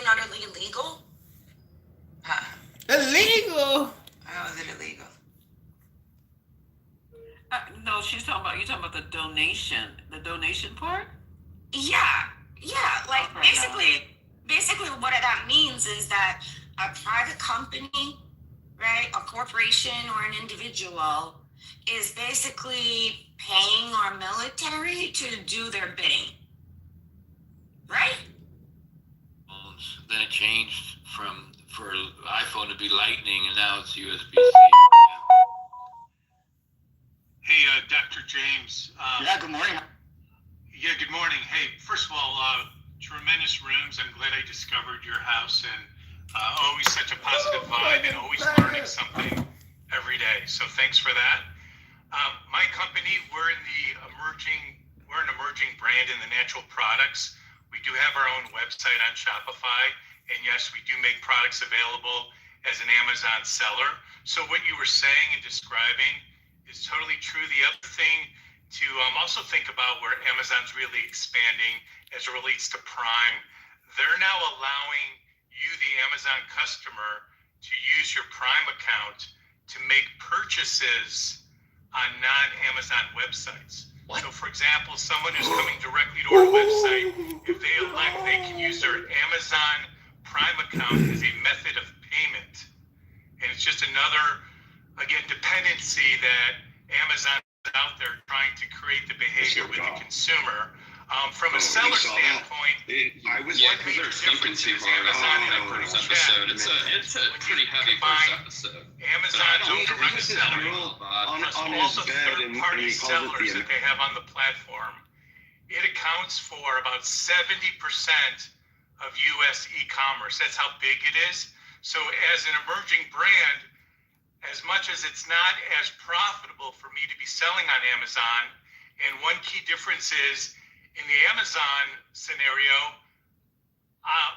utterly illegal? Huh. Illegal? How is it illegal? No, you're talking about the donation part? Yeah. Like Okay, basically what that means is that a private company, right, a corporation or an individual is basically paying our military to do their bidding. Right? Then it changed for iPhone to be Lightning, and now it's USB-C. Hey, Dr. James. Yeah, good morning. Yeah, good morning. Hey, first of all, tremendous rooms. I'm glad I discovered your house, and always such a positive vibe and always learning something every day. So thanks for that. My company, we're an emerging brand in the natural products. We do have our own website on Shopify, and yes, we do make products available as an Amazon seller. So what you were saying and describing is totally true. The other thing to also think about where Amazon's really expanding as it relates to Prime, they're now allowing you, the Amazon customer, to use your Prime account to make purchases on non-Amazon websites. What? So for example, someone who's coming directly to our website, if they elect, they can use their Amazon Prime account as a method of payment. And it's just another, again, dependency that Amazon is out there trying to create the behavior with the consumer. From a seller standpoint, because there's something too hard. First episode. It's a pretty heavy first episode. Amazon's direct selling, On plus his all the bed, and third-party he calls it sellers that they have on the platform, it accounts for about 70% of U.S. e-commerce. That's how big it is. So as an emerging brand, as much as it's not as profitable for me to be selling on Amazon, and one key difference is, in the Amazon scenario,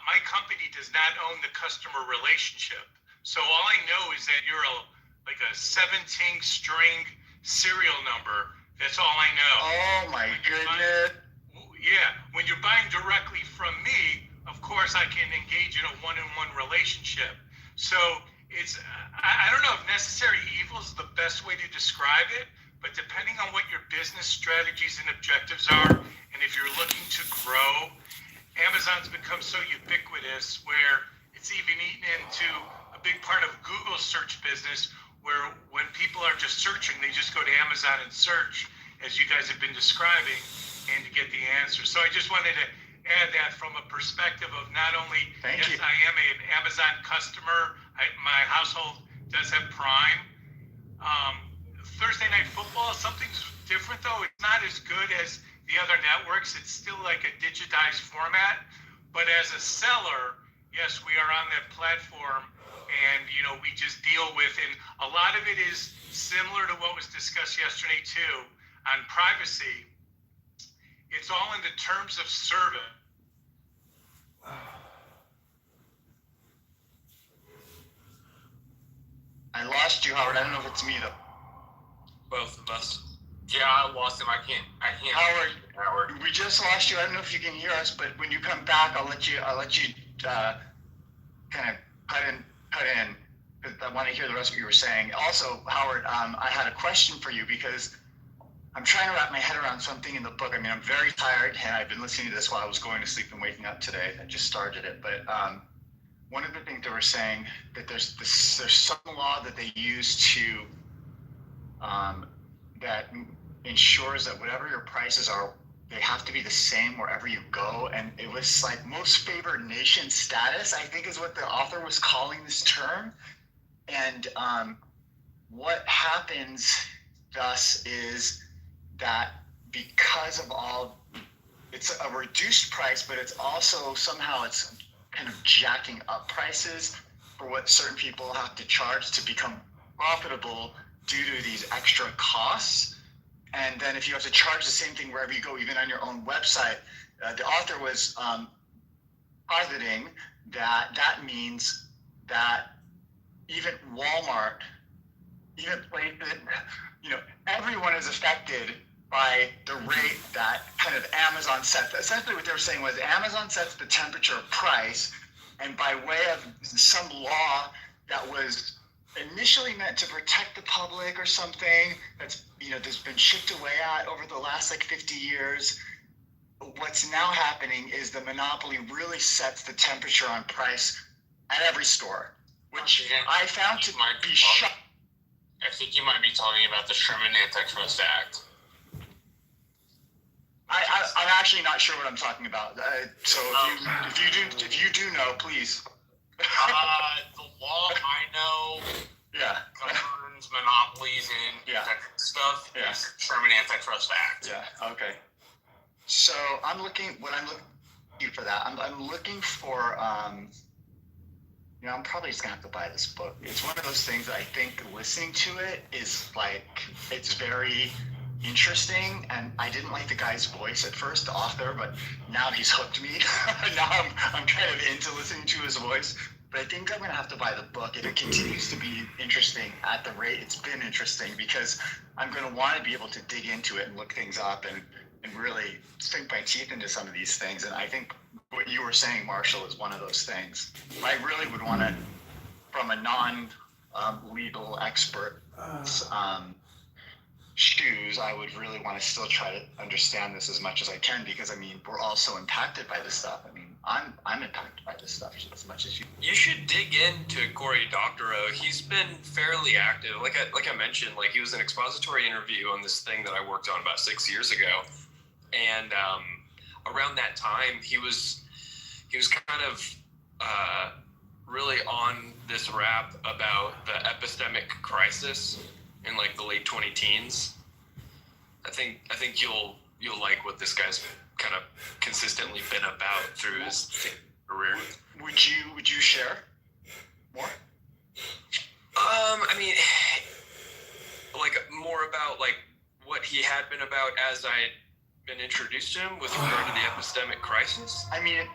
my company does not own the customer relationship. So all I know is that you're like a 17-string serial number. That's all I know. Oh my goodness. Yeah, when you're buying directly from me, of course I can engage in a one-on-one relationship. So it's, I don't know if necessary evil is the best way to describe it, but depending on what your business strategies and objectives are, and if you're looking to grow, Amazon's become so ubiquitous where it's even eaten into a big part of Google's search business, where when people are just searching, they just go to Amazon and search, as you guys have been describing, and to get the answer. So I just wanted to add that from a perspective of not only, I am an Amazon customer, my household does have Prime. Thursday Night Football, something's different though. It's not as good as the other networks. It's still like a digitized format. But as a seller, yes, we are on that platform, and we just deal with, and a lot of it is similar to what was discussed yesterday too on privacy. It's all in the terms of service. I lost you, Howard. I don't know if it's me though. Both of us. Yeah, I lost him. I can't. Howard, we just lost you. I don't know if you can hear us, but when you come back, I'll let you kind of cut in, because I want to hear the rest of what you were saying. Also, Howard, I had a question for you because I'm trying to wrap my head around something in the book. I mean, I'm very tired, and I've been listening to this while I was going to sleep and waking up today. I just started it, but one of the things they were saying that there's some law that they use to that ensures that whatever your prices are, they have to be the same wherever you go. And it was like most favored nation status, I think is what the author was calling this term. And what happens thus is that because of all, it's a reduced price, but it's also somehow it's kind of jacking up prices for what certain people have to charge to become profitable due to these extra costs. And then if you have to charge the same thing wherever you go, even on your own website, the author was positing that means that even Walmart, even places, everyone is affected by the rate that kind of Amazon sets. Essentially what they were saying was Amazon sets the temperature of price, and by way of some law that was initially meant to protect the public or something that's been chipped away at over the last like 50 years, what's now happening is the monopoly really sets the temperature on price at every store, which I found to be shocking. I think you might be talking about the Sherman Antitrust Act. I'm actually not sure what I'm talking about. So if you do know, please. The law I know Yeah. governs monopolies and stuff. Yeah. Is Sherman Antitrust Act. Yeah. Okay. So I'm looking for that. I'm looking for. I'm probably just gonna have to buy this book. It's one of those things that I think listening to it is like it's very interesting, and I didn't like the guy's voice at first, the author, but now he's hooked me. Now I'm kind of into listening to his voice. But I think I'm gonna have to buy the book if it continues to be interesting at the rate it's been interesting, because I'm gonna want to be able to dig into it and look things up and really sink my teeth into some of these things. And I think what you were saying, Marshall, is one of those things. I really would want to, from a non-legal expert shoes, I would really want to still try to understand this as much as I can, because I mean, we're all so impacted by this stuff. I mean, I'm impacted by this stuff as much as you. You should dig into Cory Doctorow. He's been fairly active. Like I mentioned, like he was an expository interview on this thing that I worked on about 6 years ago, and around that time he was kind of really on this rap about the epistemic crisis in like the late 20-teens. I think you'll like what this guy's kind of consistently been about through his career. Would you share more? I mean, like more about like what he had been about as I'd been introduced to him with regard to the epistemic crisis. I mean,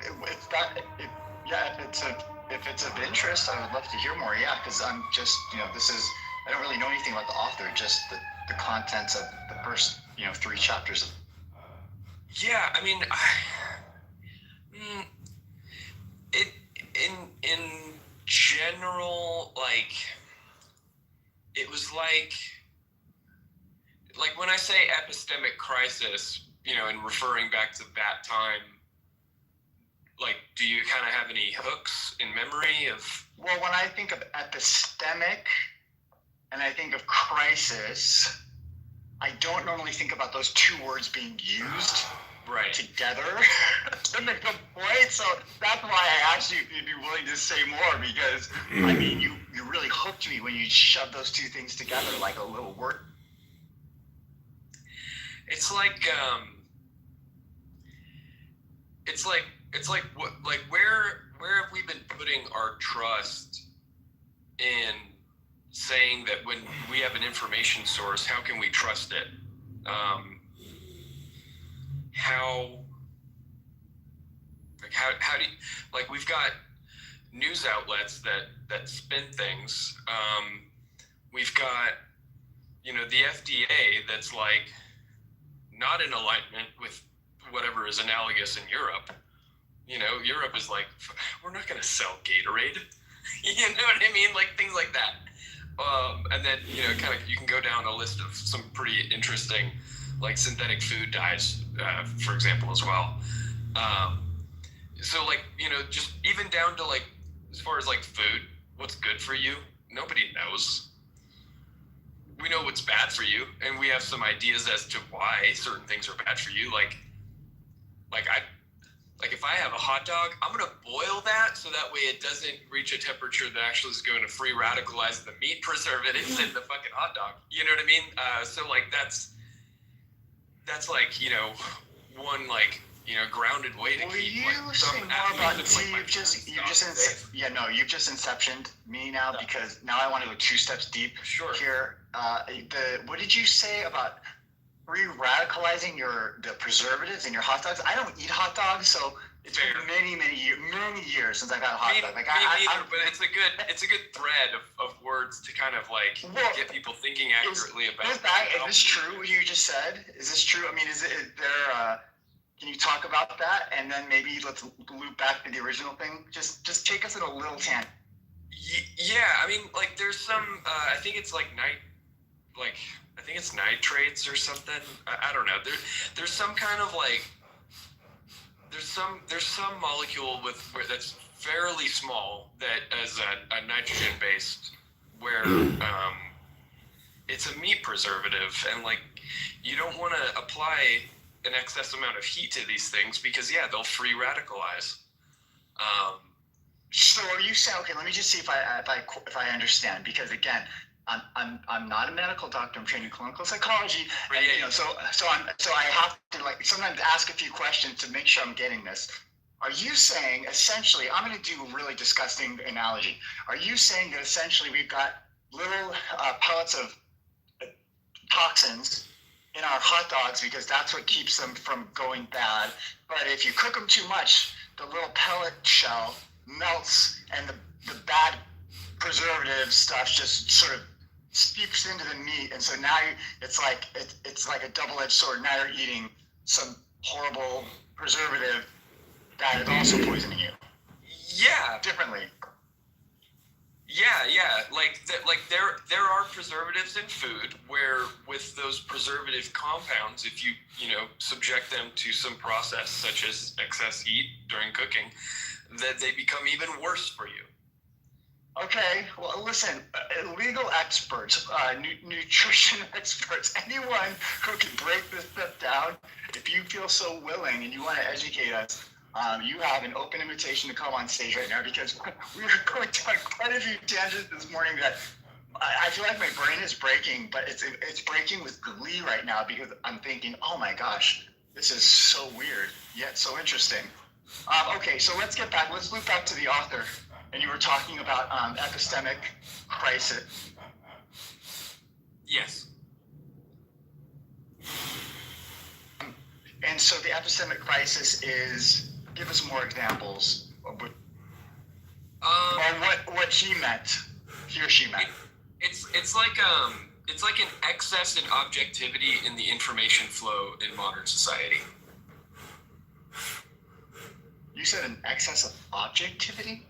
if it's of interest, I would love to hear more. Yeah, because I'm just I don't really know anything about the author, just the contents of the first 3 chapters. Yeah, I mean, in general, like it was like when I say epistemic crisis, in referring back to that time, like, do you kind of have any hooks in memory of? Well, when I think of epistemic and I think of crisis, I don't normally think about those 2 words being used together to make a point. So that's why I asked you if you'd be willing to say more, because I mean, you really hooked me when you shoved those 2 things together like a little word. It's like where have we been putting our trust in saying that when we have an information source, how can we trust it? How do you, like, we've got news outlets that spin things. We've got, the FDA that's like not in alignment with whatever is analogous in Europe. Europe is like, we're not going to sell Gatorade. You know what I mean? Like things like that. And then, you can go down a list of some pretty interesting, like synthetic food dyes, for example, as well. So like, just even down to like, as far as like food, what's good for you, nobody knows. We know what's bad for you, and we have some ideas as to why certain things are bad for you. Like if I have a hot dog, I'm gonna boil that so that way it doesn't reach a temperature that actually is going to free radicalize the meat preservatives in the fucking hot dog. You know what I mean? So like that's like one like grounded way to Will keep. you like, say some more about? athletes, See, like, you've just inceptioned me now, because now I want to go 2 steps deep. Sure. Here, what did you say about re-radicalizing the preservatives in your hot dogs? I don't eat hot dogs, so it's been many years since I've had a hot dog. Like me neither, but it's a good thread of words to kind of like get people thinking accurately about. Is this true? What you just said? Is this true? I mean, is there Can you talk about that? And then maybe let's loop back to the original thing. Just take us in a little tangent. Yeah, I mean, like, there's some, I think it's like I think it's nitrates or something. I don't know. There's some kind of like, there's some molecule where that's fairly small that as a nitrogen based where it's a meat preservative, and like you don't want to apply an excess amount of heat to these things because they'll free radicalize. So are you saying, okay, let me just see if I understand, because again, I'm not a medical doctor. I'm trained in clinical psychology, and so I have to like sometimes ask a few questions to make sure I'm getting this. Are you saying essentially, I'm going to do a really disgusting analogy. Are you saying that essentially we've got little pellets of toxins in our hot dogs because that's what keeps them from going bad, but if you cook them too much, the little pellet shell melts and the bad preservative stuff just sort of seeps into the meat, and so now it's like a double-edged sword. Now you're eating some horrible preservative that is also poisoning you. Yeah. Differently. Yeah. Like there are preservatives in food where with those preservative compounds, if you subject them to some process such as excess heat during cooking, that they become even worse for you. Okay, well, listen, legal experts, nutrition experts, anyone who can break this stuff down, if you feel so willing and you want to educate us, you have an open invitation to come on stage right now, because we were going down quite a few tangents this morning that I feel like my brain is breaking, but it's breaking with glee right now, because I'm thinking, oh my gosh, this is so weird, yet so interesting. Okay, so let's loop back to the author. And you were talking about epistemic crisis. Yes. And so the epistemic crisis is, give us more examples of what he or she meant. It's like an excess in objectivity in the information flow in modern society. You said an excess of objectivity?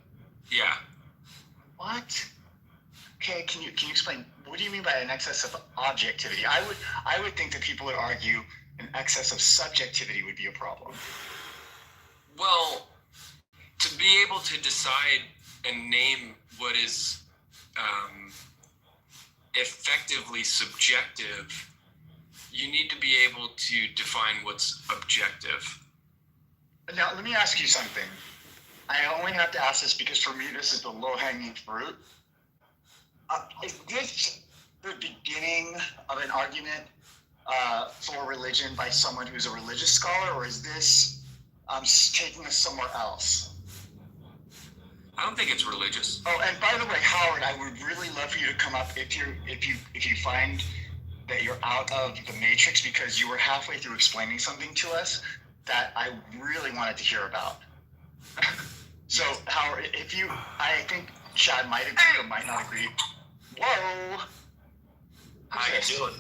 Yeah. What? Okay, can you explain, what do you mean by an excess of objectivity? I would think that people would argue an excess of subjectivity would be a problem. Well, to be able to decide and name what is effectively subjective, you need to be able to define what's objective. Now, let me ask you something. I only have to ask this because for me, this is the low-hanging fruit. Is this the beginning of an argument for religion by someone who's a religious scholar, or is this taking us somewhere else? I don't think it's religious. Oh, and by the way, Howard, I would really love for you to come up if you find that you're out of the matrix, because you were halfway through explaining something to us that I really wanted to hear about. So, Howard, I think Chad might agree or might not agree. Whoa! How you doing?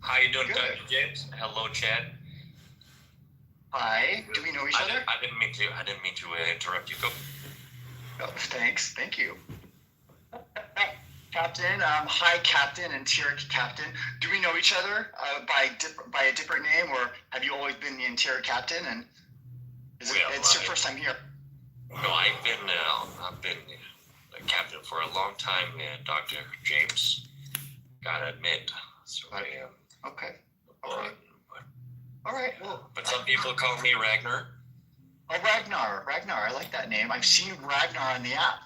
How you doing, Good. Dr. James? Hello, Chad. Hi. Do we know each other? I didn't mean to interrupt you. Go. Oh, thanks. Thank you. Captain. Hi, Captain and Tierk Captain. Do we know each other by a different name, or have you always been the interior captain? And it's your first time here? No, I've been a captain for a long time, Dr. James. Gotta admit. So I am. Okay. All right. Well, but some people call me Ragnar. Oh, Ragnar. I like that name. I've seen Ragnar on the app.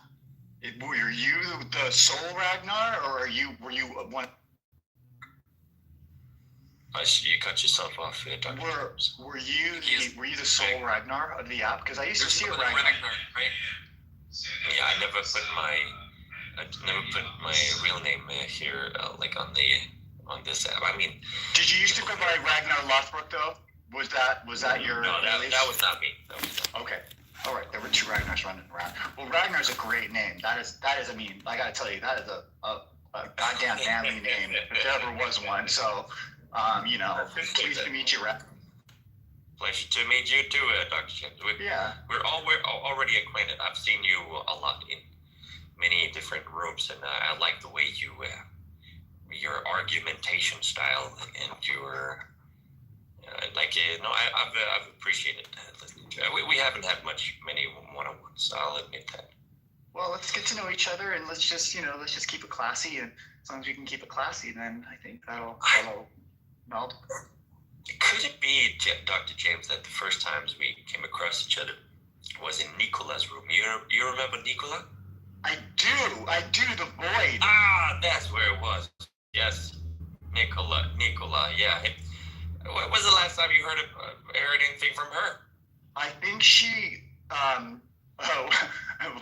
Were you the sole Ragnar, or were you one? I see you cut yourself off, Dr. James. Were you the sole Ragnar of the app? Because I used to see a Ragnar. Right? Yeah, I never put my real name here, like on this app. I mean, did you used to go by Ragnar Lothbrok though? Was that your? No, that was not me. Okay. All right. There were two Ragnars running around. Well, Ragnar's a great name. That is. I mean, I gotta tell you, that is a goddamn manly name if there ever was one. So, pleased to meet you, Ragnar. Pleasure to meet you too, Dr. James. We're already acquainted. I've seen you a lot in many different rooms, and I like the way your argumentation style and your I've appreciated listening to it. We haven't had many one-on-ones. I'll admit that. Well, let's get to know each other, and let's just keep it classy. And as long as we can keep it classy, then I think that'll meld. Could it be, Dr. James, that the first times we came across each other was in Nicola's room? You remember Nicola? I do, the void. Ah, that's where it was. Yes, Nicola, yeah. When was the last time you heard anything from her? I think she,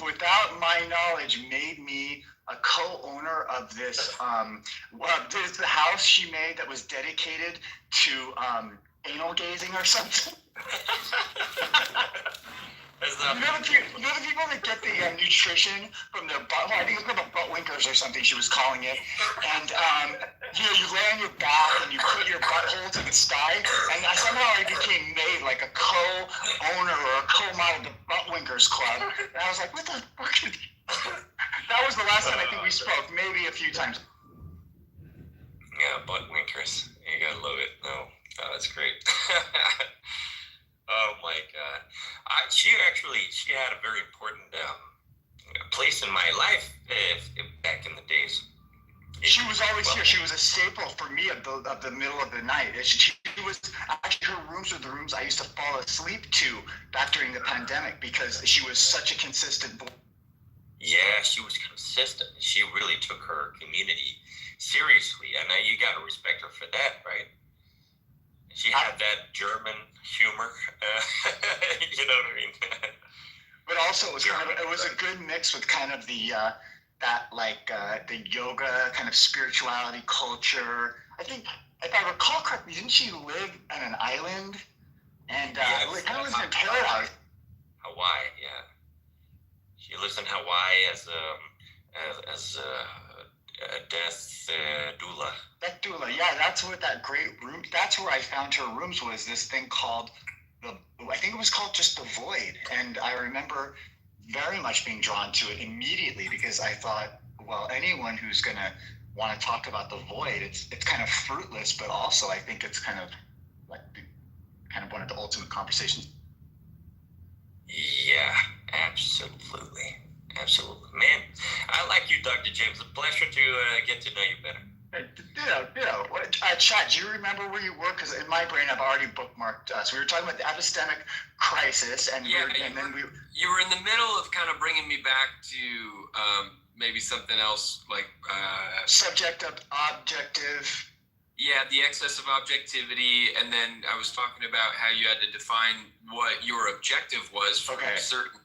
without my knowledge, made me a co-owner of this the house she made that was dedicated to anal gazing or something. You know the people that get the nutrition from their butt? I think it's called the butt winkers or something. She was calling it. And you lay on your back and you put your butthole to the sky. And somehow I became made like a co-owner or a co-model of the Butt Winkers Club. And I was like, what the fuck? That was the last time I think we spoke. Maybe a few times. Yeah, butt winkers. You gotta love it. No, that's great. Oh my God. She had a very important place in my life back in the days. She was always here. She was a staple for me of the middle of the night. She was actually, her rooms were the rooms I used to fall asleep to back during the pandemic because she was such a consistent voice. Yeah, she was consistent. She really took her community seriously, and you got to respect her for that, right? She had that German humor, you know what I mean? But also, it was a good mix with kind of the the yoga kind of spirituality culture. I think, if I recall correctly, didn't she live on an island and kind of lives in paradise? Hawaii, yeah. She lives in Hawaii as a death doula. That doula, yeah, that's what that great room. That's where I found her rooms, was this thing called I think it was called just the Void, and I remember very much being drawn to it immediately because I thought, well, anyone who's gonna want to talk about the Void, it's kind of fruitless, but also I think it's kind of like one of the ultimate conversations. Yeah, absolutely. Absolutely. Man, I like you, Dr. James. A pleasure to get to know you better. Ditto. Chad, do you remember where you were? Because in my brain, I've already bookmarked. So we were talking about the epistemic crisis, and you were in the middle of kind of bringing me back to maybe something else like subjective, objective. Yeah, the excess of objectivity, and then I was talking about how you had to define what your objective was for certain,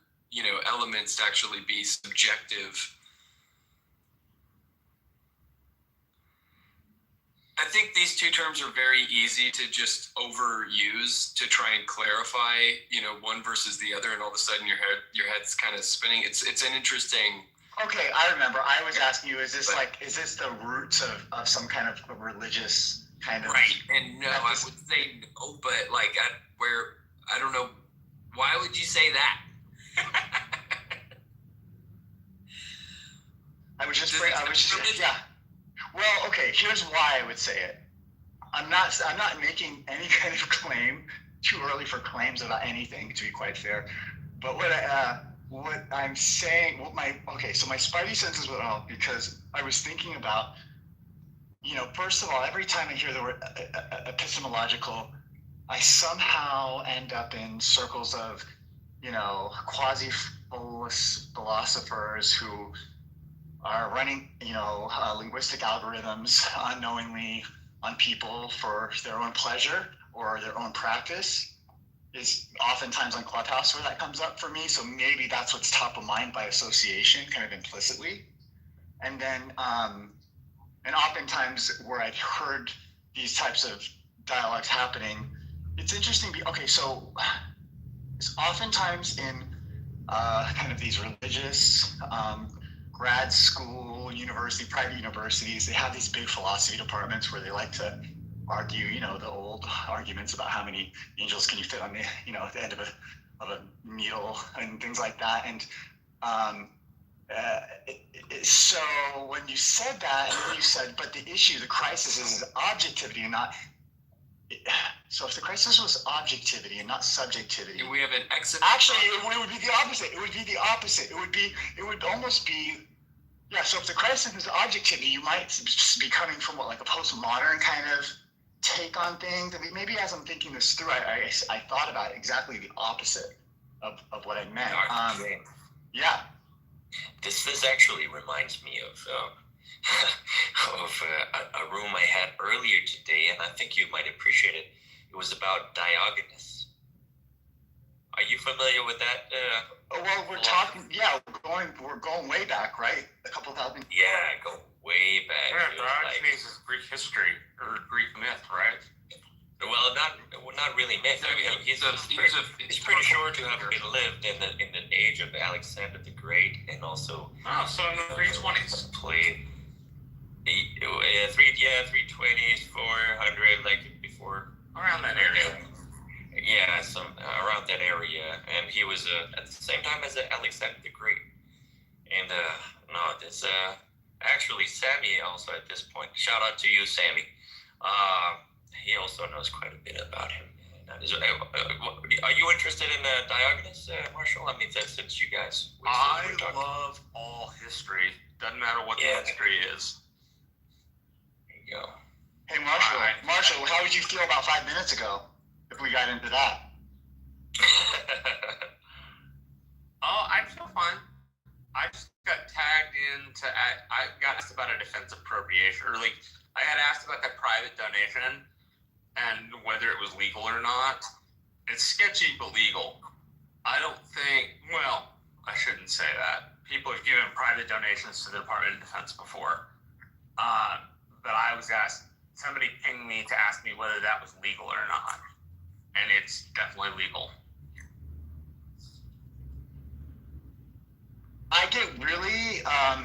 elements to actually be subjective. I think these two terms are very easy to just overuse to try and clarify, one versus the other, and all of a sudden your head's kind of spinning. It's an interesting. Okay, I remember. I was asking you, is this the roots of some kind of religious kind of? Right, and no, I would say no, but I don't know, why would you say that? Yeah. Well, okay, here's why I would say it. I'm not making any kind of claim. Too early for claims about anything, to be quite fair. But what I'm saying, so my spidey senses went off because I was thinking about, first of all, every time I hear the word epistemological, I somehow end up in circles of, quasi-philosophers who are running, linguistic algorithms unknowingly on people for their own pleasure or their own practice. Is oftentimes on Clubhouse where that comes up for me. So maybe that's what's top of mind by association, kind of implicitly. And then, and oftentimes where I've heard these types of dialogues happening, it's interesting. So it's oftentimes in kind of these religious grad school, private universities, they have these big philosophy departments where they like to argue, the old arguments about how many angels can you fit on the, at the end of a needle and things like that. And so when you said that, and then you said, but the issue, the crisis is objectivity and not. So if the crisis was objectivity and not subjectivity, we have an exit. Actually, it would be the opposite. It would be the opposite. It would almost be. Yeah, so if the crisis is objectivity, you might be coming from like a postmodern kind of take on things. I mean, maybe as I'm thinking this through, I thought about exactly the opposite of what I meant. Yeah. This actually reminds me of a room I had earlier today, and I think you might appreciate it. It was about Diogenes. Are you familiar with that? Well, we're talking. Yeah, we're going way back, right? A couple thousand. Yeah, go way back. Yeah, Diogenes is Greek history or Greek myth, right? Well, not really myth. I mean, he's pretty sure to have lived in the age of Alexander the Great, and also so in the 320s. Played 320s, 400, like before. Around that area. Yeah, around that area, and he was at the same time as Alexander the Great. And it's actually Sammy also at this point. Shout out to you, Sammy. He also knows quite a bit about him. Are you interested in Diogenes, Marshall? I mean, since you guys. I love all history. Doesn't matter what the history is. There you go. Hey, Marshall, how would you feel about 5 minutes ago if we got into that? I feel fine. I just got tagged into. I got asked about a defense appropriation, or like I had asked about that private donation and whether it was legal or not. It's sketchy but legal. I don't think. Well, I shouldn't say that. People have given private donations to the Department of Defense before, but I was asked. Somebody pinged me to ask me whether that was legal or not, and it's definitely legal. I get really a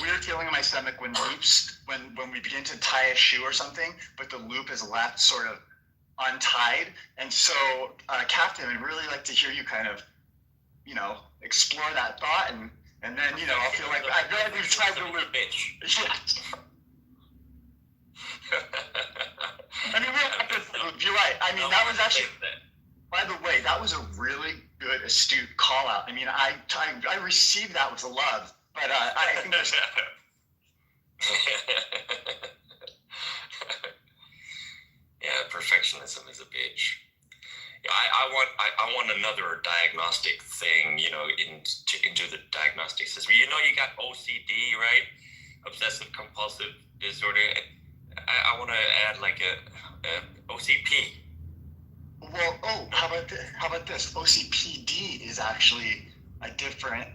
weird feeling in my stomach when loops, when we begin to tie a shoe or something, but the loop is left sort of untied. And so, Captain, I'd really like to hear you kind of, explore that thought, and then, I'll feel like we've tied the loop. Yeah. I mean, you're right. I mean, that was actually, by the way, that was a really good, astute call out. I mean, I received that with love, but I think there's. Yeah, perfectionism is a bitch. I want another diagnostic thing, into the diagnostic system. You got OCD, right? Obsessive compulsive disorder. I want to add like a OCP. Well, how about this? OCPD is actually a different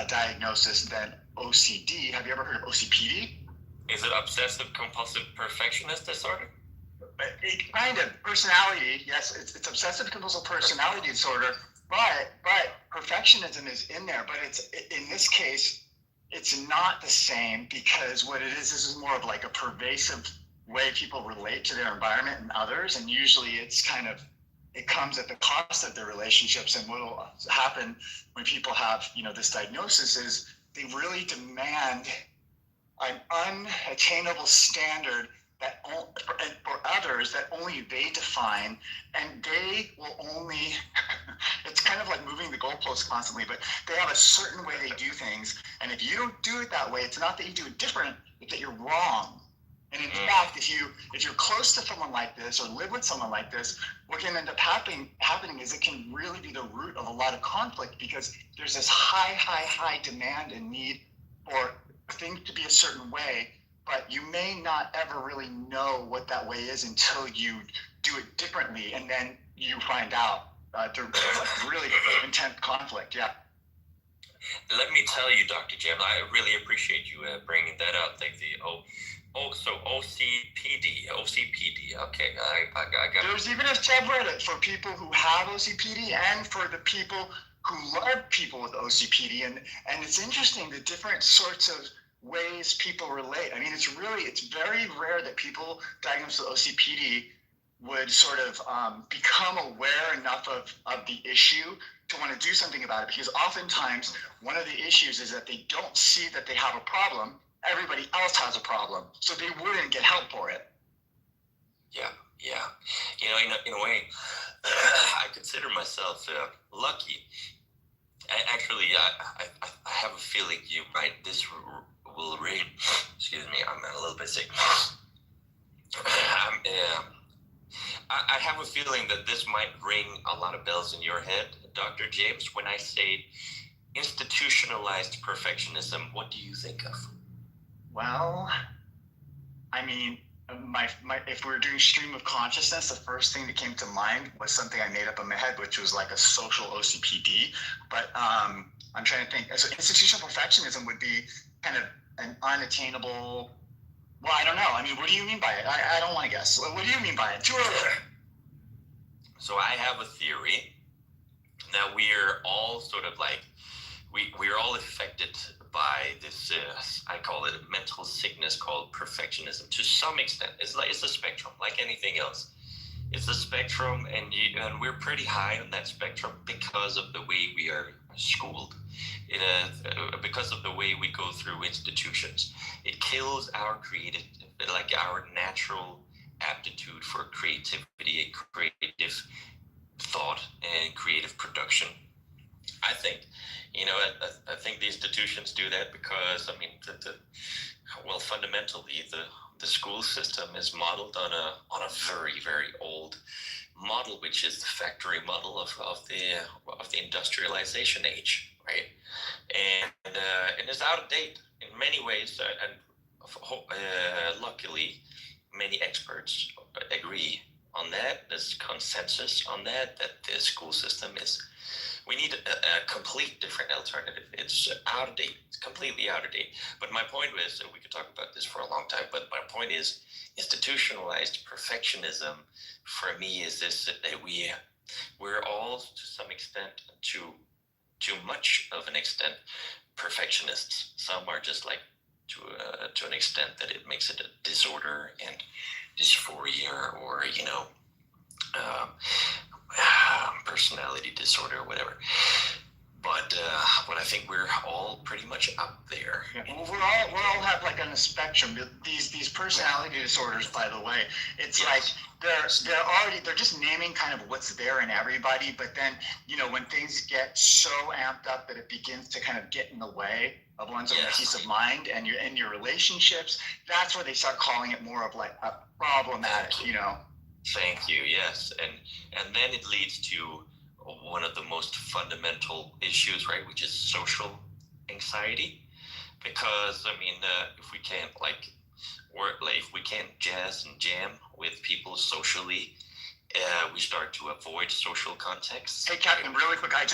diagnosis than OCD. Have you ever heard of OCPD? Is it obsessive compulsive perfectionist disorder? Kind of personality. Yes, it's obsessive compulsive personality disorder. But perfectionism is in there. But it's in this case, it's not the same, because what it is more of like a pervasive way people relate to their environment and others, and usually it comes at the cost of their relationships. And what will happen when people have this diagnosis is they really demand an unattainable standard that for others that only they define, and they will only it's kind of like moving the goalposts constantly, but they have a certain way they do things, and if you don't do it that way, it's not that you do it different, it's that you're wrong. And in fact, if you're close to someone like this or live with someone like this, what can end up happening is it can really be the root of a lot of conflict, because there's this high demand and need for things to be a certain way, but you may not ever really know what that way is until you do it differently, and then you find out there's like really intense conflict. Yeah. Let me tell you, Dr. Jim, I really appreciate you bringing that up. Like so OCPD. Okay, I got. There's even a subreddit for people who have OCPD and for the people who love people with OCPD, and it's interesting the different sorts of ways people relate. I mean, it's very rare that people diagnosed with OCPD would sort of become aware enough of the issue to want to do something about it, because oftentimes one of the issues is that they don't see that they have a problem. Everybody else has a problem, so they wouldn't get help for it. Yeah. You know, in a way, I consider myself lucky. I have a feeling this will ring. Excuse me, I'm a little bit sick. I have a feeling that this might ring a lot of bells in your head, Dr. James, when I say institutionalized perfectionism. What do you think of? Well, I mean, if we were doing stream of consciousness, the first thing that came to mind was something I made up in my head, which was like a social OCPD. But I'm trying to think. So institutional perfectionism would be kind of an unattainable. Well, I don't know. I mean, what do you mean by it? I don't want to guess. What do you mean by it? Too early. So I have a theory that we are all sort of like, we're all affected by this, I call it a mental sickness called perfectionism to some extent. It's a spectrum, like anything else. It's a spectrum, and we're pretty high on that spectrum because of the way we are schooled, because of the way we go through institutions. It kills our our natural aptitude for creativity, creative thought, and creative production. I think, I think the institutions do that because, I mean, fundamentally, the school system is modeled on a very, very old model, which is the factory model of the industrialization age, right? And it's out of date in many ways, and luckily, many experts agree on that. There's consensus on that the school system we need a complete different alternative. It's out of date. It's completely out of date. But my point was, and we could talk about this for a long time, but my point is institutionalized perfectionism for me is this, that we're all to some extent, to much of an extent, perfectionists. Some are just like to an extent that it makes it a disorder and dysphoria, or personality disorder or whatever. But I think we're all pretty much up there. Yeah, well, we all have like on a spectrum. These personality disorders, by the way, it's like they're just naming kind of what's there in everybody. But then when things get so amped up that it begins to kind of get in the way of one's own peace of mind and your relationships, that's where they start calling it more of like a problematic. Thank you. Yes, and then it leads to one of the most fundamental issues, right, which is social anxiety. Because I mean, if we can't if we can't jazz and jam with people socially, we start to avoid social contexts. Hey, Captain, really quick, I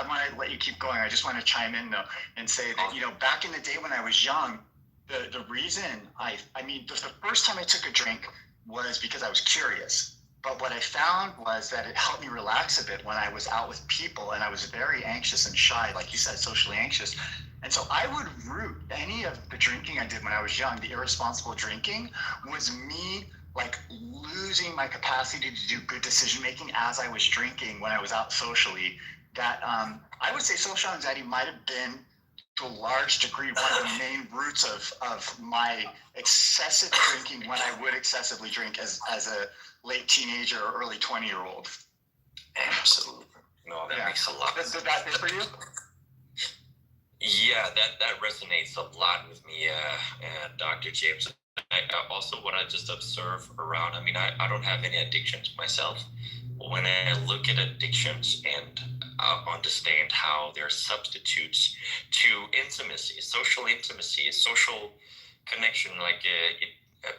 want to let you keep going. I just want to chime in though and say that back in the day when I was young, the reason the first time I took a drink was because I was curious. But what I found was that it helped me relax a bit when I was out with people, and I was very anxious and shy, like you said, socially anxious. And so I would root any of the drinking I did when I was young, the irresponsible drinking, was me like losing my capacity to do good decision making as I was drinking when I was out socially. That I would say social anxiety might have been, to a large degree, one of the main roots of my excessive drinking when I would excessively drink as a late teenager or early 20-year-old. Absolutely. No, that makes a lot of sense. Did that fit for you? Yeah, that resonates a lot with me, Dr. James. Also, what I just observe around, I mean, I don't have any addictions myself. When I look at addictions and understand how they're substitutes to intimacy, social connection, like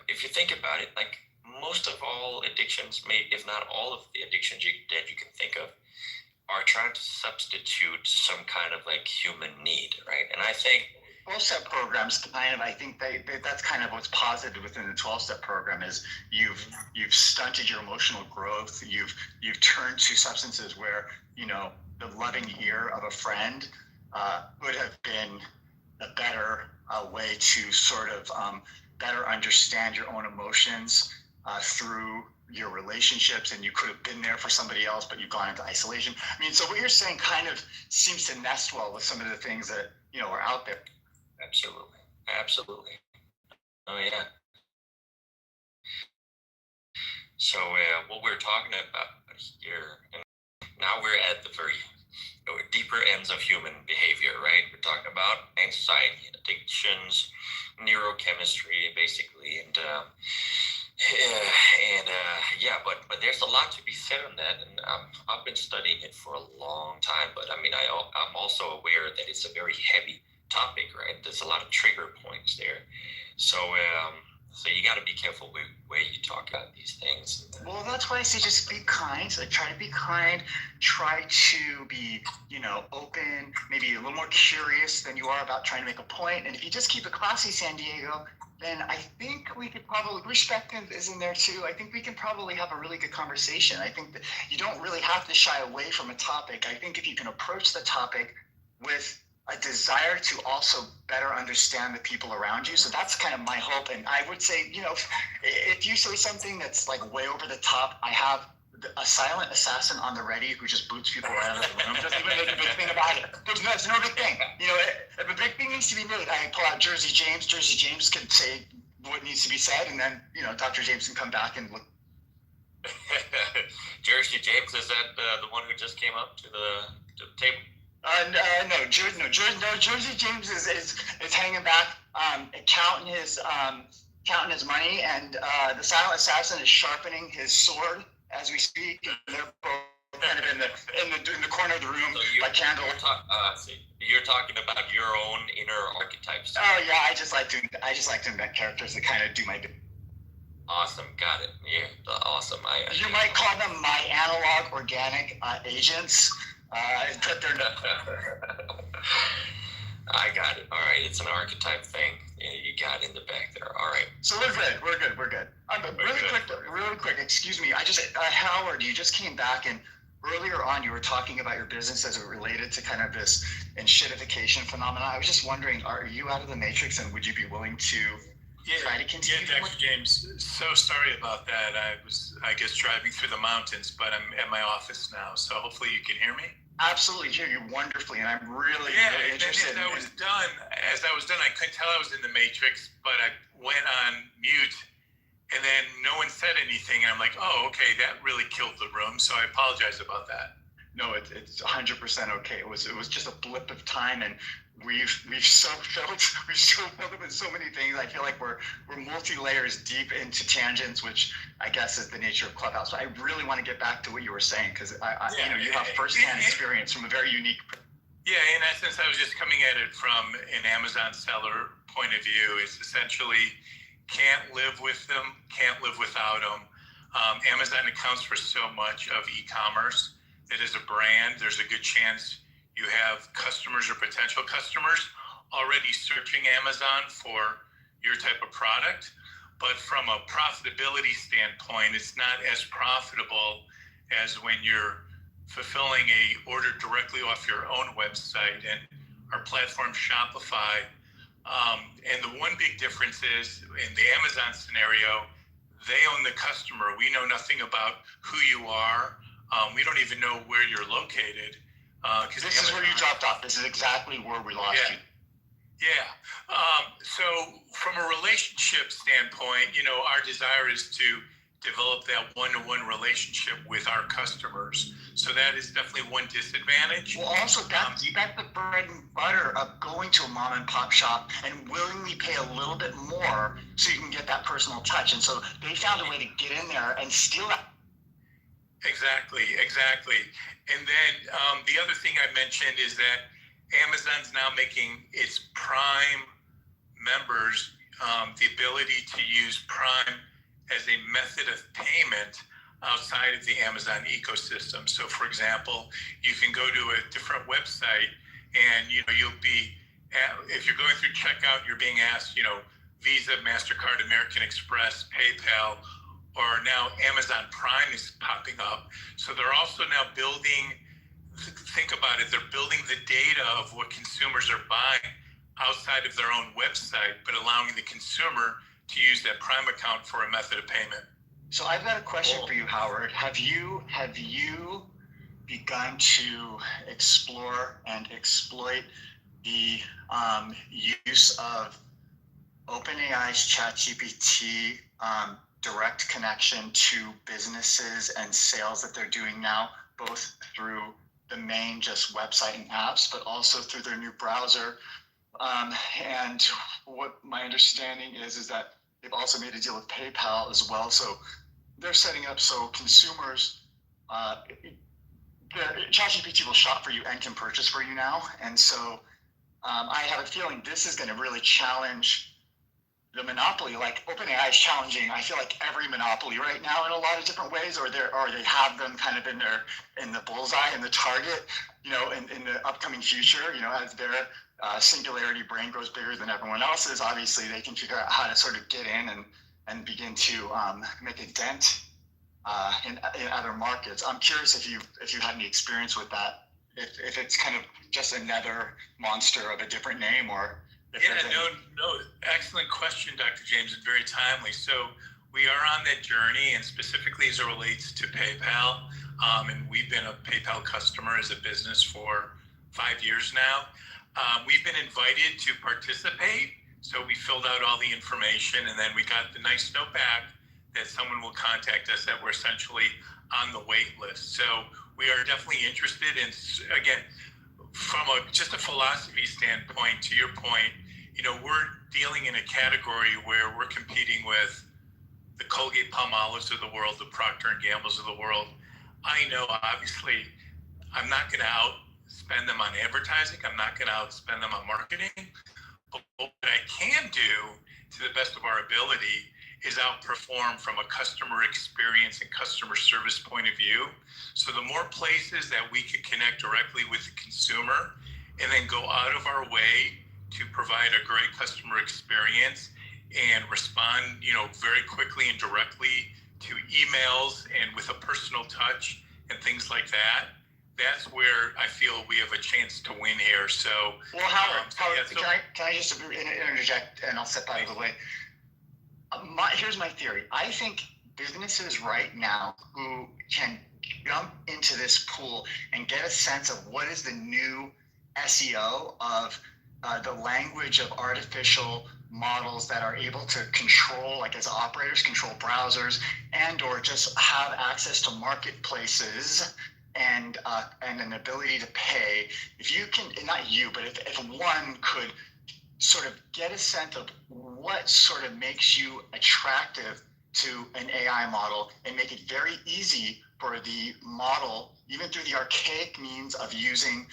if you think about it, like most of all addictions, if not all of the addictions that you can think of, are trying to substitute some kind of like human need, right? And I think 12-step programs kind of, I think that's kind of what's posited within the 12-step program is you've stunted your emotional growth. You've turned to substances where the loving ear of a friend would have been a better a way to sort of better understand your own emotions through your relationships, and you could have been there for somebody else, but you've gone into isolation. I mean, so what you're saying kind of seems to nest well with some of the things that, you know, are out there. Absolutely. Absolutely. Oh, yeah. So what we're talking about here, and now we're at the very deeper ends of human behavior, right? We're talking about anxiety, addictions, neurochemistry, basically, and but there's a lot to be said on that, and I've been studying it for a long time. But I mean, I'm also aware that it's a very heavy topic, right? There's a lot of trigger points there, so you got to be careful with where you talk about these things. Well, that's why I say just be kind. So try to be kind. Try to be, you know, open, maybe a little more curious than you are about trying to make a point. And if you just keep it classy, San Diego, then I think we could probably, respect is in there too. I think we can probably have a really good conversation. I think that you don't really have to shy away from a topic. I think if you can approach the topic with a desire to also better understand the people around you. So that's kind of my hope. And I would say, you know, if you say something that's like way over the top, I have a silent assassin on the ready who just boots people right out of the room. Doesn't even make a big thing about it. There's no big thing. You know, if a big thing needs to be made, I pull out Jersey James. Jersey James can say what needs to be said, and then, you know, Dr. James can come back and look. Jersey James, is that the one who just came up to the table? No, Jersey James is hanging back, counting his money, and the silent assassin is sharpening his sword as we speak. And they're both kind of in the corner of the room by candle. You're talking about your own inner archetypes. Oh yeah, I just like to invent characters that kind of do my. Awesome, got it. Yeah, awesome. You might call them my analog organic agents. But they're not. I got it. All right, it's an archetype thing. Yeah, you got it in the back there. All right. So we're good. But really quick. Excuse me. Howard, you just came back, and earlier on you were talking about your business as it related to kind of this enshittification phenomenon. I was just wondering, are you out of the matrix, and would you be willing to try to continue? Yeah, Dr. James. So sorry about that. I was, I guess, driving through the mountains, but I'm at my office now, so hopefully you can hear me. Absolutely hear you wonderfully, and I'm really interested. As I was done, I couldn't tell I was in the matrix, but I went on mute, and then no one said anything, and I'm like, oh, okay, that really killed the room, so I apologize about that. No, it's 100% okay. It was just a blip of time, and we've so filled it with so many things. I feel like we're multi-layers deep into tangents, which I guess is the nature of Clubhouse. But I really want to get back to what you were saying, because you have firsthand experience from a very unique. Yeah, in essence, I was just coming at it from an Amazon seller point of view. It's essentially can't live with them, can't live without them. Amazon accounts for so much of e-commerce. It is a brand. There's a good chance you have customers or potential customers already searching Amazon for your type of product. But from a profitability standpoint, it's not as profitable as when you're fulfilling a order directly off your own website and our platform Shopify. And the one big difference is in the Amazon scenario, they own the customer. We know nothing about who you are. We don't even know where you're located. This is where you dropped off. This is exactly where we lost you. Yeah. So from a relationship standpoint, our desire is to develop that one-to-one relationship with our customers. So that is definitely one disadvantage. Well, also that's the bread and butter of going to a mom and pop shop and willingly pay a little bit more so you can get that personal touch. And so they found a way to get in there and steal that. Exactly. And then the other thing I mentioned is that Amazon's now making its Prime members the ability to use Prime as a method of payment outside of the Amazon ecosystem. So, for example, you can go to a different website and, you'll be, if you're going through checkout, you're being asked, Visa, MasterCard, American Express, PayPal, or now Amazon Prime is popping up. So they're also now building, think about it, they're building the data of what consumers are buying outside of their own website, but allowing the consumer to use that Prime account for a method of payment. So I've got a question for you, Howard. Have you begun to explore and exploit the use of OpenAI's ChatGPT direct connection to businesses and sales that they're doing now, both through the main just website and apps, but also through their new browser? And what my understanding is that they've also made a deal with PayPal as well. So they're setting up so consumers, ChatGPT will shop for you and can purchase for you now. And so I have a feeling this is going to really challenge the monopoly. Like OpenAI is challenging, I feel like every monopoly right now in a lot of different ways, or they have them kind of in the bullseye, in the target, in the upcoming future, as their singularity brain grows bigger than everyone else's. Obviously, they can figure out how to sort of get in and begin to make a dent in other markets. I'm curious if you had any experience with that, if it's kind of just another monster of a different name, or no, excellent question, Dr. James, and very timely. So we are on that journey, and specifically as it relates to PayPal, and we've been a PayPal customer as a business for 5 years now. We've been invited to participate, so we filled out all the information, and then we got the nice note back that someone will contact us, that we're essentially on the wait list. So we are definitely interested in, again, from just a philosophy standpoint, to your point, we're dealing in a category where we're competing with the Colgate Palmolives of the world, the Procter and Gamble's of the world. I know, obviously, I'm not going to outspend them on advertising. I'm not going to outspend them on marketing. But what I can do, to the best of our ability, is outperform from a customer experience and customer service point of view. So the more places that we can connect directly with the consumer and then go out of our way to provide a great customer experience and respond, very quickly and directly to emails and with a personal touch and things like that, that's where I feel we have a chance to win here. So, well, Howard, can I just interject, and I'll step out of the way? Here's my theory. I think businesses right now who can jump into this pool and get a sense of what is the new SEO of the language of artificial models that are able to control, like as operators, control browsers, and or just have access to marketplaces and an ability to pay. If you can, not you, but if one could sort of get a sense of what sort of makes you attractive to an AI model and make it very easy for the model, even through the archaic means of using,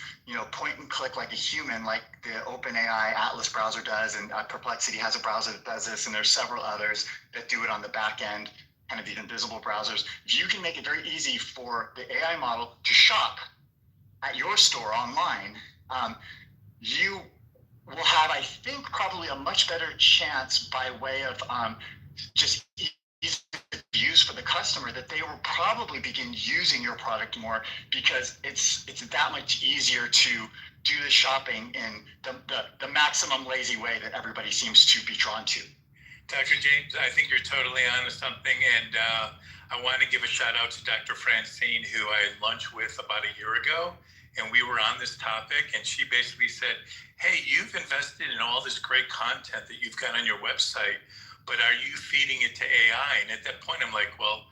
point and click like a human, like the OpenAI Atlas browser does, and Perplexity has a browser that does this, and there's several others that do it on the back end, kind of even invisible browsers. If you can make it very easy for the AI model to shop at your store online, you will have, I think, probably a much better chance by way of just ease of use for the customer, that they will probably begin using your product more, because it's that much easier to do the shopping in the maximum lazy way that everybody seems to be drawn to. Dr. James, I think you're totally onto something, and I want to give a shout out to Dr. Francine, who I had lunch with about a year ago, and we were on this topic, and she basically said, hey, you've invested in all this great content that you've got on your website, but are you feeding it to AI? And at that point, I'm like, well,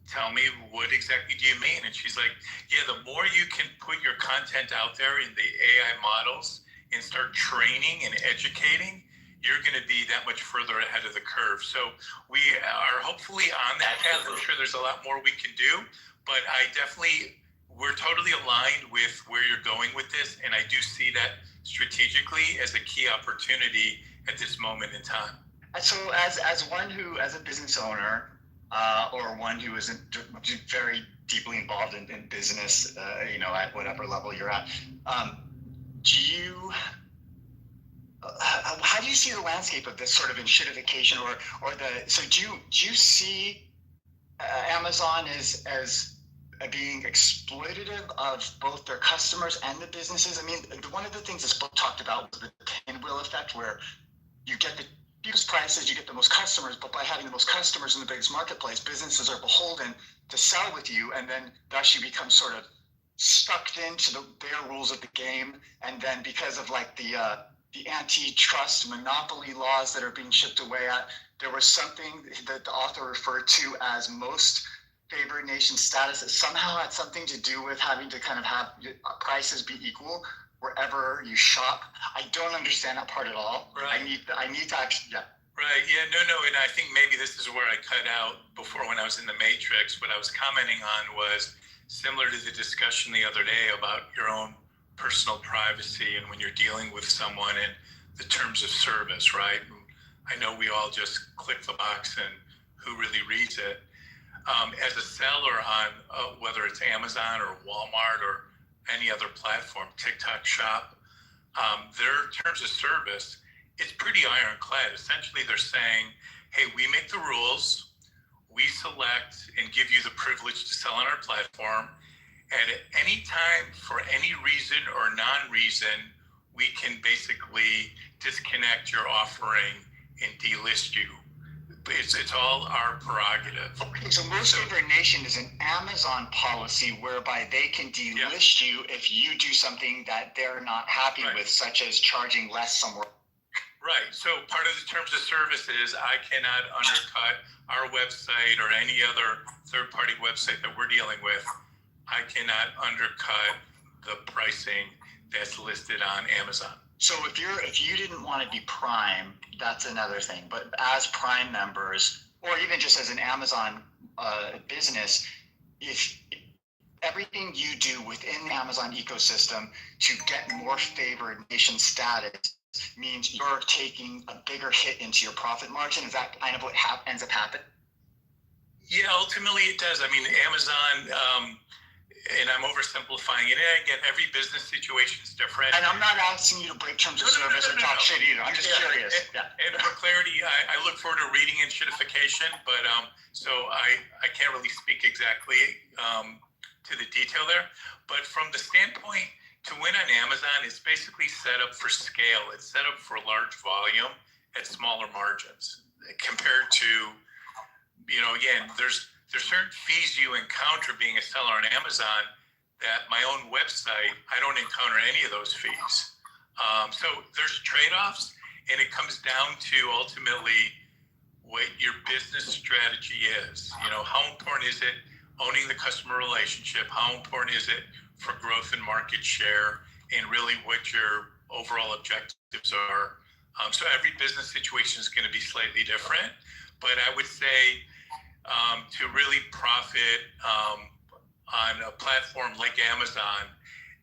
tell me, what exactly do you mean? And she's like, yeah, the more you can put your content out there in the AI models and start training and educating, you're going to be that much further ahead of the curve. So we are hopefully on that path. I'm sure there's a lot more we can do, but we're totally aligned with where you're going with this. And I do see that strategically as a key opportunity at this moment in time. So as one who, as a business owner, or one who isn't very deeply involved in business, at whatever level you're at, how do you see the landscape of this sort of enshittification, do you see Amazon as being exploitative of both their customers and the businesses. I mean, one of the things this book talked about was the pinwheel effect, where you get the cheapest prices, you get the most customers, but by having the most customers in the biggest marketplace, businesses are beholden to sell with you, and then thus you become sort of sucked into their rules of the game. And then because of like the antitrust monopoly laws that are being chipped away at, there was something that the author referred to as most favored nation status that somehow had something to do with having to kind of have prices be equal wherever you shop. I don't understand that part at all. Right. I need to actually, yeah. Right. Yeah. No. And I think maybe this is where I cut out before when I was in the Matrix. What I was commenting on was similar to the discussion the other day about your own personal privacy and when you're dealing with someone and the terms of service, right? I know we all just click the box and who really reads it. As a seller on whether it's Amazon or Walmart or any other platform, TikTok Shop, their terms of service, it's pretty ironclad. Essentially, they're saying, hey, we make the rules, we select and give you the privilege to sell on our platform, and at any time, for any reason or non-reason, we can basically disconnect your offering and delist you. It's all our prerogative. Okay, so most favored nation is an Amazon policy whereby they can delist you if you do something that they're not happy with, such as charging less somewhere. Right. So part of the terms of service is I cannot undercut our website or any other third-party website that we're dealing with. I cannot undercut the pricing that's listed on Amazon. So if you didn't want to be Prime, that's another thing. But as Prime members, or even just as an Amazon business, if everything you do within the Amazon ecosystem to get more favored nation status means you're taking a bigger hit into your profit margin, is that kind of what ends up happening? Yeah, ultimately it does. I mean, Amazon, and I'm oversimplifying it. And again, every business situation is different. And I'm not asking you to break terms of service or talk shit either. I'm just curious. And for clarity, I look forward to reading and shitification, but so I can't really speak exactly to the detail there. But from the standpoint to win on Amazon, it's basically set up for scale. It's set up for large volume at smaller margins compared to, again, there's certain fees you encounter being a seller on Amazon that my own website, I don't encounter any of those fees. So there's trade-offs, and it comes down to ultimately what your business strategy is. How important is it owning the customer relationship? How important is it for growth and market share, and really what your overall objectives are? So every business situation is going to be slightly different, but I would say to really profit on a platform like Amazon,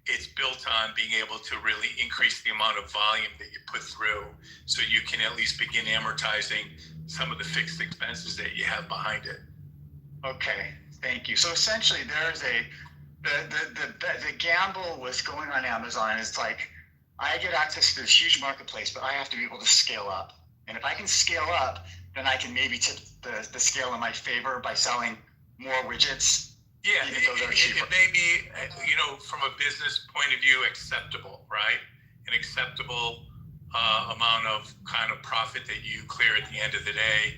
it's built on being able to really increase the amount of volume that you put through so you can at least begin amortizing some of the fixed expenses that you have behind it. Okay, thank you. So essentially there's the gamble with going on Amazon is like, I get access to this huge marketplace, but I have to be able to scale up. And if I can scale up, then I can maybe tip the scale in my favor by selling more widgets. Yeah, it may be, from a business point of view, acceptable, right? An acceptable amount of kind of profit that you clear at the end of the day.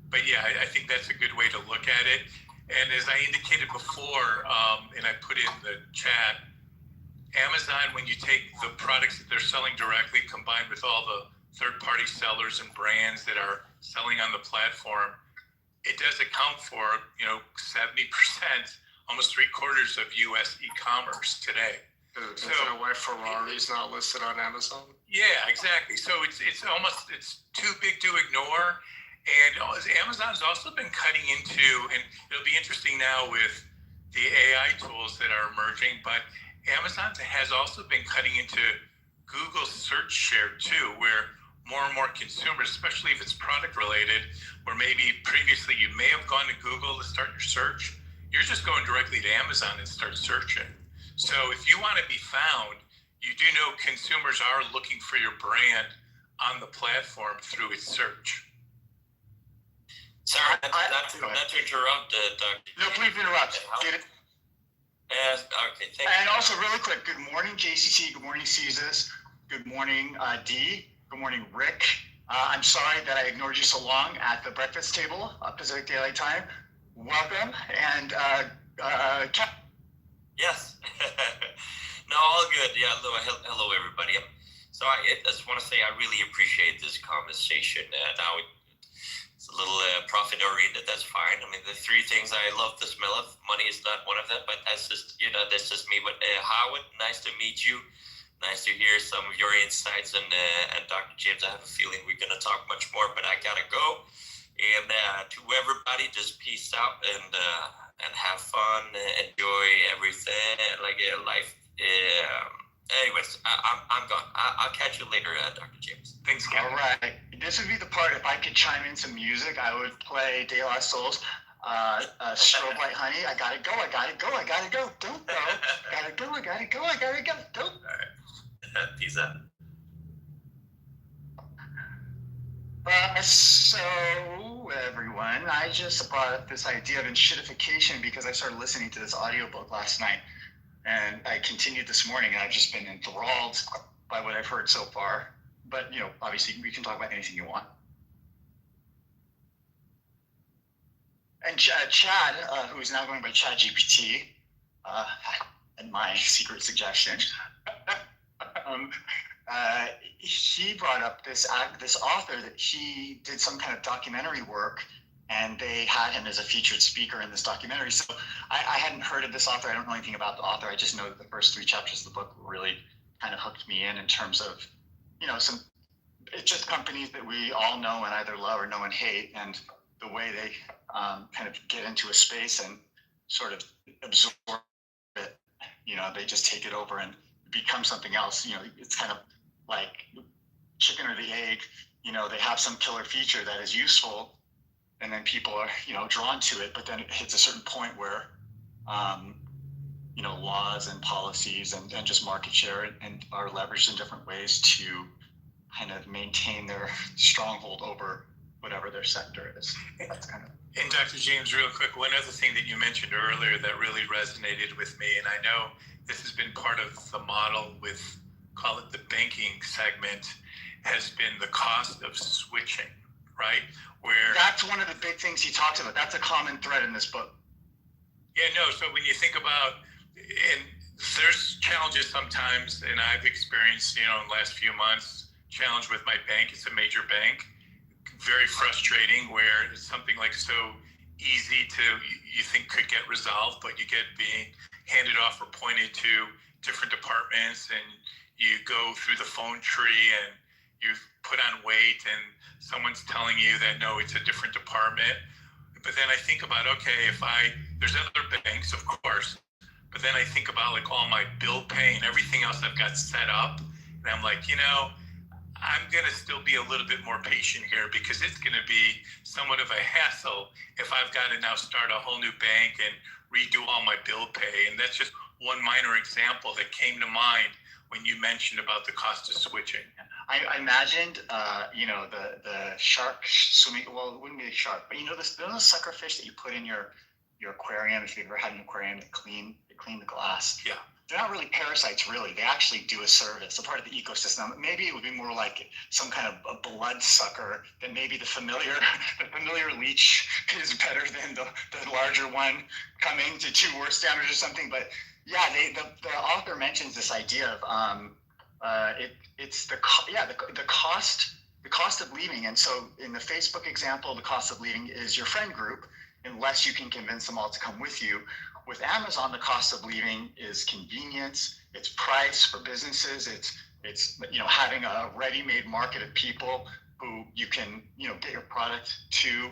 But yeah, I think that's a good way to look at it. And as I indicated before, and I put in the chat, Amazon, when you take the products that they're selling directly combined with all the third-party sellers and brands that are selling on the platform, it does account for 70%, almost 3/4 of U.S. e-commerce today. Is that why Ferrari's not listed on Amazon? Yeah, exactly. So it's too big to ignore. And Amazon's also been cutting into, and it'll be interesting now with the AI tools that are emerging, but Amazon has also been cutting into Google's search share too, where more and more consumers, especially if it's product related, where maybe previously you may have gone to Google to start your search, you're just going directly to Amazon and start searching. So if you want to be found, you do know consumers are looking for your brand on the platform through its search. Sorry, not to interrupt, Dr. No, please interrupt. Get it. Okay, thank you. And also, really quick, good morning, JCC. Good morning, Caesars. Good morning, Dee. Good morning, Rick. I'm sorry that I ignored you so long at the breakfast table, Pacific Daylight Time. Welcome. And Yes. No, all good. Yeah, hello everybody. So I just want to say I really appreciate this conversation. Now it's a little profit oriented. That's fine. I mean, the three things I love the smell of. Money is not one of them, but that's just that's just me. But Howard, nice to meet you. Nice to hear some of your insights. And Dr. James, I have a feeling we're gonna talk much more, but I gotta go. And to everybody, just peace out and have fun. Enjoy everything. Like life. Anyways, I'm gone. I'll catch you later, Dr. James. Thanks, Kevin. All right. This would be the part, if I could chime in some music, I would play De La Soul's Strobe Light Honey. I gotta go. Don't go. Gotta go. Don't. All right. Peace out. So, everyone, I just brought up this idea of enshittification because I started listening to this audiobook last night. And I continued this morning, and I've just been enthralled by what I've heard so far. But, obviously, we can talk about anything you want. And Chad, who is now going by ChatGPT, and my secret suggestion, he brought up this author that he did some kind of documentary work, and they had him as a featured speaker in this documentary. So I hadn't heard of this author. I don't know anything about the author. I just know that the first 3 chapters of the book really kind of hooked me in terms of, it's just companies that we all know and either love or know and hate, and the way they kind of get into a space and sort of absorb it. They just take it over and become something else. It's kind of like chicken or the egg. They have some killer feature that is useful, and then people are, drawn to it, but then it hits a certain point where, laws and policies and just market share and are leveraged in different ways to kind of maintain their stronghold over whatever their sector is. That's kind of. And Dr. James, real quick, one other thing that you mentioned earlier that really resonated with me, and I know this has been part of the model with, call it the banking segment, has been the cost of switching, right? Where that's one of the big things he talks about. That's a common thread in this book. Yeah, no. So when you think about, and there's challenges sometimes, and I've experienced, in the last few months, challenge with my bank. It's a major bank. Very frustrating where it's something like so easy to, you think could get resolved, but you get being handed off or pointed to different departments, and you go through the phone tree and you put on wait, and someone's telling you that no, it's a different department. But then I think about, okay, there's other banks, of course, but then I think about like all my bill pay and everything else I've got set up, and I'm like, I'm going to still be a little bit more patient here because it's going to be somewhat of a hassle if I've got to now start a whole new bank and redo all my bill pay. And that's just one minor example that came to mind when you mentioned about the cost of switching. I imagined, the shark swimming. Well, it wouldn't be a shark, but those sucker fish that you put in your aquarium. If you've ever had an aquarium, they clean the glass. Yeah. They're not really parasites, really. They actually do a service, a part of the ecosystem. Maybe it would be more like some kind of a blood sucker. That maybe the familiar leech is better than the larger one coming to 2 worse damage or something. But yeah, the author mentions this idea of it's the cost of leaving. And so in the Facebook example, the cost of leaving is your friend group, unless you can convince them all to come with you. With Amazon, the cost of leaving is convenience, it's price for businesses, it's having a ready-made market of people who you can get your product to,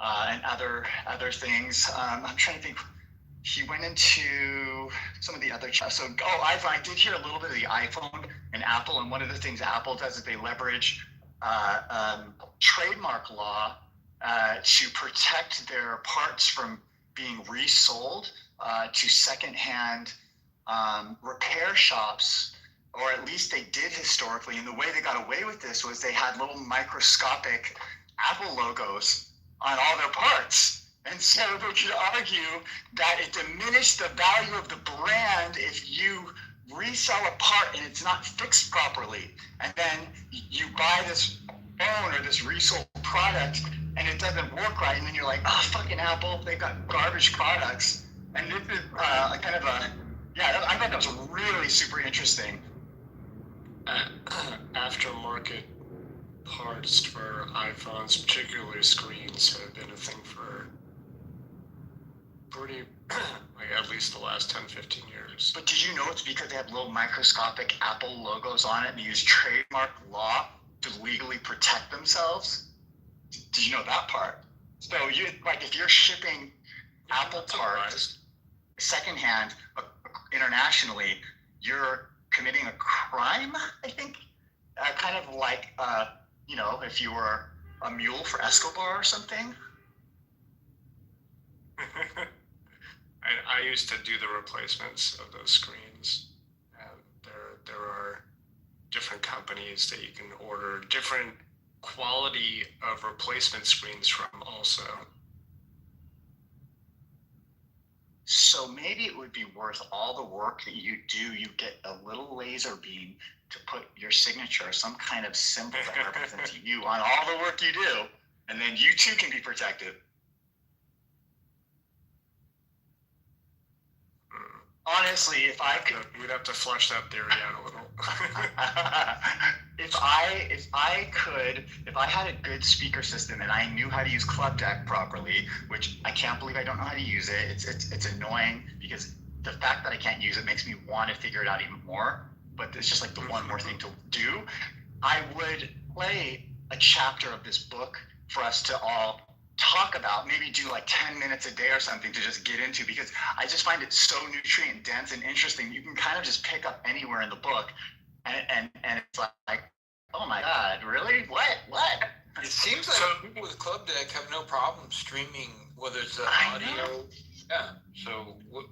and other things. I'm trying to think. He went into some of the other I did hear a little bit of the iPhone and Apple, and one of the things Apple does is they leverage trademark law to protect their parts from being resold to secondhand repair shops, or at least they did historically. And the way they got away with this was they had little microscopic Apple logos on all their parts. And so they could argue that it diminished the value of the brand if you resell a part and it's not fixed properly. And then you buy this phone or this resold product and it doesn't work right. And then you're like, oh, fucking Apple, they've got garbage products. And this is I thought that was really super interesting. Aftermarket parts for iPhones, particularly screens, have been a thing for pretty, like at least the last 10, 15 years. But did you know it's because they have little microscopic Apple logos on it and they use trademark law to legally protect themselves? Did you know that part? So you like if you're shipping Apple parts secondhand internationally, you're committing a crime, I think. Kind of like, if you were a mule for Escobar or something. I used to do the replacements of those screens. There are different companies that you can order different quality of replacement screens from also. So maybe it would be worth all the work that you do. You get a little laser beam to put your signature, some kind of symbol that represents you on all the work you do, and then you too can be protected. Honestly, if I could, we'd have to flesh that theory out a little. if I had a good speaker system and I knew how to use Club Deck properly, which I can't believe I don't know how to use it. It's annoying because the fact that I can't use it makes me want to figure it out even more. But it's just like the one more thing to do. I would play a chapter of this book for us to all talk about, maybe do like 10 minutes a day or something to just get into, because I just find it so nutrient dense and interesting. You can kind of just pick up anywhere in the book and it's like, oh my God, really? What? It seems like people with Club Deck have no problem streaming, whether it's audio. Yeah. So what?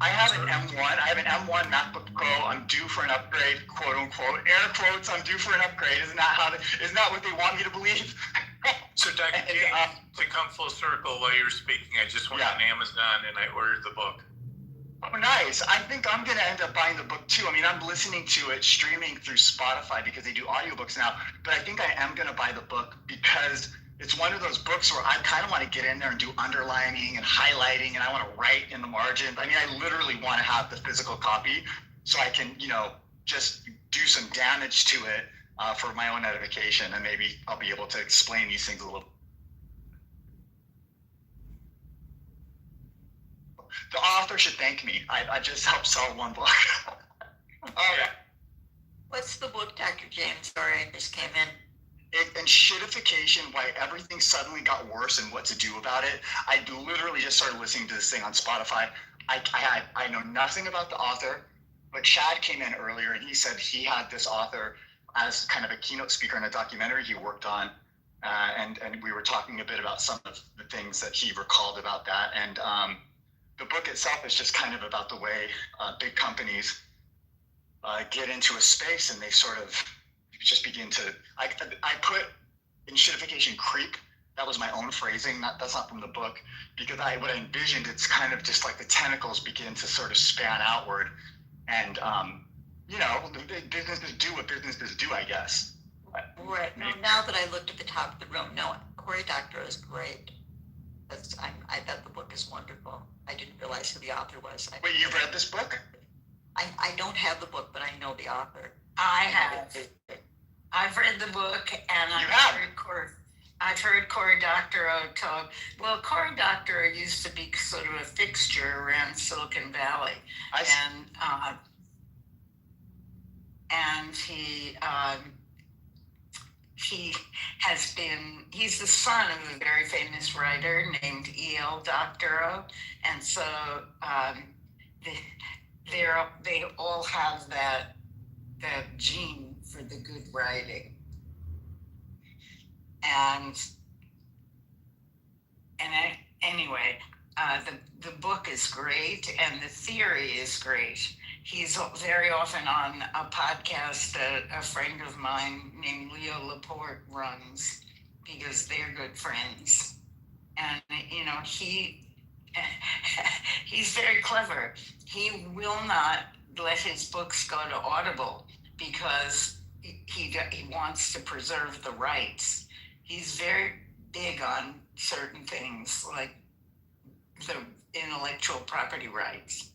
I have an M1. I have an M1 MacBook Pro. I'm due for an upgrade, quote unquote. Air quotes. I'm due for an upgrade. Isn't that what they want me to believe? So, Dr. James, to come full circle while you were speaking, I just went on Amazon and I ordered the book. Oh, nice. I think I'm going to end up buying the book too. I mean, I'm listening to it streaming through Spotify because they do audiobooks now. But I think I am going to buy the book because it's one of those books where I kind of want to get in there and do underlining and highlighting, and I want to write in the margins. I mean, I literally want to have the physical copy so I can, just do some damage to it for my own edification, and maybe I'll be able to explain these things a little. The author should thank me. I just helped sell one book. What's the book, Dr. James? Sorry, I just came in. And shitification, why everything suddenly got worse and what to do about it. I literally just started listening to this thing on Spotify. I know nothing about the author, but Chad came in earlier and he said he had this author as kind of a keynote speaker in a documentary he worked on. And we were talking a bit about some of the things that he recalled about that. And the book itself is just kind of about the way big companies get into a space and they sort of just begin to, I put in shitification creep. That was my own phrasing. That's not from the book, because what I envisioned, it's kind of just like the tentacles begin to sort of span outward, and businesses do what businesses do, I guess. Right. No, now that I looked at the top of the room, no, Cory Doctorow is great. I bet the book is wonderful. I didn't realize who the author was. Wait, you've read this book? I don't have the book, but I know the author. I have. I've read the book, and I've heard Cory Doctorow talk. Well, Cory Doctorow used to be sort of a fixture around Silicon Valley, and he's the son of a very famous writer named E.L. Doctorow, and so they all have that gene for the good writing. Anyway, the book is great and the theory is great. He's very often on a podcast that a friend of mine named Leo Laporte runs, because they're good friends. and he's very clever. He will not let his books go to Audible because he wants to preserve the rights. He's very big on certain things like the intellectual property rights.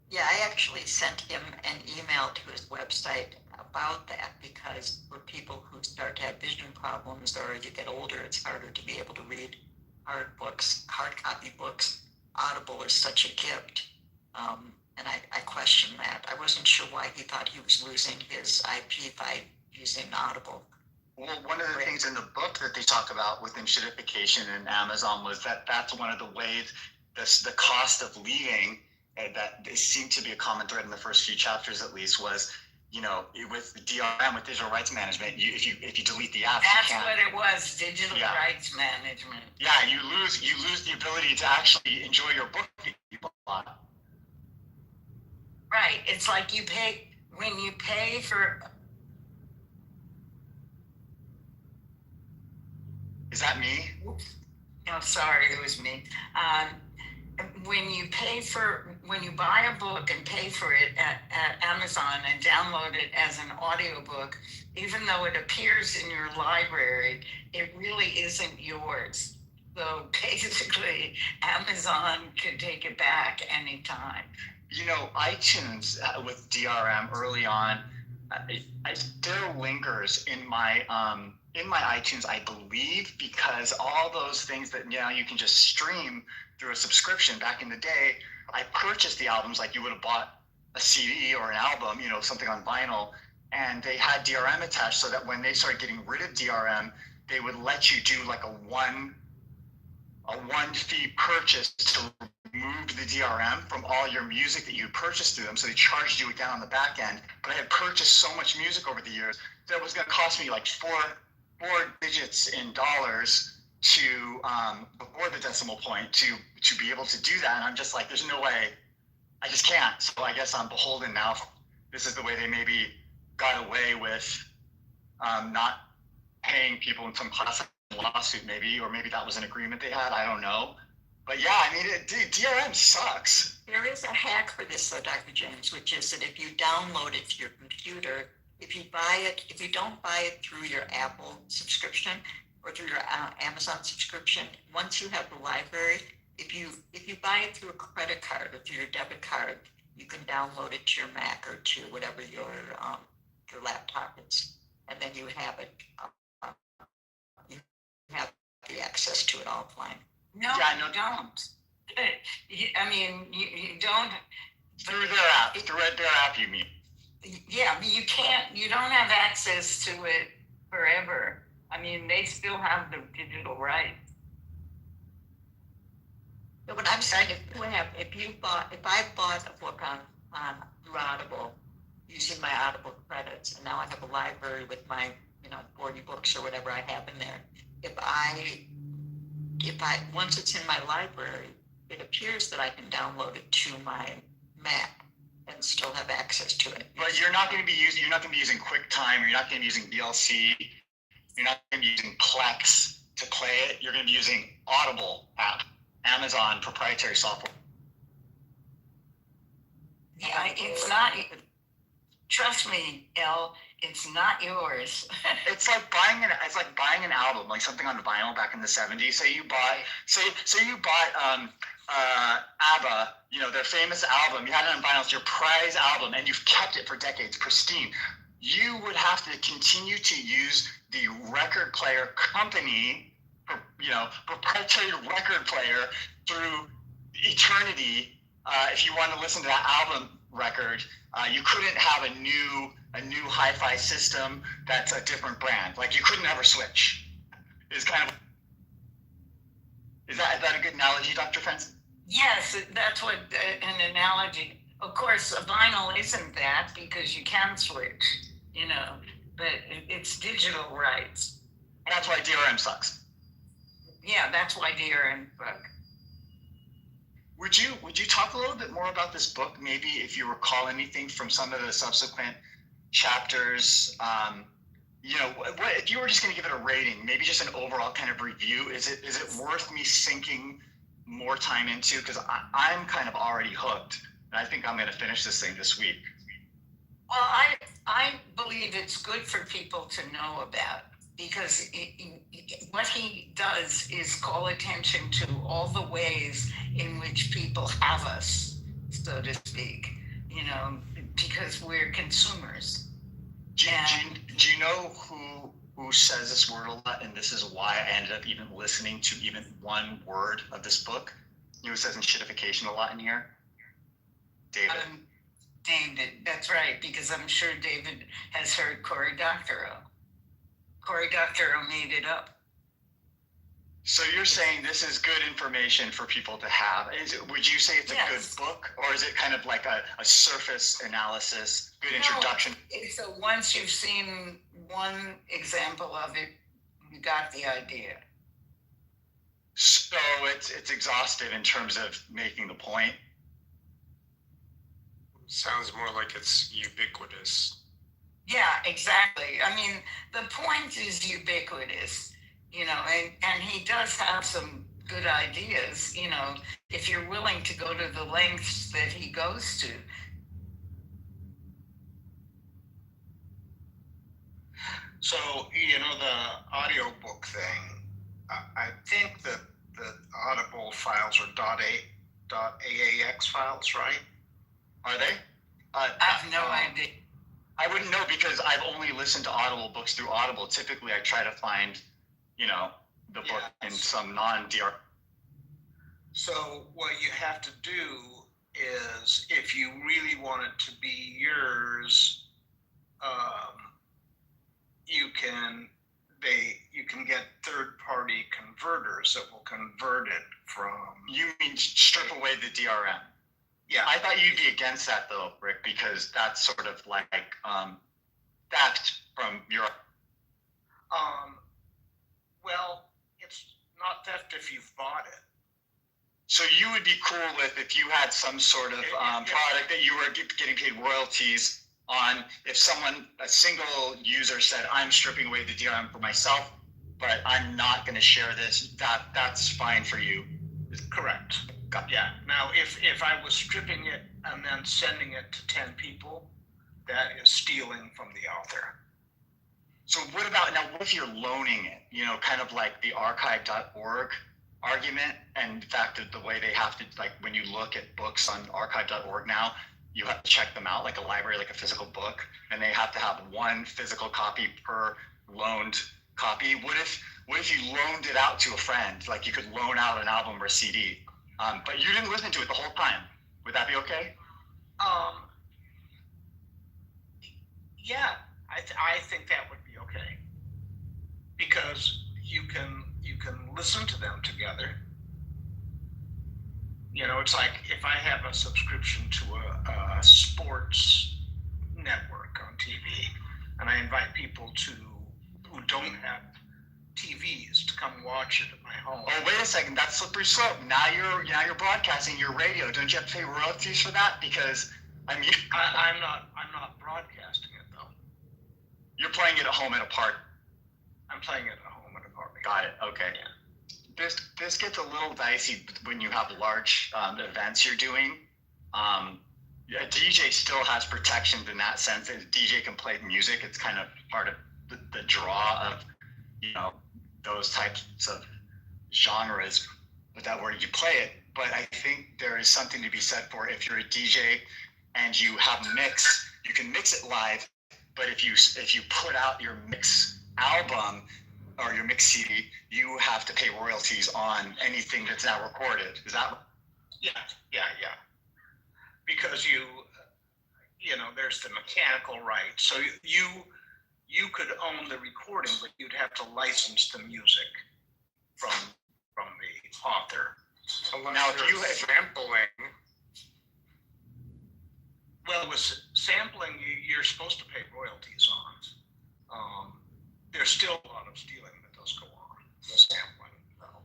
Yeah, I actually sent him an email to his website about that because for people who start to have vision problems or as you get older, it's harder to be able to read hard copy books. Audible is such a gift. And I question that. I wasn't sure why he thought he was losing his IP by using Audible. Well, one of the things in the book that they talk about within shittification and Amazon was that that's one of the ways, the cost of leaving, that it seemed to be a common thread in the first few chapters at least, was, with the DRM, with digital rights management, if you delete the apps, that's what it was, digital rights management. Yeah, you lose the ability to actually enjoy your book that you bought. Right. It's like when you pay for. Is that me? No, sorry, it was me. When you buy a book and pay for it at Amazon and download it as an audiobook, even though it appears in your library, it really isn't yours. So basically, Amazon can take it back anytime. iTunes with DRM early on, it still lingers in my iTunes, I believe, because all those things that now you can just stream through a subscription. Back in the day, I purchased the albums like you would have bought a CD or an album, something on vinyl, and they had DRM attached so that when they started getting rid of DRM, they would let you do like a one fee purchase to remove the DRM from all your music that you purchased through them. So they charged you again on the back end. But I had purchased so much music over the years that it was going to cost me like four digits in dollars to before the decimal point to be able to do that. And I'm just like, there's no way, I just can't. So I guess I'm beholden now. This is the way they maybe got away with not paying people in some class lawsuit, maybe, or maybe that was an agreement they had. I don't know. But yeah, I mean, DRM sucks. There is a hack for this, though, Dr. James, which is that if you download it to your computer, if you don't buy it through your Apple subscription or through your Amazon subscription, once you have the library, if you buy it through a credit card or through your debit card, you can download it to your Mac or to whatever your laptop is, and then you have it. You have the access to it offline. No, you don't. I mean, you don't. Through their app. Through their app, you mean? Yeah, but you don't have access to it forever. I mean, they still have the digital rights. But what I'm saying, if I bought a book on through Audible using my Audible credits, and now I have a library with my 40 books or whatever I have in there. If I once it's in my library, it appears that I can download it to my Mac and still have access to it. But you're not going to be using QuickTime, you're not going to be using VLC, you're not going to be using Plex to play it. You're going to be using Audible app, Amazon proprietary software. Yeah, it's not. Trust me, Elle, it's not yours. It's like buying an album, like something on vinyl back in the 70s. Say you bought ABBA, their famous album. You had it on vinyl, it's your prize album, and you've kept it for decades, pristine. You would have to continue to use the record player company, proprietary record player through eternity. If you want to listen to that album record, you couldn't have a new hi-fi system that's a different brand. Like you couldn't ever switch. Is that a good analogy, Dr. Fenton? Yes, that's what an analogy. Of course, a vinyl isn't that because you can switch, but it's digital rights. And that's why DRM sucks. Yeah, that's why DRM sucks. Would you talk a little bit more about this book? Maybe if you recall anything from some of the subsequent chapters, what if you were just going to give it a rating, maybe just an overall kind of review? Is it worth me sinking more time into? Because I'm kind of already hooked, and I think I'm going to finish this thing this week. Well, I believe it's good for people to know about, because what he does is call attention to all the ways in which people have us, so to speak, because we're consumers. Do you know who says this word a lot, and this is why I ended up even listening to even one word of this book? You know, it says shitification a lot in here. David. David, that's right, because I'm sure David has heard Cory Doctorow. Cory Doctorow made it up. So you're saying this is good information for people to have. Would you say it's a good book, or is it kind of like a surface analysis, good introduction? So once you've seen one example of it, you got the idea. So it's exhaustive in terms of making the point. Sounds more like it's ubiquitous. Yeah, exactly. I mean, the point is ubiquitous, and he does have some good ideas, if you're willing to go to the lengths that he goes to. So, the audiobook thing, I think that the Audible files are .aax files, right? Are they? I have no idea. I wouldn't know, because I've only listened to Audible books through Audible. Typically, I try to find, the book in some non-DR. So what you have to do is, if you really want it to be yours, you can get third-party converters that will convert it from. You mean strip away the DRM? Yeah, I thought you'd be against that though, Rick, because that's sort of like theft from your. Well, it's not theft if you've bought it. So you would be cool with, if you had some sort of product that you were getting paid royalties on, if a single user said, I'm stripping away the DRM for myself, but I'm not going to share this, that's fine for you. Correct. Yeah. Now, if I was stripping it and then sending it to 10 people, that is stealing from the author. So what if you're loaning it, kind of like the archive.org argument, and the fact that the way they have to, like, when you look at books on archive.org now, you have to check them out like a library, like a physical book, and they have to have one physical copy per loaned copy. What if you loaned it out to a friend? Like, you could loan out an album or a CD, but you didn't listen to it the whole time. Would that be okay? Yeah, I think that would be okay, because you can listen to them together. It's like if I have a subscription to a sports network on TV, and I invite people who don't have TVs to come watch it at my home. Oh, wait a second, that's slippery slope. Now you're broadcasting your radio. Don't you have to pay royalties for that? Because I'm not broadcasting it though. You're playing it at home at a park. I'm playing it at home at a park. Got it. Okay. Yeah. This gets a little dicey when you have large events you're doing. A DJ still has protections in that sense. That a DJ can play music. It's kind of part of the draw of those types of genres. With that word, you play it. But I think there is something to be said for, if you're a DJ and you have mix, you can mix it live. But if you put out your mix album or your mix CD, you have to pay royalties on anything that's now recorded. Is that? Yeah. Because there's the mechanical right. So you could own the recording, but you'd have to license the music from the author. Now, if you have sampling. Well, with sampling, you're supposed to pay royalties on. There's still a lot of stealing that does go on with sampling, though.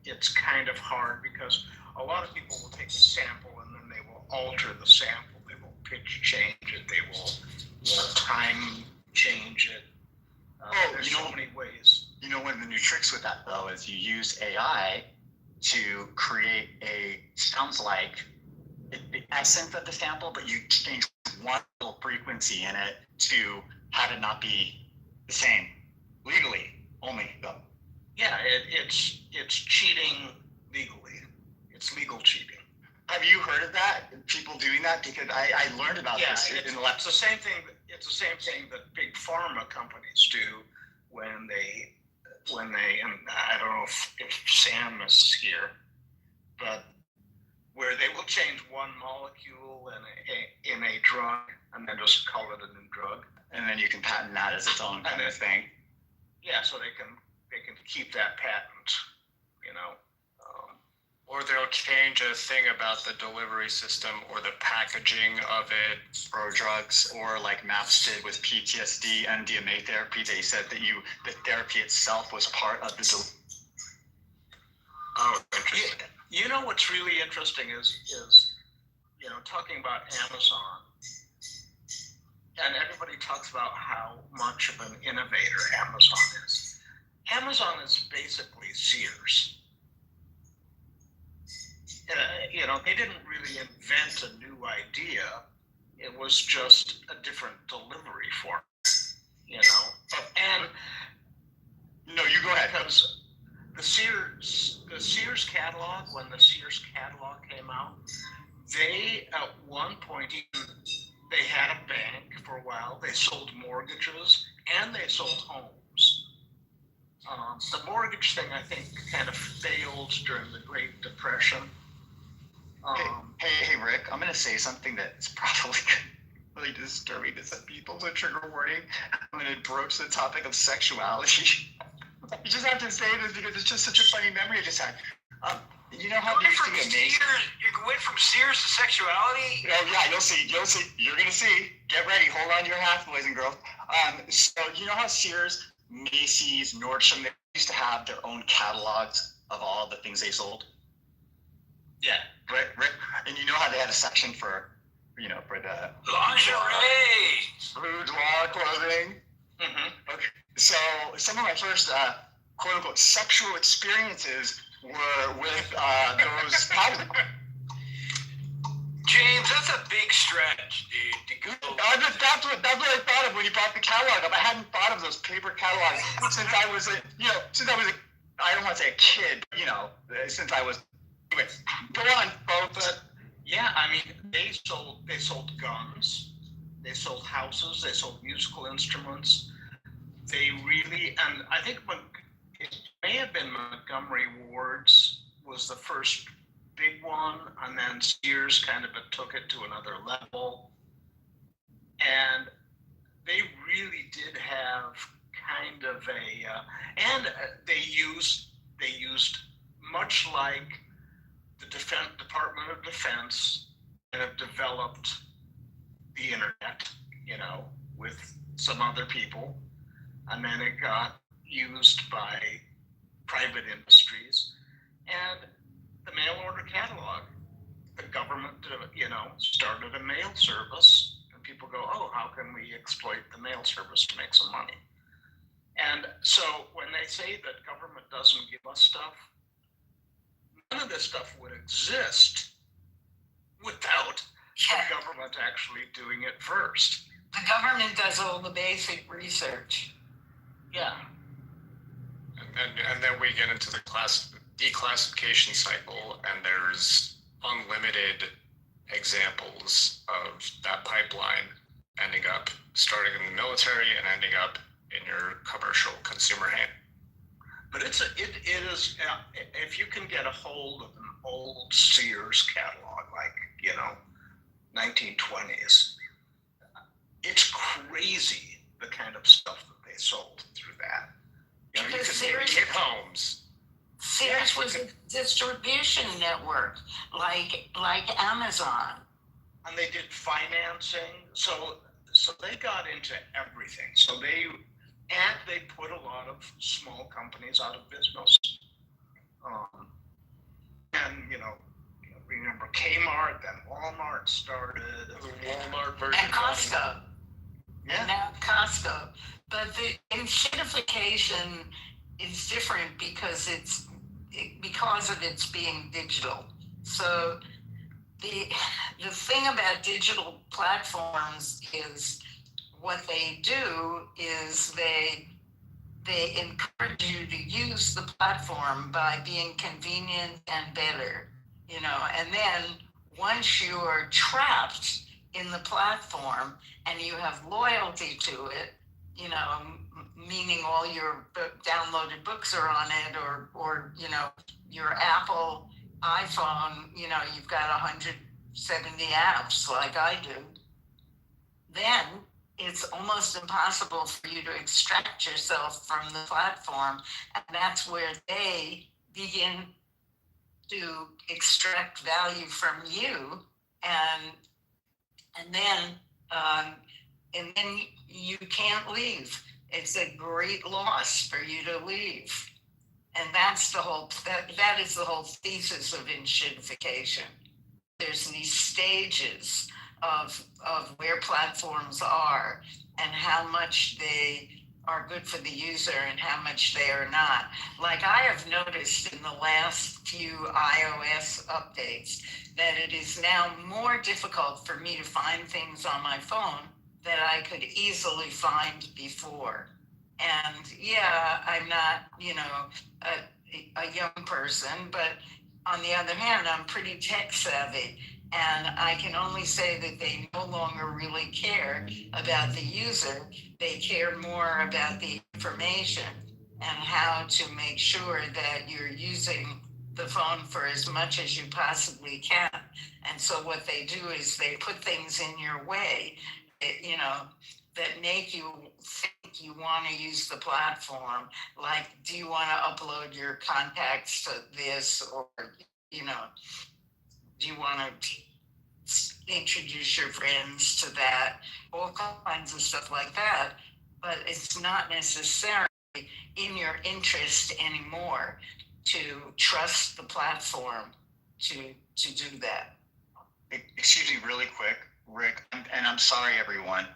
It's kind of hard, because a lot of people will take a sample and then they will alter the sample. They will pitch change it. They will time change it. There's so many ways. You know, one of the new tricks with that though is you use AI to create sounds like the essence of the sample, but you change one little frequency in it to have it not be the same legally only though. Yeah, it's cheating legally. It's legal cheating. Have you heard of that? People doing that? Because I learned about this in the lab. It's the same thing. It's the same thing that big pharma companies do when they and I don't know if Sam is here, but where they will change one molecule in a drug and then just call it a new drug. And then you can patent that as its own kind of thing. Yeah, so they can keep that patent, you know. Or they'll change a thing about the delivery system or the packaging of it. For drugs, or like MAPS did with PTSD and MDMA therapy, they said that the therapy itself was part of the Oh, interesting. You know what's really interesting is you know, talking about Amazon, and everybody talks about how much of an innovator Amazon is. Amazon is basically Sears. You know, they didn't really invent a new idea. It was just a different delivery form, you know. And no, you go ahead. Because the Sears catalog, when the Sears catalog came out, they at one point they had a bank for a while. They sold mortgages and they sold homes. The mortgage thing, I think, kind of failed during the Great Depression. Hey, Rick, I'm going to say something that's probably really disturbing to some people, so trigger warning. I'm going to broach the topic of sexuality. You just have to say this because it's just such a funny memory I just had. You know how they used to be amazing? You went from Sears to sexuality? Oh, yeah, you'll see. You're going to see. Get ready. Hold on to your hats, boys and girls. So you know how Sears, Macy's, Nordstrom, they used to have their own catalogs of all the things they sold? Yeah. Right. And you know how they had a section for the lingerie, boudoir clothing? Mm-hmm. Okay. So some of my first quote unquote sexual experiences were with those catalogs. James, that's a big stretch, dude. To go. That's what I thought of when you brought the catalog up. I hadn't thought of those paper catalogs since I was I don't want to say a kid, since I was. Anyway, go on, folks. But yeah, I mean, they sold guns, they sold houses, they sold musical instruments. They really, and I think it may have been Montgomery Ward's was the first big one, and then Sears kind of took it to another level. And they really did have kind of they used much like the Department of Defense kind of developed the internet, with some other people, and then it got used by private industries, and the mail order catalog. The government, started a mail service, and people go, oh, how can we exploit the mail service to make some money? And so when they say that government doesn't give us stuff, none of this stuff would exist without the government actually doing it first. The government does all the basic research. Yeah. And then we get into the declassification cycle, and there's unlimited examples of that pipeline ending up starting in the military and ending up in your commercial consumer hand. But it is if you can get a hold of an old Sears catalog, like 1920s, it's crazy the kind of stuff that they sold through that. Because Sears homes. Sears was a distribution network, like Amazon. And they did financing, so they got into everything. So they put a lot of small companies out of business. And remember Kmart, then Walmart started. The Walmart version. And Costco. and now Costco. But the enshittification is different because because of its being digital. So the thing about digital platforms is what they do is they encourage you to use the platform by being convenient and better, and then once you're trapped in the platform and you have loyalty to it, meaning all your downloaded books are on it, or your Apple iPhone, you've got 170 apps like I do, then it's almost impossible for you to extract yourself from the platform. And that's where they begin to extract value from you. And then you can't leave. It's a great loss for you to leave. And that's that is the whole thesis of enshittification. There's these stages of where platforms are and how much they are good for the user and how much they are not. Like I have noticed in the last few iOS updates that it is now more difficult for me to find things on my phone that I could easily find before. And yeah, I'm not, a young person, but on the other hand, I'm pretty tech savvy. And I can only say that they no longer really care about the user. They care more about the information and how to make sure that you're using the phone for as much as you possibly can. And so what they do is they put things in your way, that make you think you want to use the platform. Like, do you want to upload your contacts to this, or, do you want to introduce your friends to that? All kinds of stuff like that. But it's not necessarily in your interest anymore to trust the platform to do that. Excuse me really quick, Rick, and I'm sorry, everyone.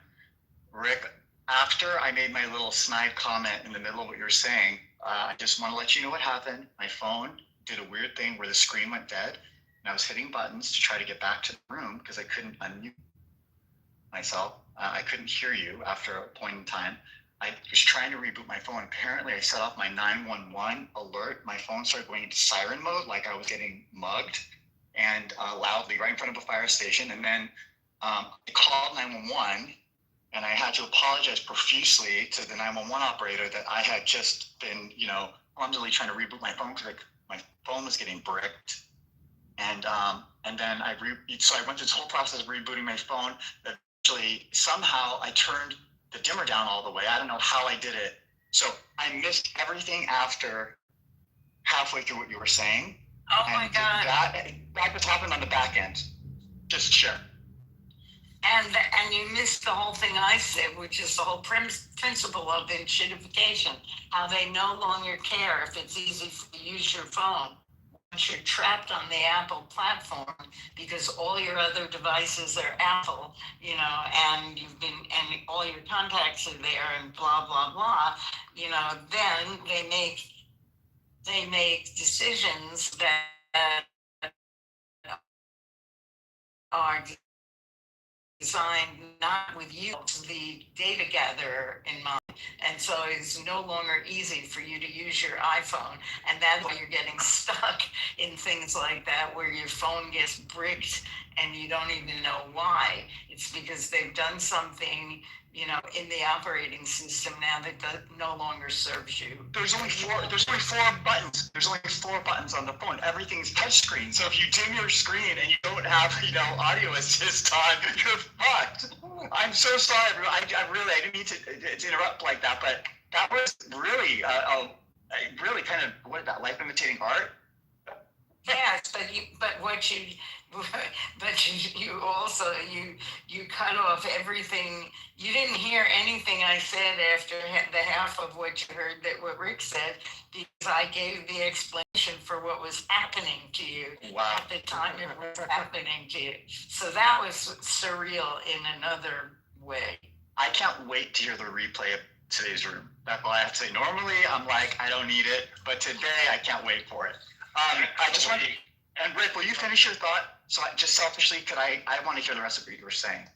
Rick, after I made my little snide comment in the middle of what you're saying, I just want to let you know what happened. My phone did a weird thing where the screen went dead, and I was hitting buttons to try to get back to the room because I couldn't unmute myself. I couldn't hear you after a point in time. I was trying to reboot my phone. Apparently, I set off my 911 alert. My phone started going into siren mode, like I was getting mugged, and loudly right in front of a fire station. And then I called 911, and I had to apologize profusely to the 911 operator that I had just been, clumsily trying to reboot my phone because my phone was getting bricked. And then so I went through this whole process of rebooting my phone. Eventually, somehow I turned the dimmer down all the way. I don't know how I did it. So I missed everything after halfway through what you were saying. Oh my God. That just happened on the back end. Just share. And you missed the whole thing I said, which is the whole principle of enshittification, how they no longer care if it's easy to use your phone. Once you're trapped on the Apple platform because all your other devices are Apple, and and all your contacts are there and blah, blah, blah, then they make decisions that are designed not with you, the data gatherer in mind. And so it's no longer easy for you to use your iPhone. And that's why you're getting stuck in things like that, where your phone gets bricked and you don't even know why. It's because they've done something, in the operating system now that no longer serves you. There's only four buttons. There's only 4 buttons on the phone. Everything's touchscreen. So if you dim your screen and you don't have, audio assist on, you're fucked. I'm so sorry, everyone. I didn't mean to interrupt like that, but that was really, really kind of, what is that, life imitating art? Yes, you also cut off everything. You didn't hear anything I said after the half of what you heard what Rick said, because I gave the explanation for what was happening to you at the time it was happening to you. So that was surreal in another way. I can't wait to hear the replay of today's room. That's all I have to say. Normally, I'm like, I don't need it, but today I can't wait for it. I just want to, and Rick, will you finish your thought? So just selfishly, I want to hear the rest of what you were saying.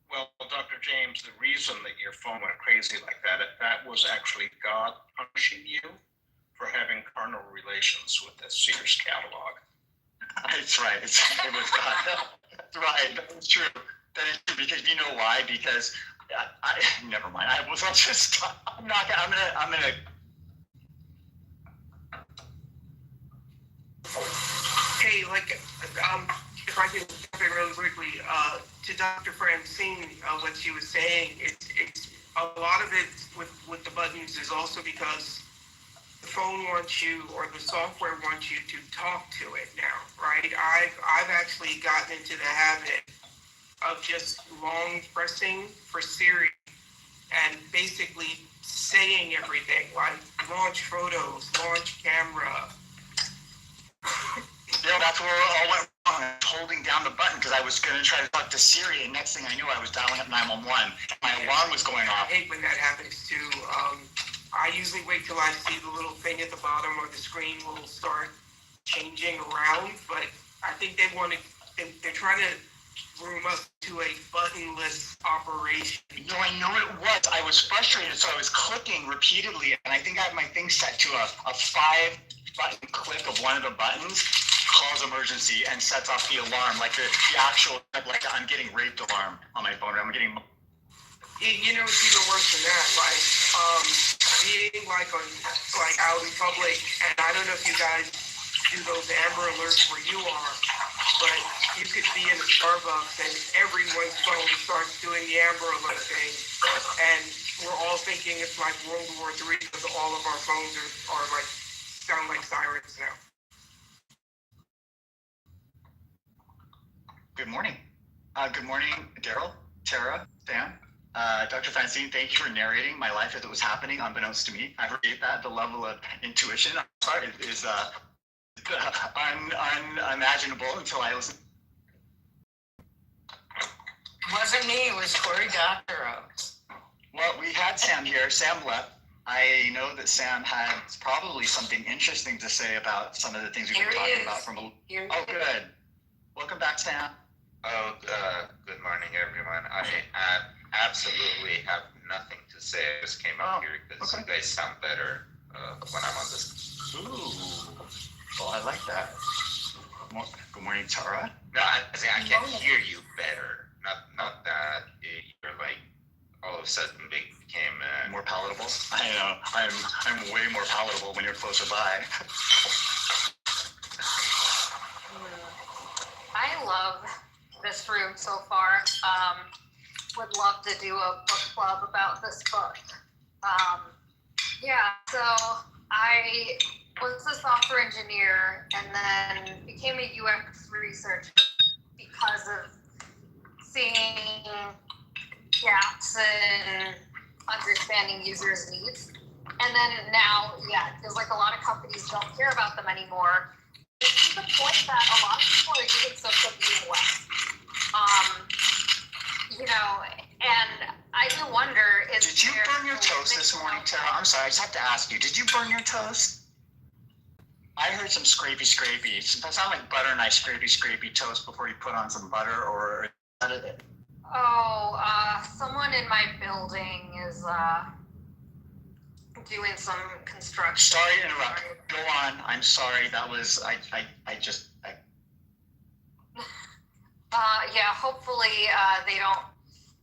Well, Dr. James, the reason that your phone went crazy like that was actually God punishing you for having carnal relations with the Sears catalog. That's right. It was God. That's right. That's true. That is true. Because you know why? Because I never mind. I'm gonna. Hey, if I can jump in really quickly, to Dr. Francine, what she was saying, it's a lot of it with the buttons is also because the phone wants you, or the software wants you to talk to it now, right? I've actually gotten into the habit of just long pressing for Siri and basically saying everything, like launch photos, launch camera. That's where it all went wrong. I was holding down the button because I was going to try to talk to Siri, and next thing I knew, I was dialing up 911. My alarm was going off. I hate when that happens too. I usually wait till I see the little thing at the bottom or the screen will start changing around, but I think they're trying to groom us to a buttonless operation. No, I know it was. I was frustrated, so I was clicking repeatedly, and I think I had my thing set to a 5-button click of one of the buttons, calls emergency, and sets off the alarm, like the actual, like I'm getting raped alarm on my phone. I'm getting. You know, it's even worse than that. Being out in public, and I don't know if you guys do those Amber Alerts where you are, but you could be in a Starbucks and everyone's phone starts doing the Amber Alert thing, and we're all thinking it's like World War III because all of our phones are like sound like sirens now. Good morning. Good morning, Daryl, Tara, Sam. Dr. Francine, thank you for narrating my life as it was happening, unbeknownst to me. I appreciate that. The level of intuition is unimaginable until I listen. It wasn't me, it was Cory Doctorow. Well, we had Sam here. Sam left. I know that Sam had probably something interesting to say about some of the things we've been talking about from. Oh, good. Welcome back, Sam. Oh, good morning, everyone. I absolutely have nothing to say. I just came up here because you guys sound better when I'm on this. Ooh. Well, I like that. Good morning, Tara. No, I can hear you better. Not that you're like all of a sudden became more palatable. I know. I'm way more palatable when you're closer by. I love this room so far. Would love to do a book club about this book. So I was a software engineer and then became a UX researcher because of seeing gaps in understanding users' needs. And then now, it feels like a lot of companies don't care about them anymore. It's to the point that a lot of people are using social media less. And I do wonder, did you burn your toast this morning, Tara? I'm sorry, I just have to ask you, did you burn your toast? I heard some scrapey. Does that sound like butter, nice scrapey toast before you put on some butter, or is that it? Someone in my building is doing some construction. Sorry to interrupt. Go on. I'm sorry. That was hopefully they don't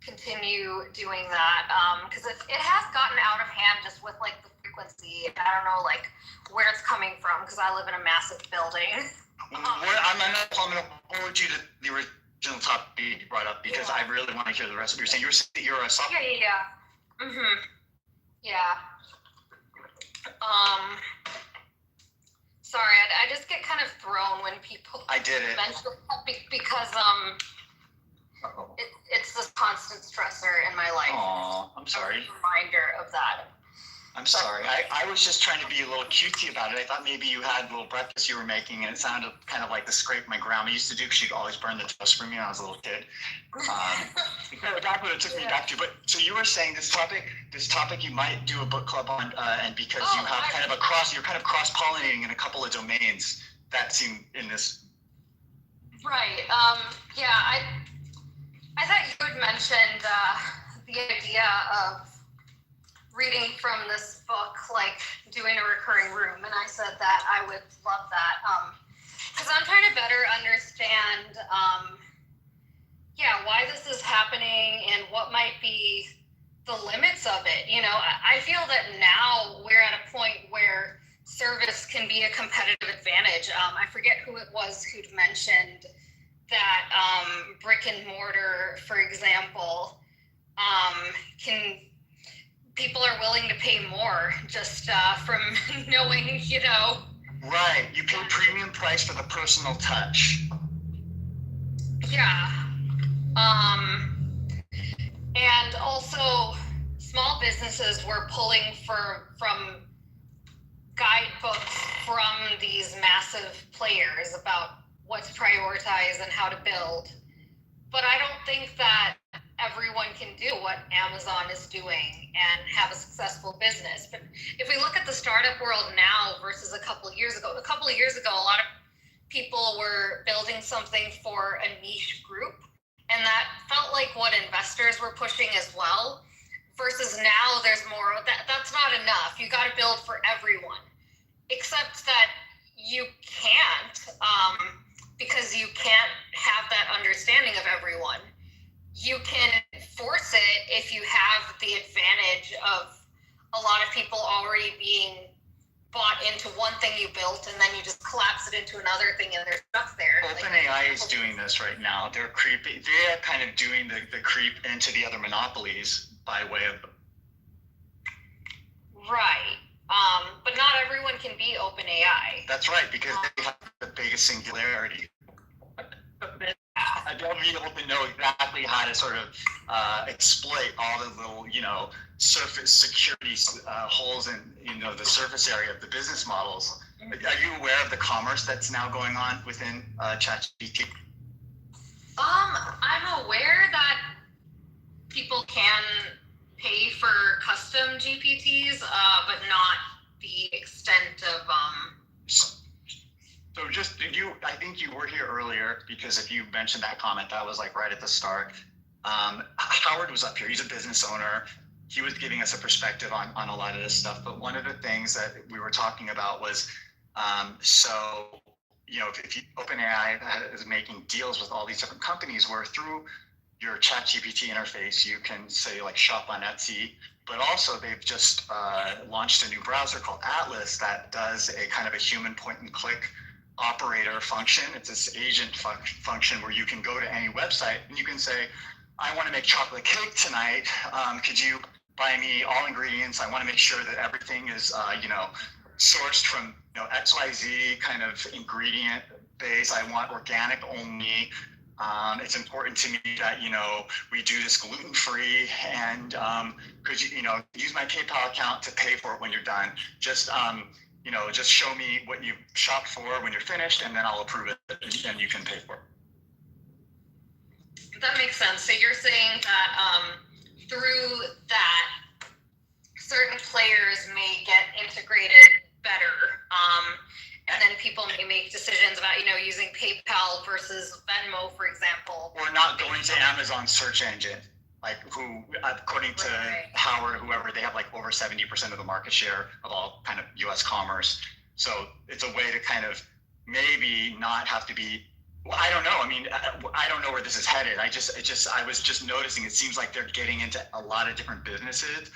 continue doing that because it has gotten out of hand just with like the frequency. I don't know like where it's coming from because I live in a massive building. I'm going to hold you to the original topic you brought up because I really want to hear the rest of what you're saying. You're a software. Yeah. Mm-hmm. Yeah. Sorry, I just get kind of thrown when people. I did it. Because it's this constant stressor in my life. Aw, I'm sorry. Reminder of that. I'm sorry. I was just trying to be a little cutesy about it. I thought maybe you had a little breakfast you were making, and it sounded kind of like the scrape my grandma used to do because she'd always burn the toast for me when I was a little kid. That's what it took me back to. But so you were saying this topic you might do a book club on, and because you have you're kind of cross-pollinating in a couple of domains that seem in this. Right. Yeah. I thought you had mentioned the idea of reading from this book, like doing a recurring room, and I said that I would love that because I'm trying to better understand, why this is happening and what might be the limits of it. You know, I feel that now we're at a point where service can be a competitive advantage. I forget who it was who'd mentioned that brick and mortar, for example, people are willing to pay more just from knowing, you know. Right. You pay premium price for the personal touch. Yeah. And also small businesses were pulling from guidebooks from these massive players about what's prioritized and how to build. But I don't think that everyone can do what Amazon is doing and have a successful business. But if we look at the startup world now versus a couple of years ago, a lot of people were building something for a niche group, and that felt like what investors were pushing as well. Versus now, there's more. That's not enough. You got to build for everyone, except that you can't, because you can't have that understanding of everyone. You can force it if you have the advantage of a lot of people already being bought into one thing you built, and then you just collapse it into another thing and they're stuck there. OpenAI is doing this right now. They're kind of doing the creep into the other monopolies by way of. Right. But not everyone can be OpenAI. That's right, because they have the biggest singularity. I don't be able to know exactly how to sort of exploit all the little, surface security holes in, the surface area of the business models. Are you aware of the commerce that's now going on within ChatGPT? I'm aware that people can pay for custom GPTs, but not the extent of. So I think you were here earlier, because if you mentioned that comment, that was like right at the start. Howard was up here. He's a business owner. He was giving us a perspective on a lot of this stuff. But one of the things that we were talking about was, if OpenAI is making deals with all these different companies where through your ChatGPT interface, you can say like shop on Etsy, but also they've just launched a new browser called Atlas that does a kind of a human point and click operator function. It's this agent function where you can go to any website and you can say, I want to make chocolate cake tonight. Could you buy me all ingredients? I want to make sure that everything is, sourced from, XYZ kind of ingredient base. I want organic only. It's important to me that, we do this gluten-free, and could you, use my PayPal account to pay for it when you're done. Just show me what you shopped for when you're finished, and then I'll approve it, and you can pay for it. That makes sense. So you're saying that through that, certain players may get integrated better, and then people may make decisions about, using PayPal versus Venmo, for example. Or not going to Amazon search engine, like who, according to Howard, whoever, they have like over 70% of the market share of all kind of U.S. commerce. So it's a way to kind of maybe not have to be. Well, I don't know. I mean, I don't know where this is headed. I was just noticing. It seems like they're getting into a lot of different businesses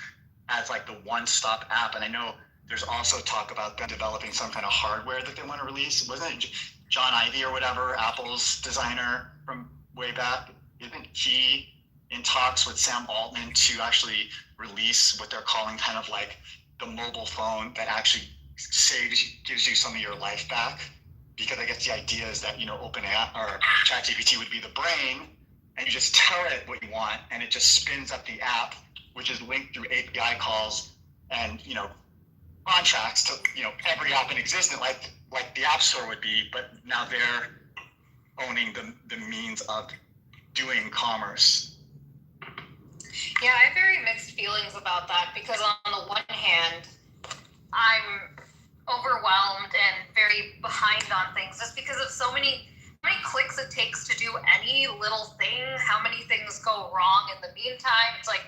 as like the one-stop app. And I know there's also talk about them developing some kind of hardware that they want to release. Wasn't it John Ivey or whatever, Apple's designer from way back? Isn't he in talks with Sam Altman to actually release what they're calling kind of like the mobile phone that actually gives you some of your life back? Because I guess the idea is that, OpenAI or ChatGPT would be the brain, and you just tell it what you want, and it just spins up the app, which is linked through API calls and contracts to every app in existence, like the App Store would be, but now they're owning the means of doing commerce. Yeah, I have very mixed feelings about that because on the one hand, I'm overwhelmed and very behind on things just because of so many clicks it takes to do any little thing, how many things go wrong in the meantime. It's like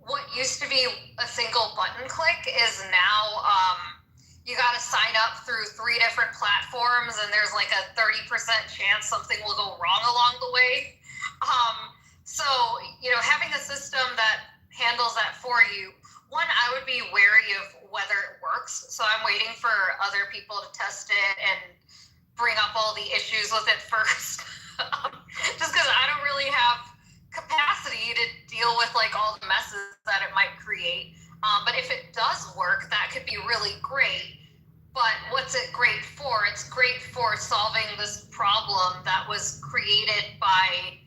what used to be a single button click is now you got to sign up through 3 different platforms and there's like a 30% chance something will go wrong along the way. So, having a system that handles that for you, one, I would be wary of whether it works. So I'm waiting for other people to test it and bring up all the issues with it first. Just because I don't really have capacity to deal with like all the messes that it might create. But if it does work, that could be really great. But what's it great for? It's great for solving this problem that was created by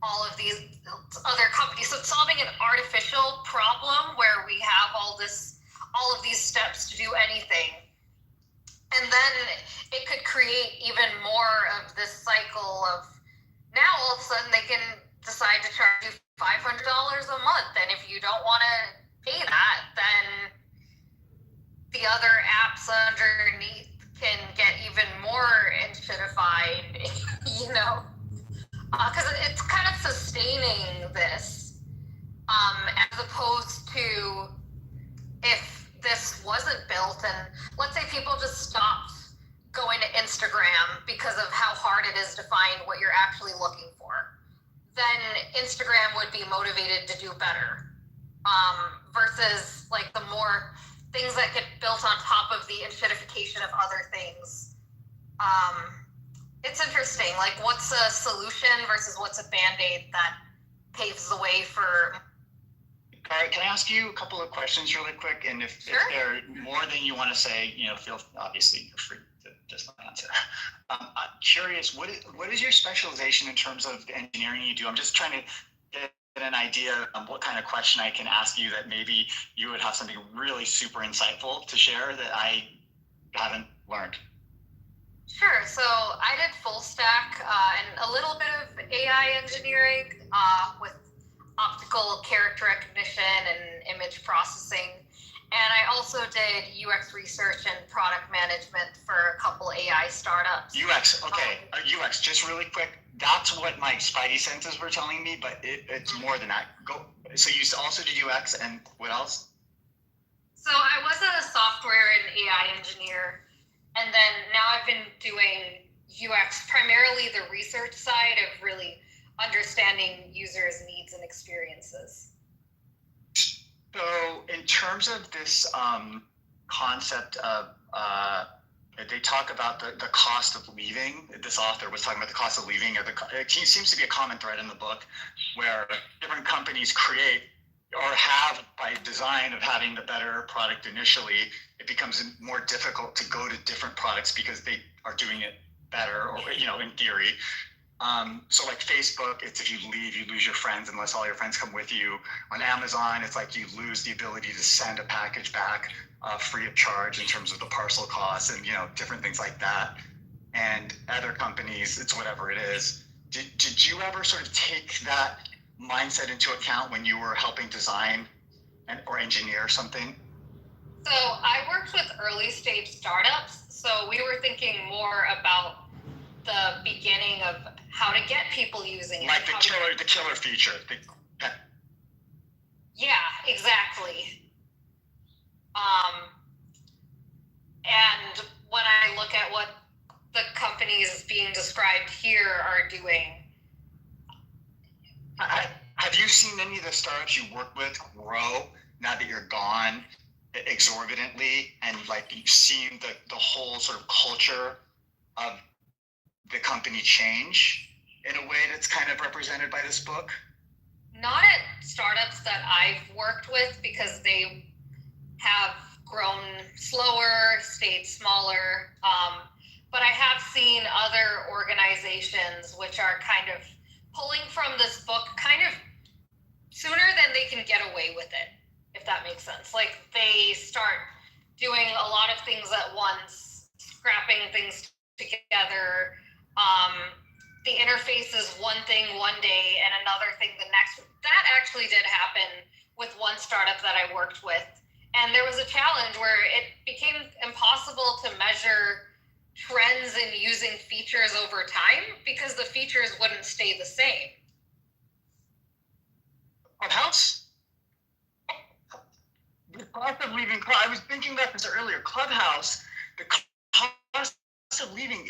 all of these other companies. So it's solving an artificial problem where we have all of these steps to do anything. And then it could create even more of this cycle of now all of a sudden they can decide to charge you $500 a month. And if you don't want to pay that, then the other apps underneath can get even more shitified, because it's kind of sustaining this, as opposed to if this wasn't built and let's say people just stopped going to Instagram because of how hard it is to find what you're actually looking for, then Instagram would be motivated to do better, versus like the more things that get built on top of the enshittification of other things. It's interesting, like what's a solution versus what's a Band-Aid that paves the way for... All right, can I ask you a couple of questions really quick? And if there are more than you want to say, obviously you're free to just not answer. I'm curious, what is your specialization in terms of the engineering you do? I'm just trying to get an idea of what kind of question I can ask you that maybe you would have something really super insightful to share that I haven't learned. Sure. So I did full stack and a little bit of AI engineering with optical character recognition and image processing. And I also did UX research and product management for a couple AI startups. UX, okay. UX, just really quick. That's what my spidey senses were telling me, but it's more than that. So you also did UX, and what else? So I was a software and AI engineer. And then now I've been doing UX, primarily the research side of really understanding users' needs and experiences. So in terms of this concept of, they talk about the cost of leaving. This author was talking about the cost of leaving. It seems to be a common thread in the book where different companies create or have, by design of having the better product initially, it becomes more difficult to go to different products because they are doing it better, or in theory. So like Facebook, it's if you leave, you lose your friends unless all your friends come with you. On Amazon, it's like you lose the ability to send a package back free of charge in terms of the parcel costs and different things like that. And other companies, it's whatever it is. Did you ever sort of take that mindset into account when you were helping design or engineer something? So I worked with early stage startups. So we were thinking more about the beginning of how to get people using it. Like the killer feature. Yeah, exactly. And when I look at what the companies being described here are doing. Have you seen any of the startups you work with grow now that you're gone exorbitantly, and like you've seen the whole sort of culture of the company change in a way that's kind of represented by this book? Not at startups that I've worked with, because they have grown slower, stayed smaller. But I have seen other organizations which are kind of pulling from this book kind of sooner than they can get away with it, if that makes sense. Like they start doing a lot of things at once, scrapping things together. The interface is one thing one day and another thing the next. That actually did happen with one startup that I worked with. And there was a challenge where it became impossible to measure trends in using features over time because the features wouldn't stay the same. Clubhouse? The cost of leaving, I was thinking about this earlier. Clubhouse, the cost of leaving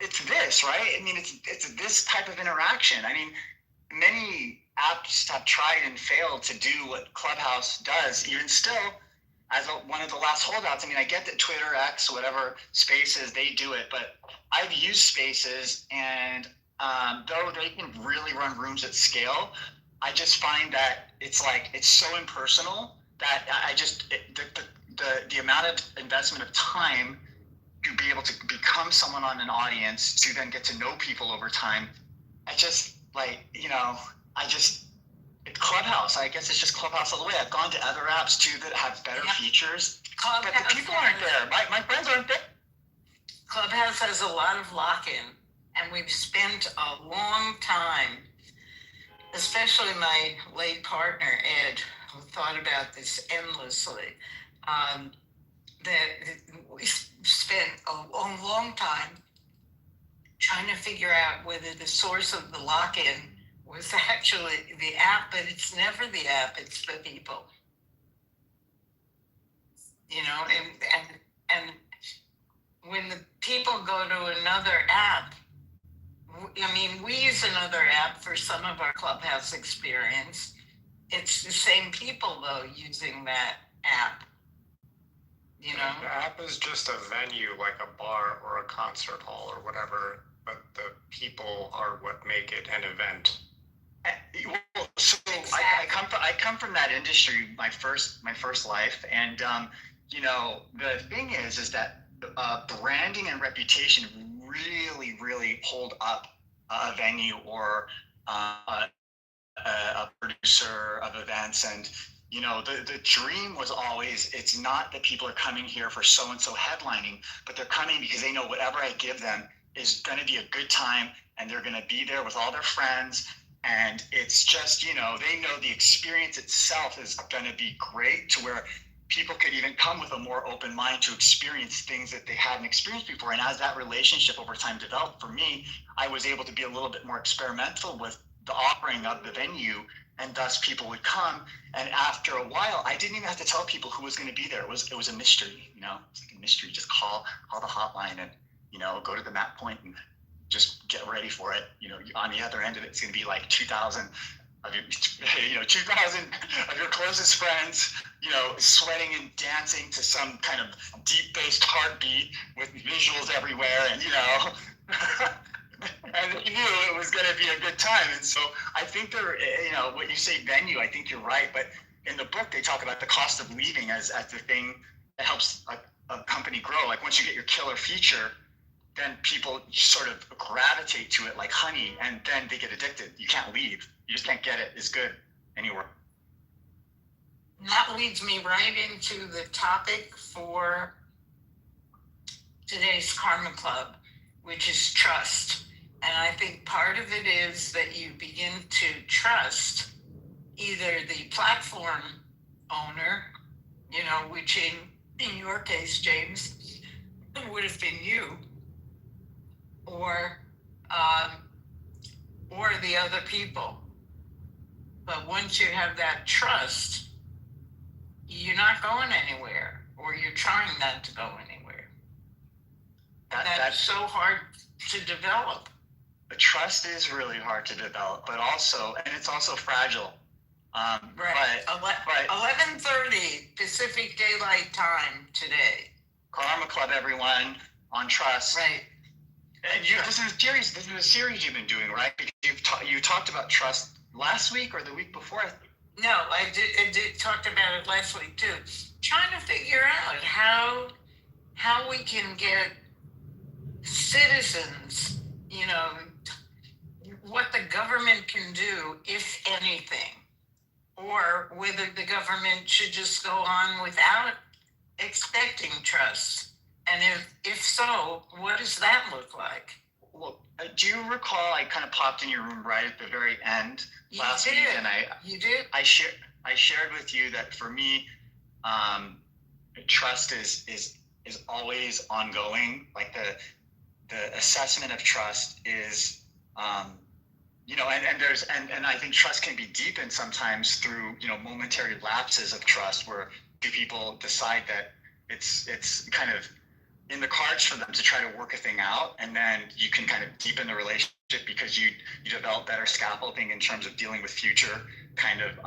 it's this, right? I mean, it's this type of interaction. I mean, many apps have tried and failed to do what Clubhouse does, even still, as one of the last holdouts. I mean, I get that Twitter, X, whatever, Spaces, they do it, but I've used Spaces, and though they can really run rooms at scale, I just find that it's so impersonal that the amount of investment of time to be able to become someone on an audience, to then get to know people over time, it's Clubhouse. I guess it's just Clubhouse all the way. I've gone to other apps too that have better features, but the people aren't there. My friends aren't there. Clubhouse has a lot of lock-in, and we've spent a long time, especially my late partner, Ed, who thought about this endlessly, that we spent a long time trying to figure out whether the source of the lock-in was actually the app, but it's never the app, it's the people. You know, and when the people go to another app, I mean, we use another app for some of our Clubhouse experience. It's the same people, though, using that app. You know? The app is just a venue, like a bar or a concert hall or whatever, but the people are what make it an event. Well, so I come from that industry, my first life, and the thing is that branding and reputation really hold up a venue or a producer of events. And the dream was always, it's not that people are coming here for so and so headlining, but they're coming because they know whatever I give them is going to be a good time, and they're going to be there with all their friends. And it's just, they know the experience itself is going to be great, to where people could even come with a more open mind to experience things that they hadn't experienced before. And as that relationship over time developed, for me, I was able to be a little bit more experimental with the offering of the venue, and thus people would come. And after a while, I didn't even have to tell people who was going to be there. It was a mystery, it's like a mystery. Just call the hotline and, go to the map point and just get ready for it. On the other end of it, it's going to be like 2,000 of your, 2,000 of your closest friends, sweating and dancing to some kind of deep-based heartbeat with visuals everywhere, and and you knew it was going to be a good time. And so I think what you say venue, I think you're right. But in the book, they talk about the cost of leaving as the thing that helps a company grow. Like once you get your killer feature, then people sort of gravitate to it like honey, and then they get addicted. You can't leave. You just can't get it as good anywhere. That leads me right into the topic for today's Karma Club, which is trust. And I think part of it is that you begin to trust either the platform owner, which in your case, James, would have been you, or the other people. But once you have that trust, you're not going anywhere, or you're trying not to go anywhere. That's so hard to develop. The trust is really hard to develop, but it's also fragile. Right. But 11:30 Pacific Daylight Time today. Karma Club, everyone, on trust. Right. And this is a series you've been doing, right? Because you talked about trust last week or the week before. No, I did talked about it last week too. Trying to figure out how we can get citizens, what the government can do, if anything, or whether the government should just go on without expecting trust. And if so, what does that look like? Well, do you recall I kind of popped in your room right at the very end last week, and I shared with you that for me, trust is always ongoing. Like the assessment of trust is, and I think trust can be deepened sometimes through momentary lapses of trust where two people decide that it's kind of in the cards for them to try to work a thing out, and then you can kind of deepen the relationship because you develop better scaffolding in terms of dealing with future kind of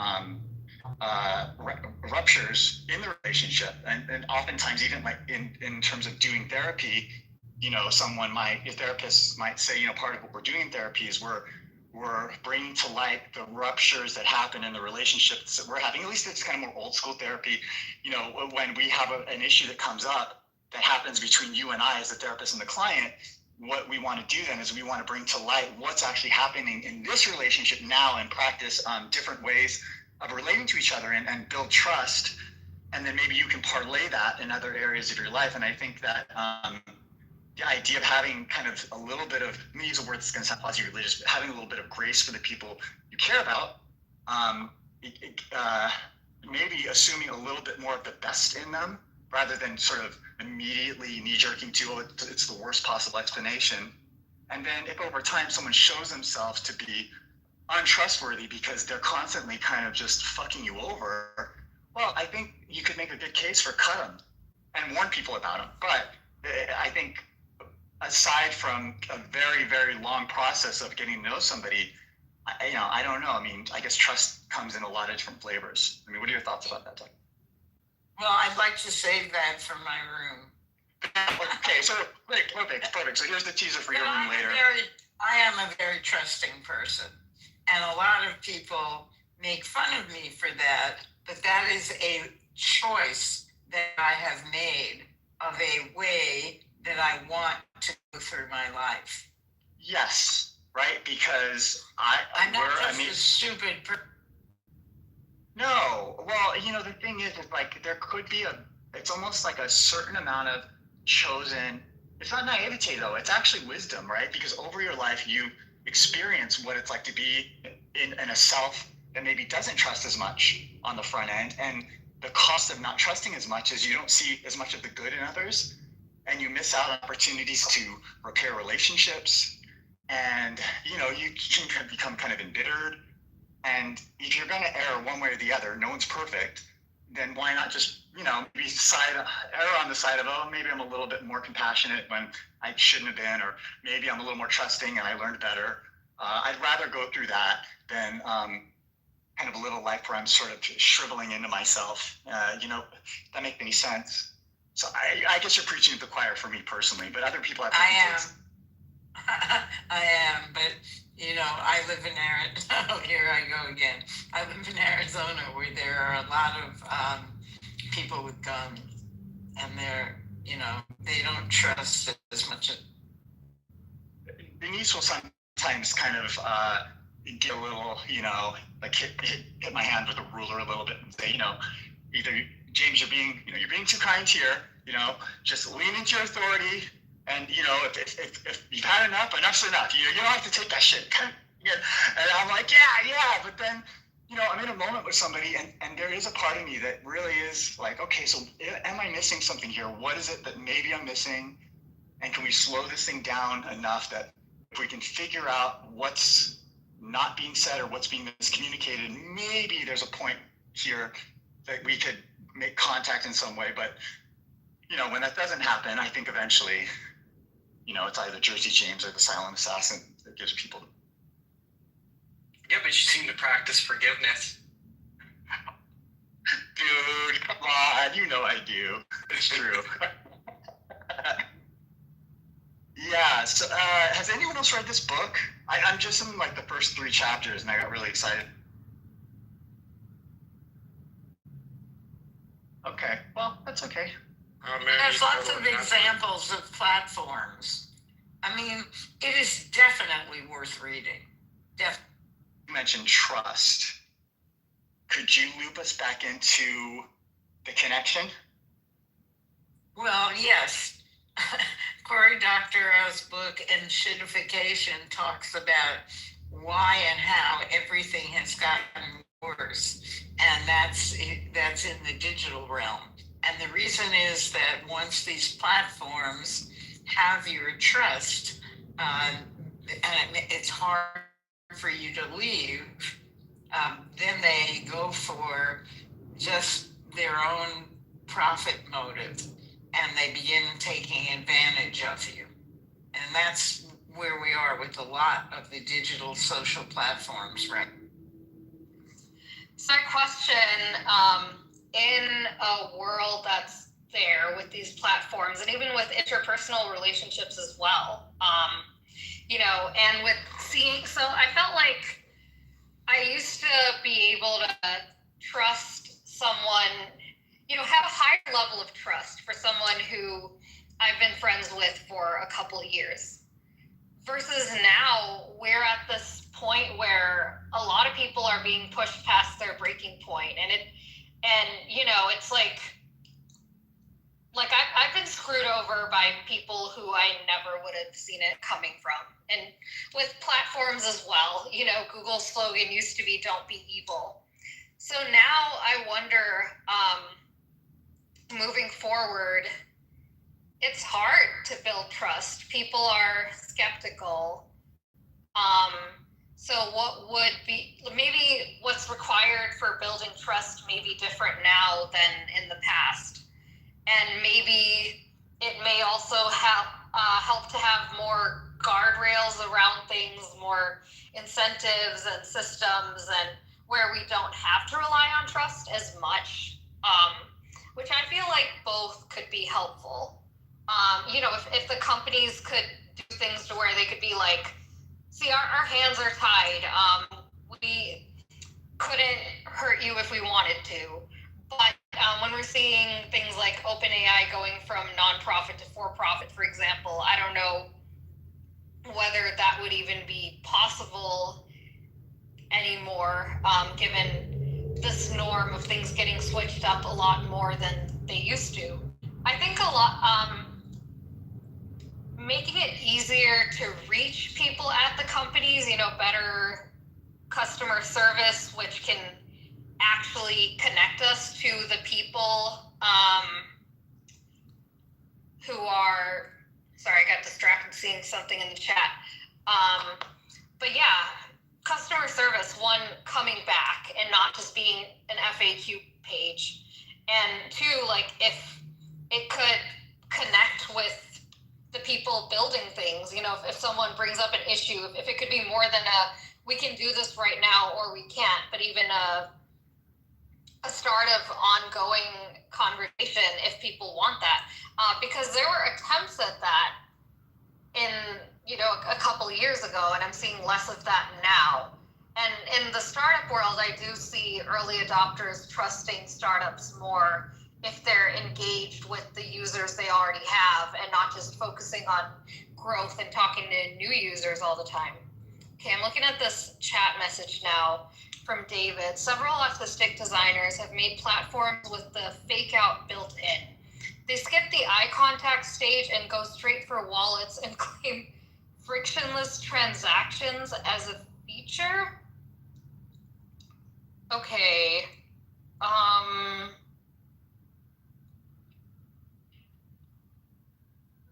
ruptures in the relationship. And oftentimes, even like in terms of doing therapy, a therapist might say, part of what we're doing in therapy is we're bringing to light the ruptures that happen in the relationships that we're having. At least it's kind of more old school therapy. When we have an issue that comes up that happens between you and I as the therapist and the client, what we want to do then is we want to bring to light what's actually happening in this relationship now and practice different ways of relating to each other and build trust. And then maybe you can parlay that in other areas of your life. And I think that the idea of having kind of a little bit of, let me use a word that's going to sound positive religious, but having a little bit of grace for the people you care about, maybe assuming a little bit more of the best in them rather than sort of immediately knee-jerking to, oh, it's the worst possible explanation. And then if over time someone shows themselves to be untrustworthy because they're constantly kind of just fucking you over, well, I think you could make a good case for cut them and warn people about them. But I think aside from a very, very long process of getting to know somebody, I don't know. I mean, I guess trust comes in a lot of different flavors. I mean, what are your thoughts about that, Doug? Well, I'd like to save that for my room. Okay, so perfect. So here's the teaser for your room later. I am a very trusting person, and a lot of people make fun of me for that, but that is a choice that I have made of a way that I want to go through my life. Yes, right, because I'm not just a stupid person. No, well, the thing is like there could be it's almost like a certain amount of chosen, it's not naivete though, it's actually wisdom, right? Because over your life you experience what it's like to be in a self that maybe doesn't trust as much on the front end, and the cost of not trusting as much is you don't see as much of the good in others, and you miss out on opportunities to repair relationships, and you can become kind of embittered. And if you're going to err one way or the other, no one's perfect, then why not just, maybe err on the side of, oh, maybe I'm a little bit more compassionate when I shouldn't have been, or maybe I'm a little more trusting and I learned better. I'd rather go through that than kind of live a life where I'm sort of shriveling into myself. That make any sense? So I guess you're preaching to the choir for me personally, but other people have different takes. I am, but I live in Arizona. Oh, here I go again. I live in Arizona where there are a lot of people with guns, and they don't trust as much. Denise will sometimes kind of get a little, like hit my hand with a ruler a little bit and say, either James, you're being too kind here, just lean into your authority. And, if you've had enough's enough. You don't have to take that shit. And I'm like, yeah. But then, I'm in a moment with somebody, and there is a part of me that really is like, okay, so am I missing something here? What is it that maybe I'm missing? And can we slow this thing down enough that if we can figure out what's not being said or what's being miscommunicated, maybe there's a point here that we could make contact in some way. But, when that doesn't happen, I think eventually, it's either Jersey James or the silent assassin that gives people. Yeah, but you seem to practice forgiveness. Dude, come on. I do. It's true. Yeah, so has anyone else read this book? I'm just in like the first 3 chapters and I got really excited. Okay, well, that's okay. There's lots of examples of platforms. I mean, it is definitely worth reading. You mentioned trust. Could you loop us back into the connection? Well, yes. Cory Doctorow's book, Enshittification, talks about why and how everything has gotten worse. And that's in the digital realm. And the reason is that once these platforms have your trust, and it's hard for you to leave, then they go for just their own profit motive, and they begin taking advantage of you. And that's where we are with a lot of the digital social platforms, right? So my question, in a world that's there with these platforms and even with interpersonal relationships as well, and with seeing, so I felt like I used to be able to trust someone, have a higher level of trust for someone who I've been friends with for a couple of years. Versus now, we're at this point where a lot of people are being pushed past their breaking point, and it's like I've been screwed over by people who I never would have seen it coming from, and with platforms as well. Google's slogan used to be "Don't be evil." So now I wonder, moving forward, it's hard to build trust. People are skeptical. So what would be, maybe what's required for building trust may be different now than in the past. And maybe it may also help to have more guardrails around things, more incentives and systems, and where we don't have to rely on trust as much, which I feel like both could be helpful. If the companies could do things to where they could be like, see, our hands are tied. We couldn't hurt you if we wanted to. But when we're seeing things like OpenAI going from nonprofit to for-profit, for example, I don't know whether that would even be possible anymore, given this norm of things getting switched up a lot more than they used to. I think a lot, making it easier to reach people at the companies, better customer service, which can actually connect us to the people who are, sorry, I got distracted seeing something in the chat. But yeah, customer service, one, coming back and not just being an FAQ page. And two, if it could connect with the people building things, if someone brings up an issue, if it could be more than we can do this right now or we can't, but even a start of ongoing conversation if people want that. Because there were attempts at that in, a couple of years ago, and I'm seeing less of that now. And in the startup world, I do see early adopters trusting startups more if they're engaged with the users they already have and not just focusing on growth and talking to new users all the time. Okay, I'm looking at this chat message now from David. Several autistic designers have made platforms with the fake out built in. They skip the eye contact stage and go straight for wallets and claim frictionless transactions as a feature. Okay.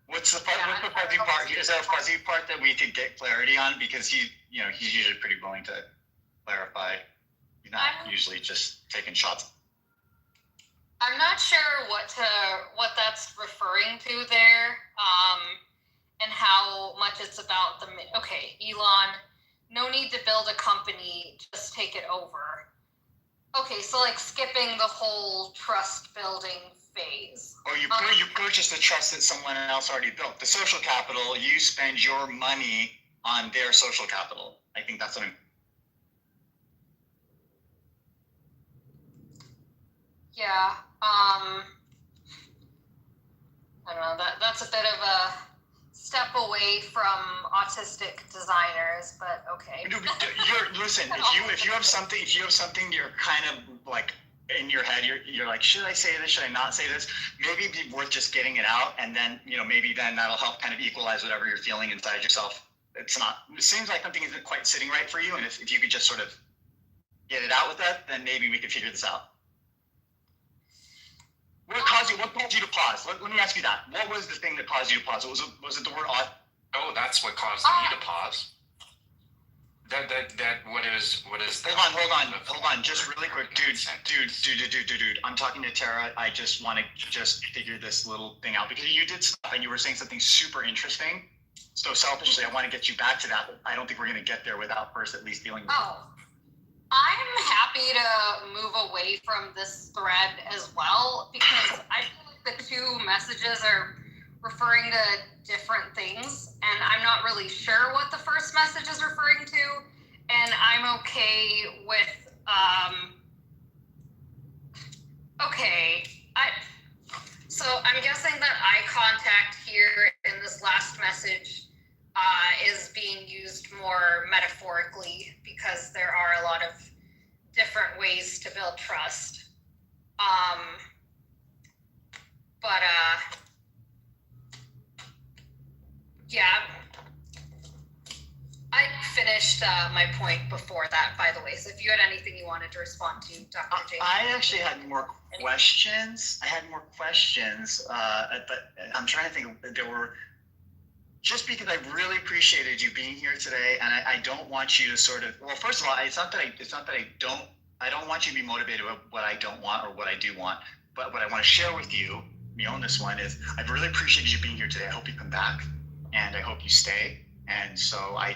What's the fuzzy part? Is there a fuzzy part that we could get clarity on? Because he's usually pretty willing to clarify. He's not usually just taking shots. I'm not sure what that's referring to there, and how much it's about the. Okay, Elon, no need to build a company, just take it over. Okay, so skipping the whole trust building phase. Or you purchase the trust that someone else already built. The social capital, you spend your money on their social capital. I think that's what I'm. Yeah. I don't know. That's a bit of a step away from autistic designers, but okay. Listen, if you have something you're kind of like in your head, you're like, should I say this? Should I not say this? Maybe it'd be worth just getting it out, and then maybe then that'll help kind of equalize whatever you're feeling inside yourself. It seems like something isn't quite sitting right for you, and if you could just sort of get it out with that, then maybe we could figure this out. What caused you to pause? Let me ask you that. What was the thing that caused you to pause? Was it the word odd? Oh, that's what caused me to pause. What is that? Hold on, just really quick, dude. I'm talking to Tara. I just want to figure this little thing out because you did stuff and you were saying something super interesting. So selfishly, I want to get you back to that, but I don't think we're going to get there without first at least dealing with it. I'm happy to move away from this thread as well because I feel like the two messages are referring to different things, and I'm not really sure what the first message is referring to, and I'm okay with, so I'm guessing that eye contact here in this last message is being used more metaphorically because there are a lot of different ways to build trust. I finished my point before that, by the way. So if you had anything you wanted to respond to, Dr. James. I actually had more questions. But I'm trying to think. There were, just because I really appreciated you being here today, and I don't want you to sort of. Well, first of all, it's not that I don't want you to be motivated with what I don't want or what I do want. But what I want to share with you, on this one, is I've really appreciated you being here today. I hope you come back, and I hope you stay. And so I,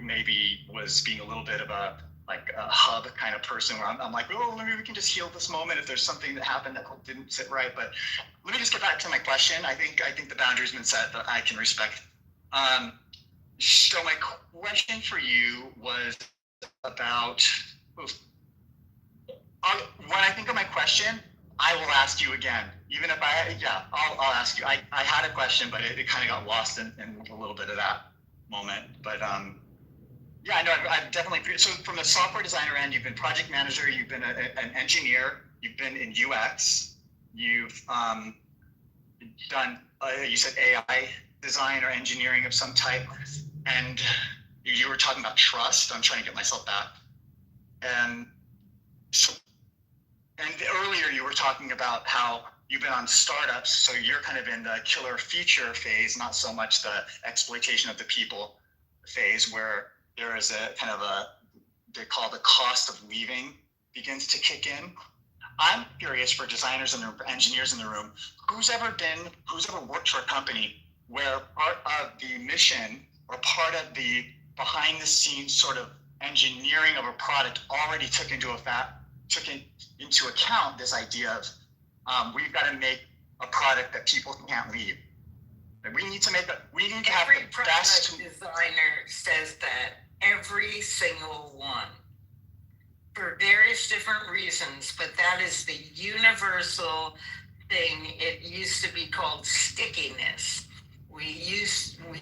maybe was being a little bit of a hub kind of person where I'm like, oh, maybe we can just heal this moment if there's something that happened that didn't sit right. But let me just get back to my question. I think the boundary's been set that I can respect. So my question for you was about when I think of my question, I will ask you again. Even if I'll ask you. I had a question, but it kind of got lost in a little bit of that moment. But I know I've definitely. So from the software designer end, you've been project manager, you've been an engineer, you've been in UX, you've done you said AI design or engineering of some type, and you were talking about trust. I'm trying to get myself back, and earlier you were talking about how you've been on startups, so you're kind of in the killer feature phase, not so much the exploitation of the people phase, where there is a kind of they call the cost of leaving begins to kick in. I'm curious, for designers in the room, for engineers in the room, who's ever worked for a company where part of the mission or part of the behind the scenes sort of engineering of a product already took into account this idea of we've got to make a product that people can't leave. We need to have the best. Every designer says that, every single one, for various different reasons, but that is the universal thing. It used to be called stickiness. We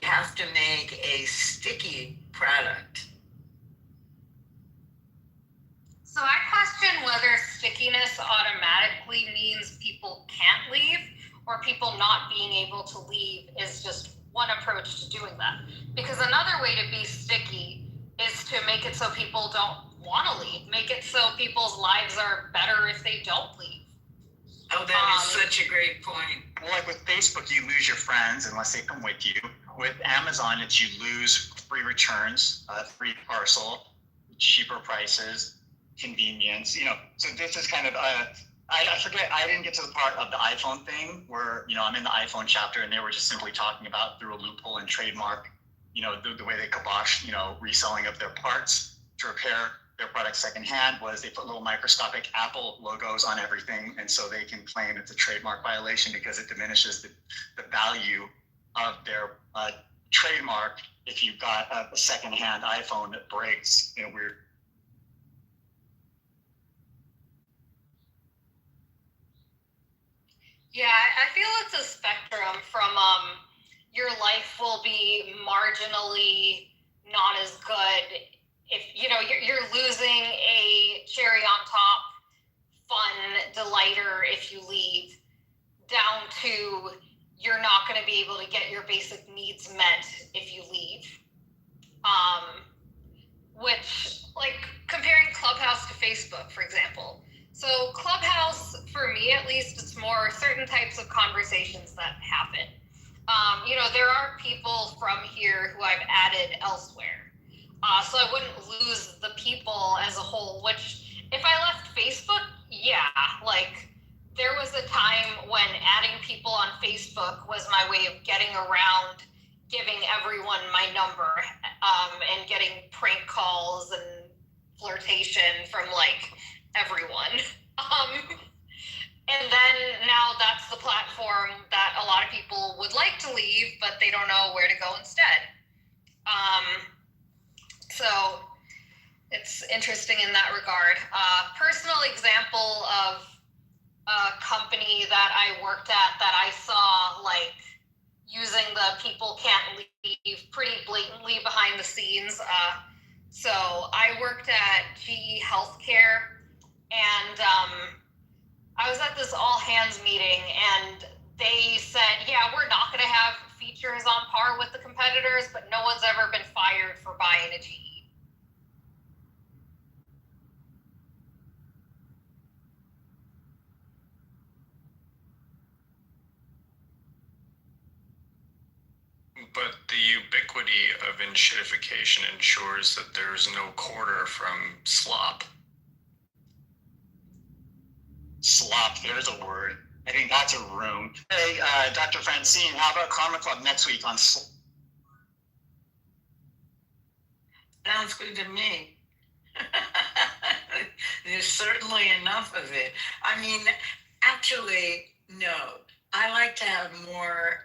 have to make a sticky product. So I question whether stickiness automatically means people can't leave, or people not being able to leave is just one approach to doing that. Because another way to be sticky is to make it so people don't want to leave. Make it so people's lives are better if they don't leave. Oh, that is such a great point. Well, like with Facebook, you lose your friends unless they come with you. With Amazon, it's you lose free returns, free parcel, cheaper prices, convenience. So this is kind of I forget, I didn't get to the part of the iPhone thing where, I'm in the iPhone chapter and they were just simply talking about through a loophole and trademark, the way they kibosh, reselling of their parts to repair their product secondhand was they put little microscopic Apple logos on everything. And so they can claim it's a trademark violation because it diminishes the value of their trademark if you've got a secondhand iPhone that breaks in a weird. Yeah, I feel it's a spectrum from your life will be marginally not as good if you're losing a cherry on top fun delighter if you leave, down to you're not going to be able to get your basic needs met if you leave. Which, like, comparing Clubhouse to Facebook, for example. So Clubhouse, for me at least, it's more certain types of conversations that happen. There are people from here who I've added elsewhere. So I wouldn't lose the people as a whole, which if I left Facebook, yeah, like there was a time when adding people on Facebook was my way of getting around giving everyone my number, and getting prank calls and flirtation from like everyone. And then now that's the platform that a lot of people would like to leave, but they don't know where to go instead. So it's interesting in that regard. Personal example of a company that I worked at that I saw like using the people can't leave pretty blatantly behind the scenes. So I worked at GE Healthcare, and I was at this all hands meeting, and they said, yeah, we're not going to have features on par with the competitors, but no one's ever been fired for buying a GE. But the ubiquity of enshittification ensures that there's no quarter from slop. Slop, there's a word. I think that's a room. Hey, Dr. Francine, how about Karma Club next week on Sounds good to me. There's certainly enough of it. I mean, actually, no. I like to have more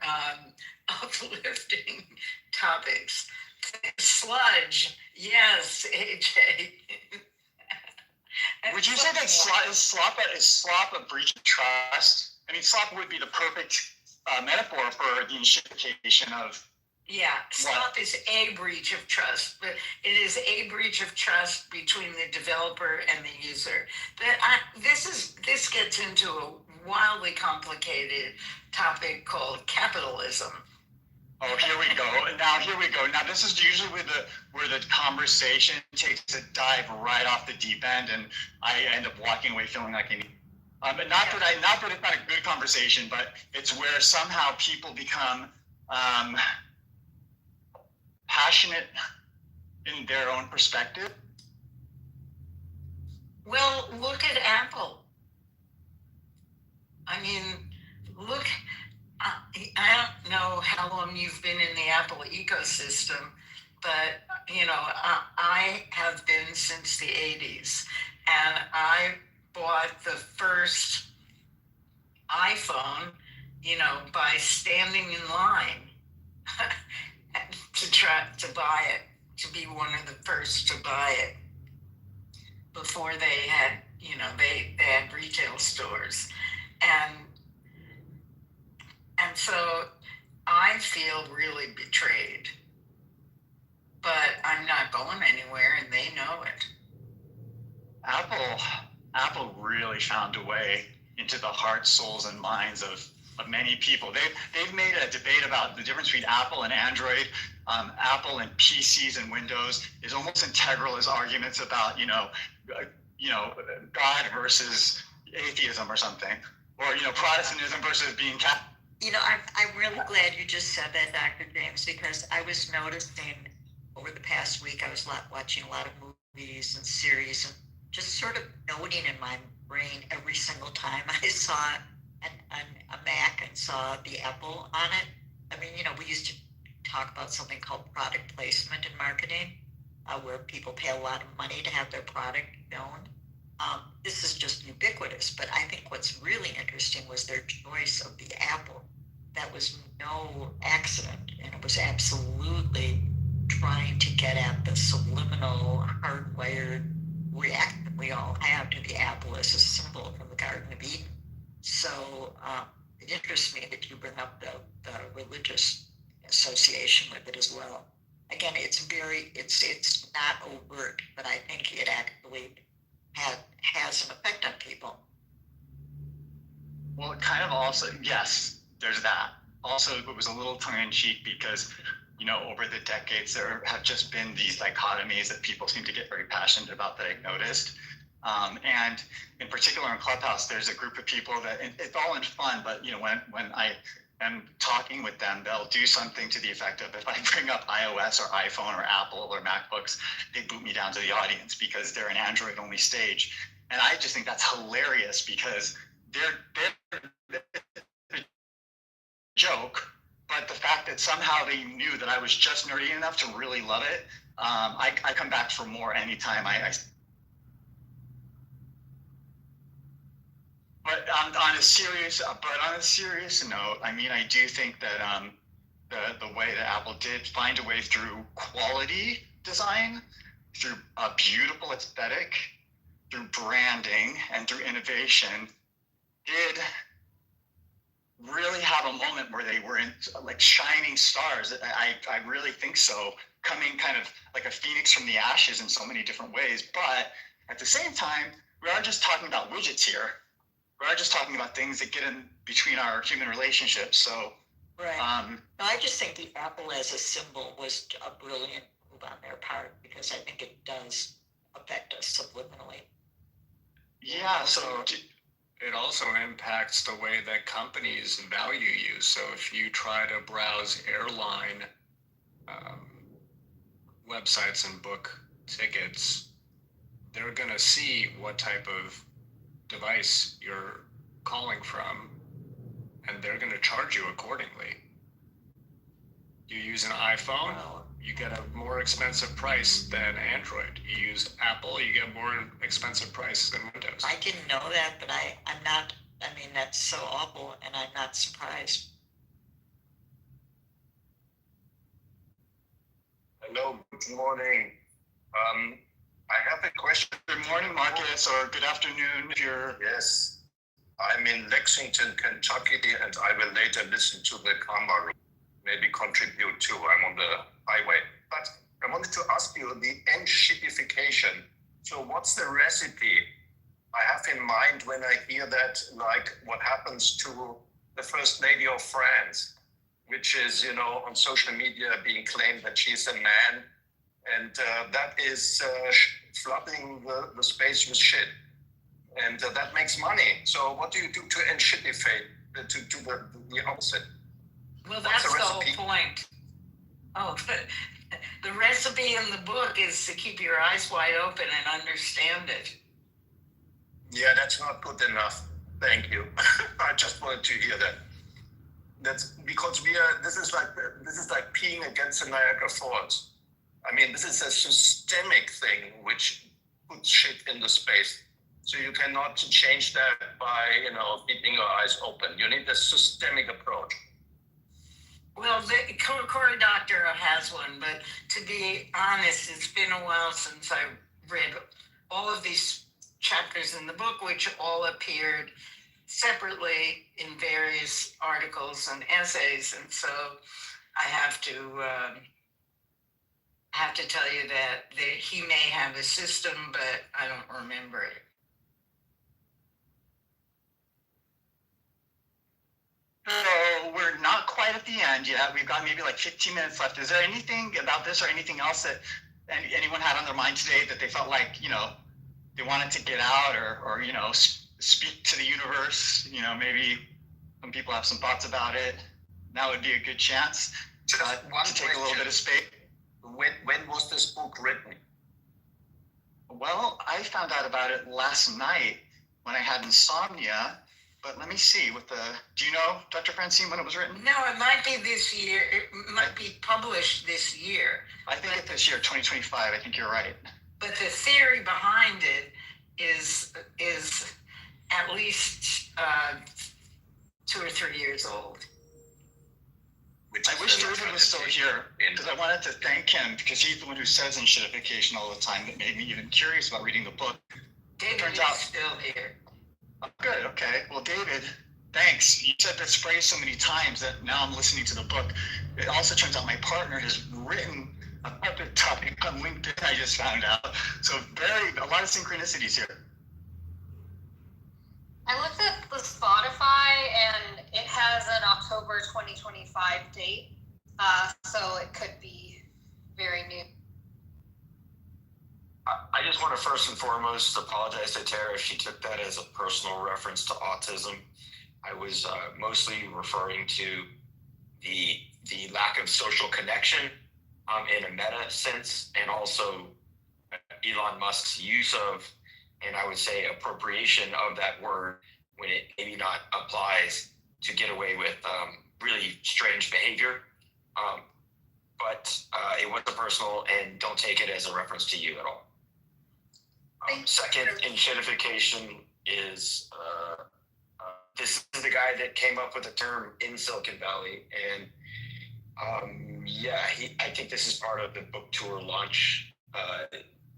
uplifting topics. Sludge, yes, AJ. Would you say that is slop a breach of trust? I mean, slop would be the perfect metaphor for the enshittification of. Yeah, slop is a breach of trust, but it is a breach of trust between the developer and the user. This gets into a wildly complicated topic called capitalism. Oh, here we go. Now, this is usually where the conversation takes a dive right off the deep end, and I end up walking away feeling like an. But not that it's not a good conversation, but it's where somehow people become passionate in their own perspective. Well, look at Apple. I mean, look. I don't know how long you've been in the Apple ecosystem, but I have been since the 80s, and I bought the first iPhone, by standing in line to buy it, to be one of the first to buy it before they had, they had retail stores. And so I feel really betrayed, but I'm not going anywhere, and they know it. Apple really found a way into the hearts, souls, and minds of many people. They've made a debate about the difference between Apple and Android. Apple and PCs and Windows is almost integral as arguments about God versus atheism or something, or Protestantism versus being Catholic. I'm really glad you just said that, Dr. James, because I was noticing over the past week, I was watching a lot of movies and series, and just sort of noting in my brain every single time I saw a Mac and saw the Apple on it. I mean, we used to talk about something called product placement in marketing, where people pay a lot of money to have their product known. This is just ubiquitous, but I think what's really interesting was their choice of the Apple. That was no accident, and it was absolutely trying to get at the subliminal, hardwired reaction we all have to the apple as a symbol from the Garden of Eden. So it interests me that you bring up the religious association with it as well. Again, it's not overt, but I think it actually has an effect on people. Well, it kind of also, yes, there's that. Also, it was a little tongue-in-cheek because, over the decades, there have just been these dichotomies that people seem to get very passionate about that I've noticed. And in particular in Clubhouse, there's a group of people that, and it's all in fun, but, when I am talking with them, they'll do something to the effect of, if I bring up iOS or iPhone or Apple or MacBooks, they boot me down to the audience because they're an Android-only stage. And I just think that's hilarious because they're a joke, but the fact that somehow they knew that I was just nerdy enough to really love it, I come back for more anytime But on a serious note, I mean, I do think that the way that Apple did find a way through quality design, through a beautiful aesthetic, through branding, and through innovation, did really have a moment where they were in like shining stars. I really think so, coming kind of like a phoenix from the ashes in so many different ways. But at the same time, we are just talking about widgets here. We are just talking about things that get in between our human relationships. So, right. No, I just think the apple as a symbol was a brilliant move on their part because I think it does affect us subliminally. Yeah. So it also impacts the way that companies value you. So if you try to browse airline websites and book tickets, they're going to see what type of device you're calling from, and they're going to charge you accordingly. You use an iPhone, you get a more expensive price than Android. You use Apple, you get more expensive price than Windows. I didn't know that, but I'm not, I mean, that's so awful, and I'm not surprised. Hello, good morning. I have a question. Good morning, Marcus, or good afternoon if you're... Yes, I'm in Lexington, Kentucky, and I will later listen to the camera, maybe contribute too. I'm on the highway. But I wanted to ask you the enshipification. So what's the recipe? I have in mind when I hear that, like what happens to the First Lady of France, which is, on social media being claimed that she's a man, and that is flooding the space with shit. And that makes money. So what do you do to enshipify, to do the opposite? Well, that's the whole point. Oh, the recipe in the book is to keep your eyes wide open and understand it. Yeah, that's not good enough. Thank you. I just wanted to hear that. That's because this is like peeing against the Niagara Falls. I mean, this is a systemic thing which puts shit into space. So you cannot change that by, keeping your eyes open. You need a systemic approach. Well, the Cory Doctorow has one, but to be honest, it's been a while since I read all of these chapters in the book, which all appeared separately in various articles and essays. And so I have to tell you that he may have a system, but I don't remember it. So we're not quite at the end yet. We've got maybe like 15 minutes left. Is there anything about this or anything else that anyone had on their mind today that they felt like, they wanted to get out or speak to the universe? Maybe some people have some thoughts about it. Now would be a good chance to take a little bit of space. When was this book written? Well, I found out about it last night when I had insomnia. But let me see, do you know, Dr. Francine, when it was written? No, it might be this year. It might be published this year. I think it's this year, 2025. I think you're right. But the theory behind it is at least 2 or 3 years old. I wish David was still here because I wanted to thank him because he's the one who says enshippification all the time that made me even curious about reading the book. David is still here. Oh, good. Okay. Well, David, Thanks. You said that phrase so many times that now I'm listening to the book. It also turns out my partner has written a separate topic on LinkedIn, I just found out. So a lot of synchronicities here. I looked at the Spotify and it has an October 2025 date. So it could be very new. I just want to first and foremost apologize to Tara if she took that as a personal reference to autism. I was mostly referring to the lack of social connection in a meta sense, and also Elon Musk's use of, and I would say appropriation of that word when it maybe not applies to get away with really strange behavior. But it wasn't personal, and don't take it as a reference to you at all. Second, enshittification is this is the guy that came up with the term in Silicon Valley, and I think this is part of the book tour launch.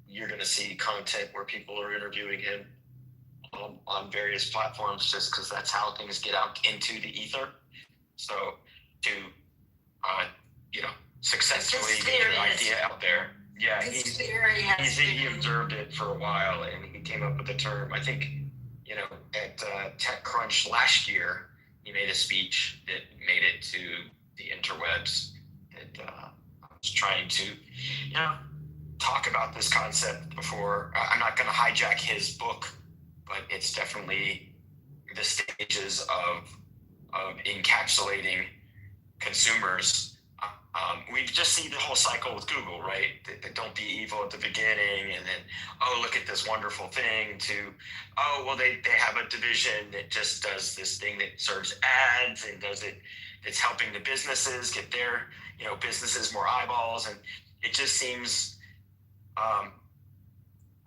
You're going to see content where people are interviewing him on various platforms, just because that's how things get out into the ether. So to successfully get your idea out there. Yeah, he observed it for a while, and he came up with the term. I think, at TechCrunch last year, he made a speech that made it to the interwebs. That I was trying to, talk about this concept before. I'm not going to hijack his book, but it's definitely the stages of encapsulating consumers. We just see the whole cycle with Google, right? They don't be evil at the beginning, and then, oh, look at this wonderful thing, to, oh, well, they have a division that just does this thing that serves ads and does it, it's helping the businesses get their, businesses more eyeballs. And it just seems, I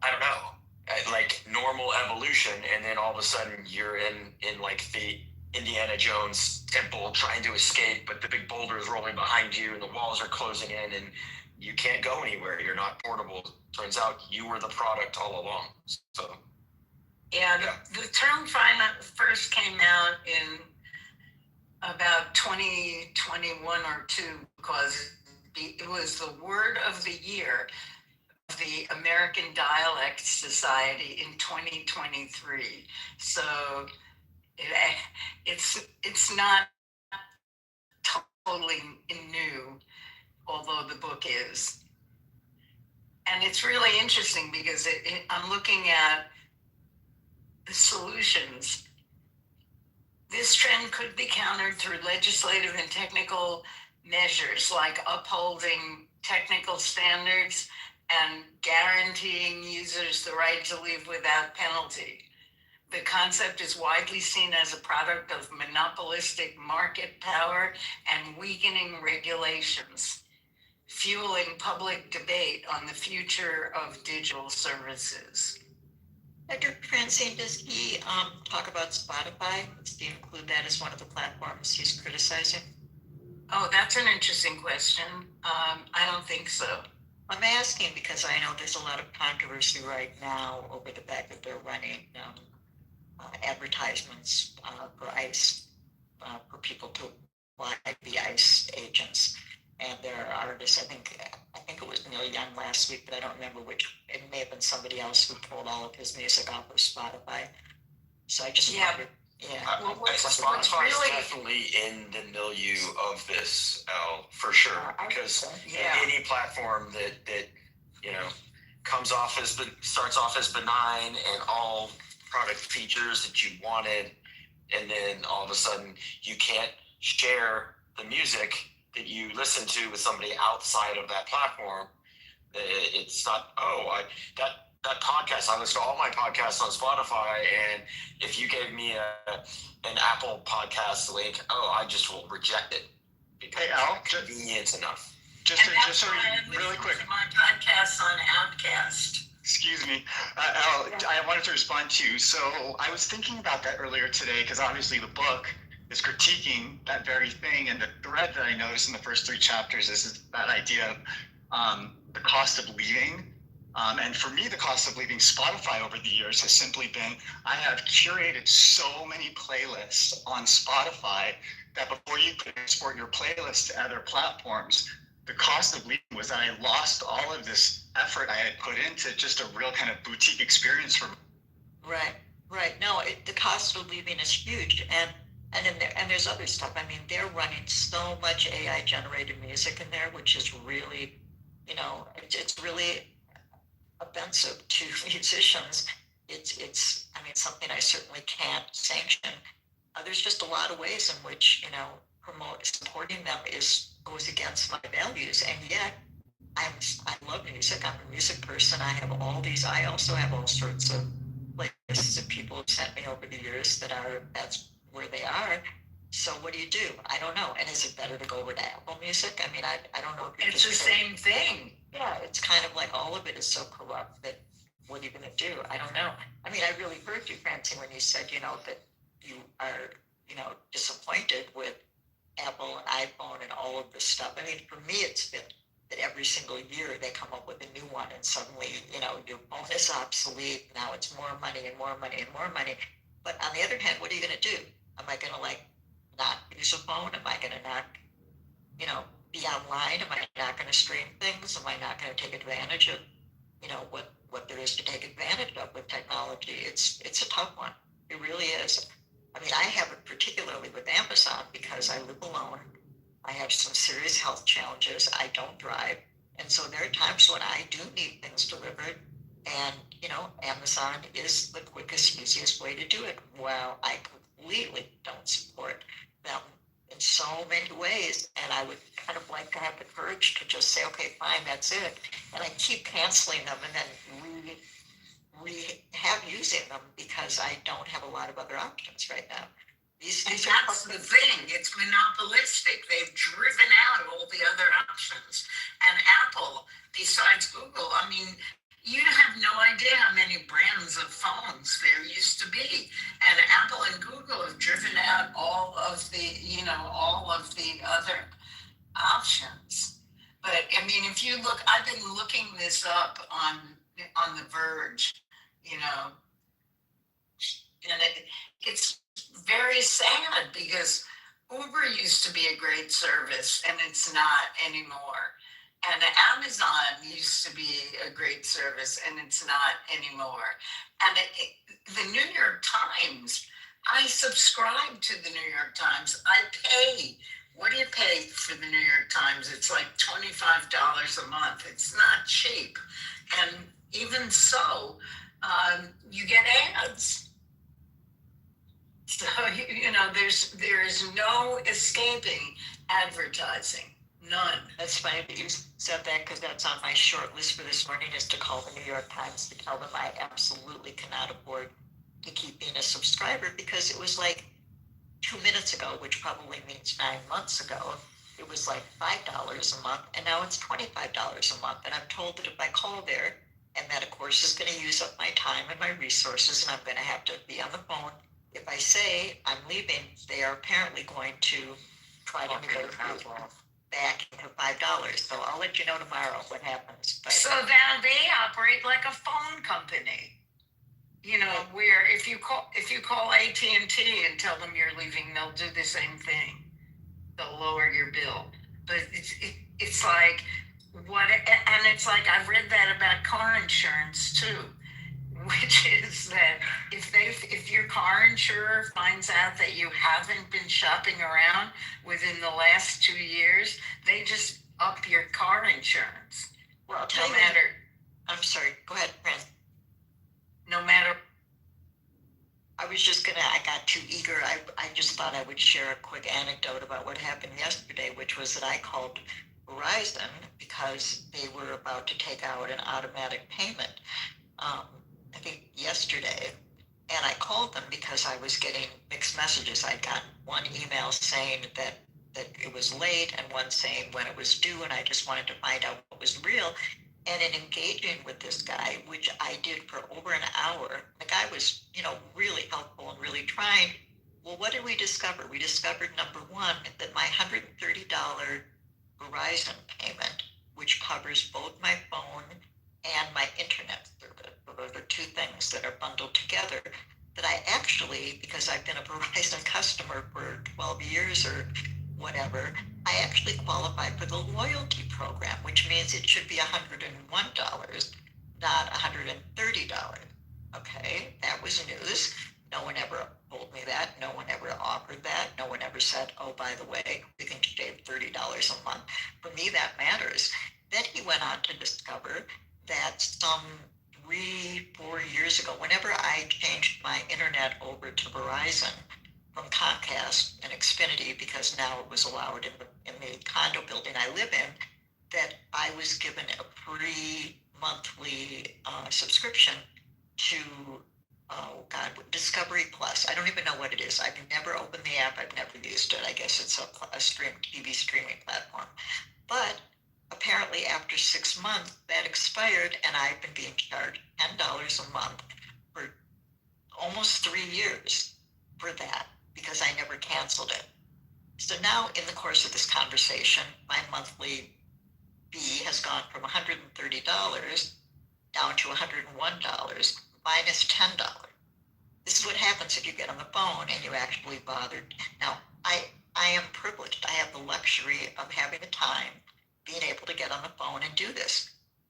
don't know, like normal evolution. And then all of a sudden you're in like the Indiana Jones temple trying to escape, but the big boulder is rolling behind you and the walls are closing in and you can't go anywhere. You're not portable. Turns out you were the product all along. So the term first came out in about 2021 or two, because it was the word of the year of the American Dialect Society in 2023. So it's not totally new, although the book is. And it's really interesting because I'm looking at the solutions. This trend could be countered through legislative and technical measures, like upholding technical standards and guaranteeing users the right to leave without penalty. The concept is widely seen as a product of monopolistic market power and weakening regulations, fueling public debate on the future of digital services. Dr. Francine, does he talk about Spotify? Does he include that as one of the platforms he's criticizing? Oh, that's an interesting question. I don't think so. I'm asking because I know there's a lot of controversy right now over the fact that they're running advertisements for ICE, for people to apply the ICE agents. And there are artists, I think it was Neil Young last week, but I don't remember which. It may have been somebody else who pulled all of his music off of Spotify. So I just wondered. Spotify is definitely in the milieu of this, for sure, because any platform that starts off as benign and all product features that you wanted, and then all of a sudden you can't share the music that you listen to with somebody outside of that platform. It's not, that podcast, I listen to all my podcasts on Spotify, and if you gave me an Apple podcast link, I just will reject it because it's convenient enough. Just really quick. My podcast on Outcast. Excuse me. Al, I wanted to respond to you. So I was thinking about that earlier today, because obviously the book is critiquing that very thing. And the thread that I noticed in the first 3 chapters is that idea of the cost of leaving. And for me, the cost of leaving Spotify over the years has simply been, I have curated so many playlists on Spotify that before you could export your playlist to other platforms, the cost of leaving was that I lost all of this effort I had put into just a real kind of boutique experience for me. Right. No, the cost of leaving is huge, and there's other stuff. I mean, they're running so much AI generated music in there, which is really, it's really offensive to musicians. It's I mean, something I certainly can't sanction. There's just a lot of ways in which supporting them goes against my values, and yet I love music. I'm a music person. I also have all sorts of places that people have sent me over the years that's where they are. So what do? I don't know. And is it better to go over to Apple Music? I mean, I don't know if it's the same thing. Yeah, it's kind of like all of it is so corrupt that what are you going to do? I don't know. I mean, I really heard you, Francine, when you said, that you are, disappointed with Apple and iPhone and all of this stuff. I mean, for me, it's been that every single year they come up with a new one, and suddenly, your phone is obsolete. Now it's more money and more money and more money. But on the other hand, what are you going to do? Am I going to not use a phone? Am I going to not, be online? Am I not going to stream things? Am I not going to take advantage of, what there is to take advantage of with technology? It's a tough one. It really is. I mean, I have it particularly with Amazon because I live alone. I have some serious health challenges. I don't drive. And so there are times when I do need things delivered. And, Amazon is the quickest, easiest way to do it. Well, I completely don't support them in so many ways. And I would kind of like to have the courage to just say, okay, fine, that's it. And I keep canceling them and then have using them because I don't have a lot of other options right now. And that's the thing. It's monopolistic. They've driven out all the other options. And Apple, besides Google, I mean, you have no idea how many brands of phones there used to be. And Apple and Google have driven out all of the other options. But I mean, if you look, I've been looking this up on The Verge, and it's very sad because Uber used to be a great service and it's not anymore. And Amazon used to be a great service and it's not anymore. And the New York Times, I subscribe to the New York Times. I pay. What do you pay for the New York Times? It's like $25 a month. It's not cheap. And even so, you get ads. So, there is no escaping advertising. None. That's funny that you said that because that's on my short list for this morning is to call the New York Times to tell them I absolutely cannot afford to keep being a subscriber because it was like 2 minutes ago, which probably means 9 months ago, it was like $5 a month, and now it's $25 a month. And I'm told that if I call there, and that of course is going to use up my time and my resources, and I'm going to have to be on the phone. If I say I'm leaving, they are apparently going to try to negotiate back into $5. So I'll let you know tomorrow what happens. But, so now they operate like a phone company. Where if you call AT&T and tell them you're leaving, they'll do the same thing. They'll lower your bill. But it's like what, and it's like I've read that about car insurance too, which is that if your car insurer finds out that you haven't been shopping around within the last 2 years, they just up your car insurance. Well, I'm sorry. Go ahead, Fran. No matter. I got too eager. I just thought I would share a quick anecdote about what happened yesterday, which was that I called Verizon because they were about to take out an automatic payment. I think yesterday, and I called them because I was getting mixed messages. I got one email saying that it was late and one saying when it was due, and I just wanted to find out what was real. And in engaging with this guy, which I did for over an hour, the guy was, really helpful and really trying. Well, what did we discover? We discovered, number one, that my $130 Verizon payment, which covers both my phone and my internet service. So those are two things that are bundled together that I actually, because I've been a Verizon customer for 12 years or whatever, I actually qualify for the loyalty program, which means it should be $101, not $130. Okay, that was news. No one ever told me that. No one ever offered that. No one ever said, oh, by the way, you can save $30 a month. For me, that matters. Then he went on to discover that some 3-4 years ago, whenever I changed my internet over to Verizon from Comcast and Xfinity, because now it was allowed in the condo building I live in, that I was given a free monthly subscription to, oh God, Discovery Plus. I don't even know what it is. I've never opened the app. I've never used it. I guess it's a TV streaming platform. But apparently after 6 months, that expired, and I've been being charged $10 a month for almost 3 years for that because I never canceled it. So now in the course of this conversation, my monthly fee has gone from $130 down to $101 minus $10. This is what happens if you get on the phone and you actually bothered. Now, I am privileged. I have the luxury of having the time, being able to get on the phone and do this.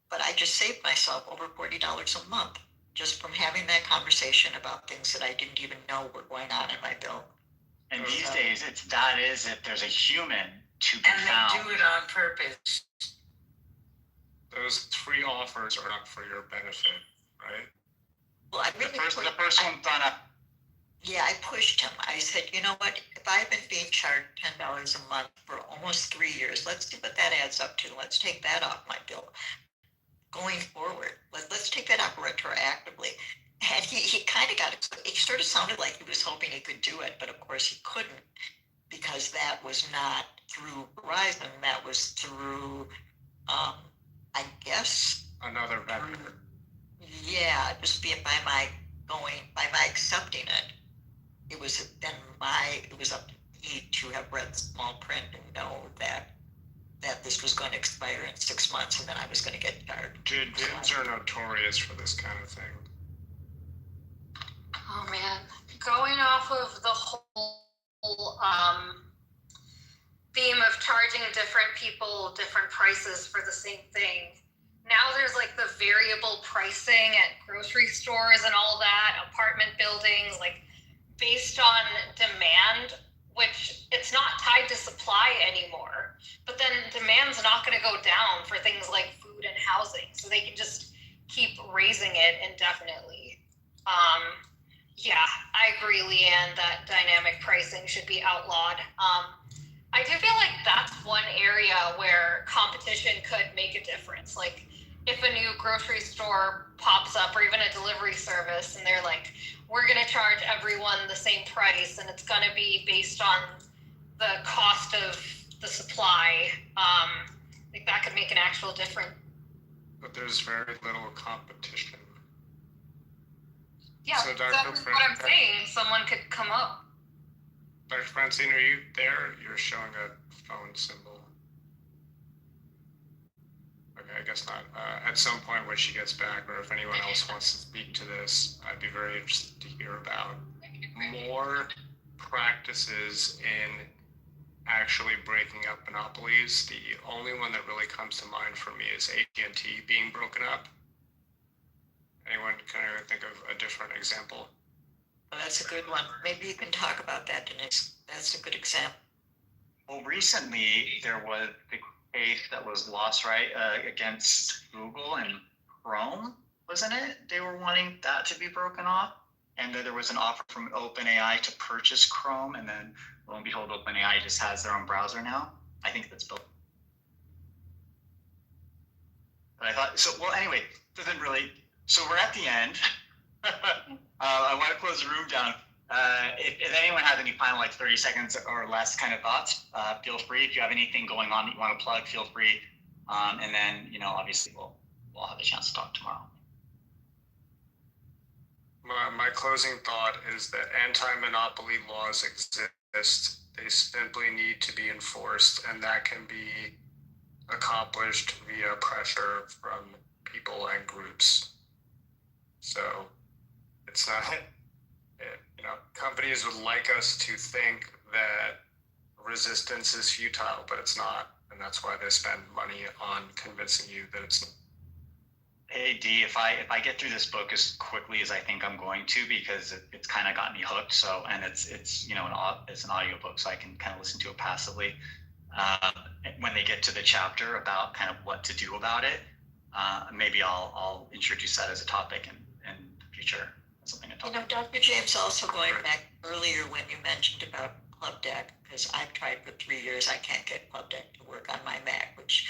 But I just saved myself over $40 a month just from having that conversation about things that I didn't even know were going on in my bill. And these days, that is if there's a human to be And found. they do it on purpose. Those free offers are not for your benefit, right? Well, I really the first one done up. Yeah, I pushed him. I said, you know what? If I've been being charged $10 a month for almost 3 years, let's see what that adds up to. Let's take that off my bill. Going forward, let's take that off retroactively. And he kind of got it. It sort of sounded like he was hoping he could do it, but of course he couldn't because that was not through Verizon. That was through, I guess, another vendor. Yeah, just by my accepting it. It was up to me to have read the small print and know that this was going to expire in 6 months and then I was going to get charged. Dude, VINs are notorious for this kind of thing. Oh man, going off of the whole theme of charging different people different prices for the same thing. Now there's like the variable pricing at grocery stores and all that, apartment buildings, like based on demand, which it's not tied to supply anymore. But then demand's not going to go down for things like food and housing, so they can just keep raising it indefinitely. Yeah, I agree, Leanne, that dynamic pricing should be outlawed. I do feel like that's one area where competition could make a difference. Like if a new grocery store pops up or even a delivery service and they're like, we're going to charge everyone the same price and it's going to be based on the cost of the supply, like that could make an actual difference. But there's very little competition. Yeah, so that's what I'm saying. Someone could come up. Dr. Francine, are you there? You're showing a phone symbol. Okay, I guess not. At some point when she gets back, or if anyone else wants to speak to this, I'd be very interested to hear about more practices in actually breaking up monopolies. The only one that really comes to mind for me is AT&T being broken up. Anyone can think of a different example? Well, that's a good one. Maybe you can talk about that, Denise. That's a good example. Well, recently there was the case that was lost, right, against Google and Chrome, wasn't it? They were wanting that to be broken off, and then there was an offer from OpenAI to purchase Chrome, and then lo and behold, OpenAI just has their own browser now. I think that's built. But I thought so. Well, anyway, doesn't really. So we're at the end. I want to close the room down. If anyone has any final 30 seconds or less kind of thoughts, feel free. If you have anything going on that you want to plug, feel free. And then, obviously we'll have a chance to talk tomorrow. My closing thought is that anti-monopoly laws exist. They simply need to be enforced, and that can be accomplished via pressure from people and groups. So it's not, companies would like us to think that resistance is futile, but it's not. And that's why they spend money on convincing you that it's not. Hey D, if I get through this book as quickly as I think I'm going to, because it's kind of got me hooked. So, and it's an audiobook, so I can kind of listen to it passively. When they get to the chapter about kind of what to do about it, maybe I'll introduce that as a topic in the future. Something to talk about. Dr. James, also going back earlier when you mentioned about Club Deck, because I've tried for 3 years, I can't get Club Deck to work on my Mac, which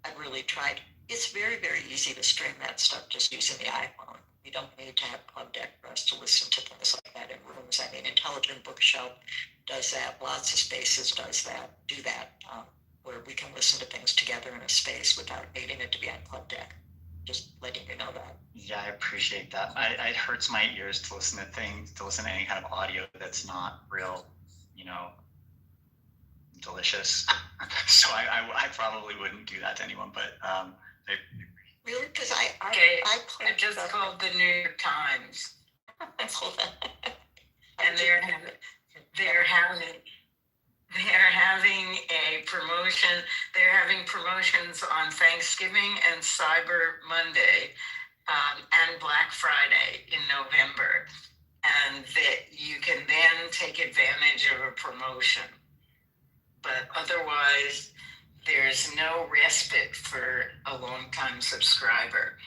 I've really tried. It's very, very easy to stream that stuff just using the iPhone. You don't need to have Club Deck for us to listen to things like that in rooms. I mean, Intelligent Bookshelf does that. Lots of spaces do that, where we can listen to things together in a space without needing it to be on Club Deck. Just letting you know that. Yeah, I appreciate that. It hurts my ears to listen to any kind of audio that's not real, delicious. So I probably wouldn't do that to anyone, but really, because I just called the New York Times, and they're having a promotion. They're having promotions on Thanksgiving and Cyber Monday, and Black Friday in November, and that you can then take advantage of a promotion. But otherwise, there's no respite for a long-time subscriber.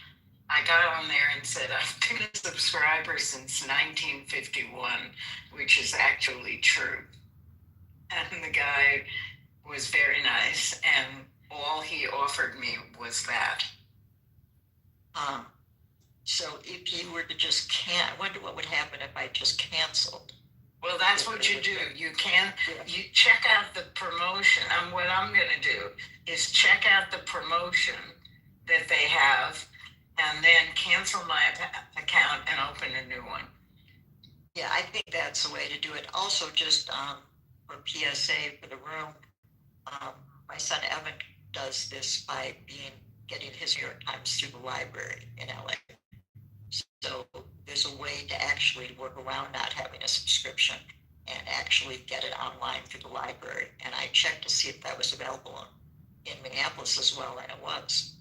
I got on there and said, I've been a subscriber since 1951, which is actually true. And the guy was very nice, and all he offered me was that. So if you were to just I wonder what would happen if I just canceled. Well, that's what you do. You check out the promotion. And what I'm going to do is check out the promotion that they have, and then cancel my account and open a new one. Yeah, I think that's the way to do it. Also, just for PSA for the room, my son Evan does this by getting his New York Times through the library in LA. So there's a way to actually work around not having a subscription and actually get it online through the library. And I checked to see if that was available in Minneapolis as well, and it was.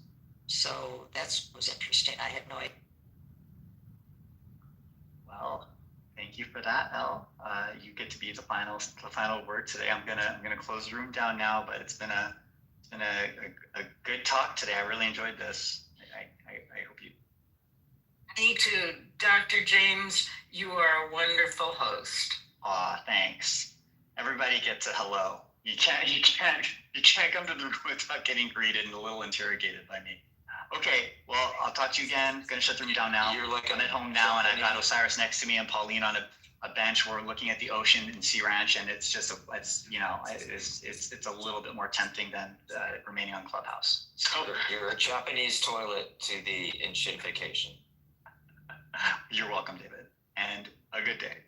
So that was interesting. I had no idea. Well, thank you for that, Elle. You get to be the final word today. I'm gonna close the room down now, but it's been a good talk today. I really enjoyed this. I hope you. Me too. Dr. James, you are a wonderful host. Aw, thanks. Everybody gets a hello. You can't come to the room without getting greeted and a little interrogated by me. Okay, well, I'll talk to you again. Gonna shut the room down now. I'm at home now, and I've got Osiris next to me and Pauline on a bench. We're looking at the ocean in Sea Ranch, and it's just it's a little bit more tempting than remaining on Clubhouse. So you're a Japanese toilet to the ancient vacation. You're welcome, David, and a good day.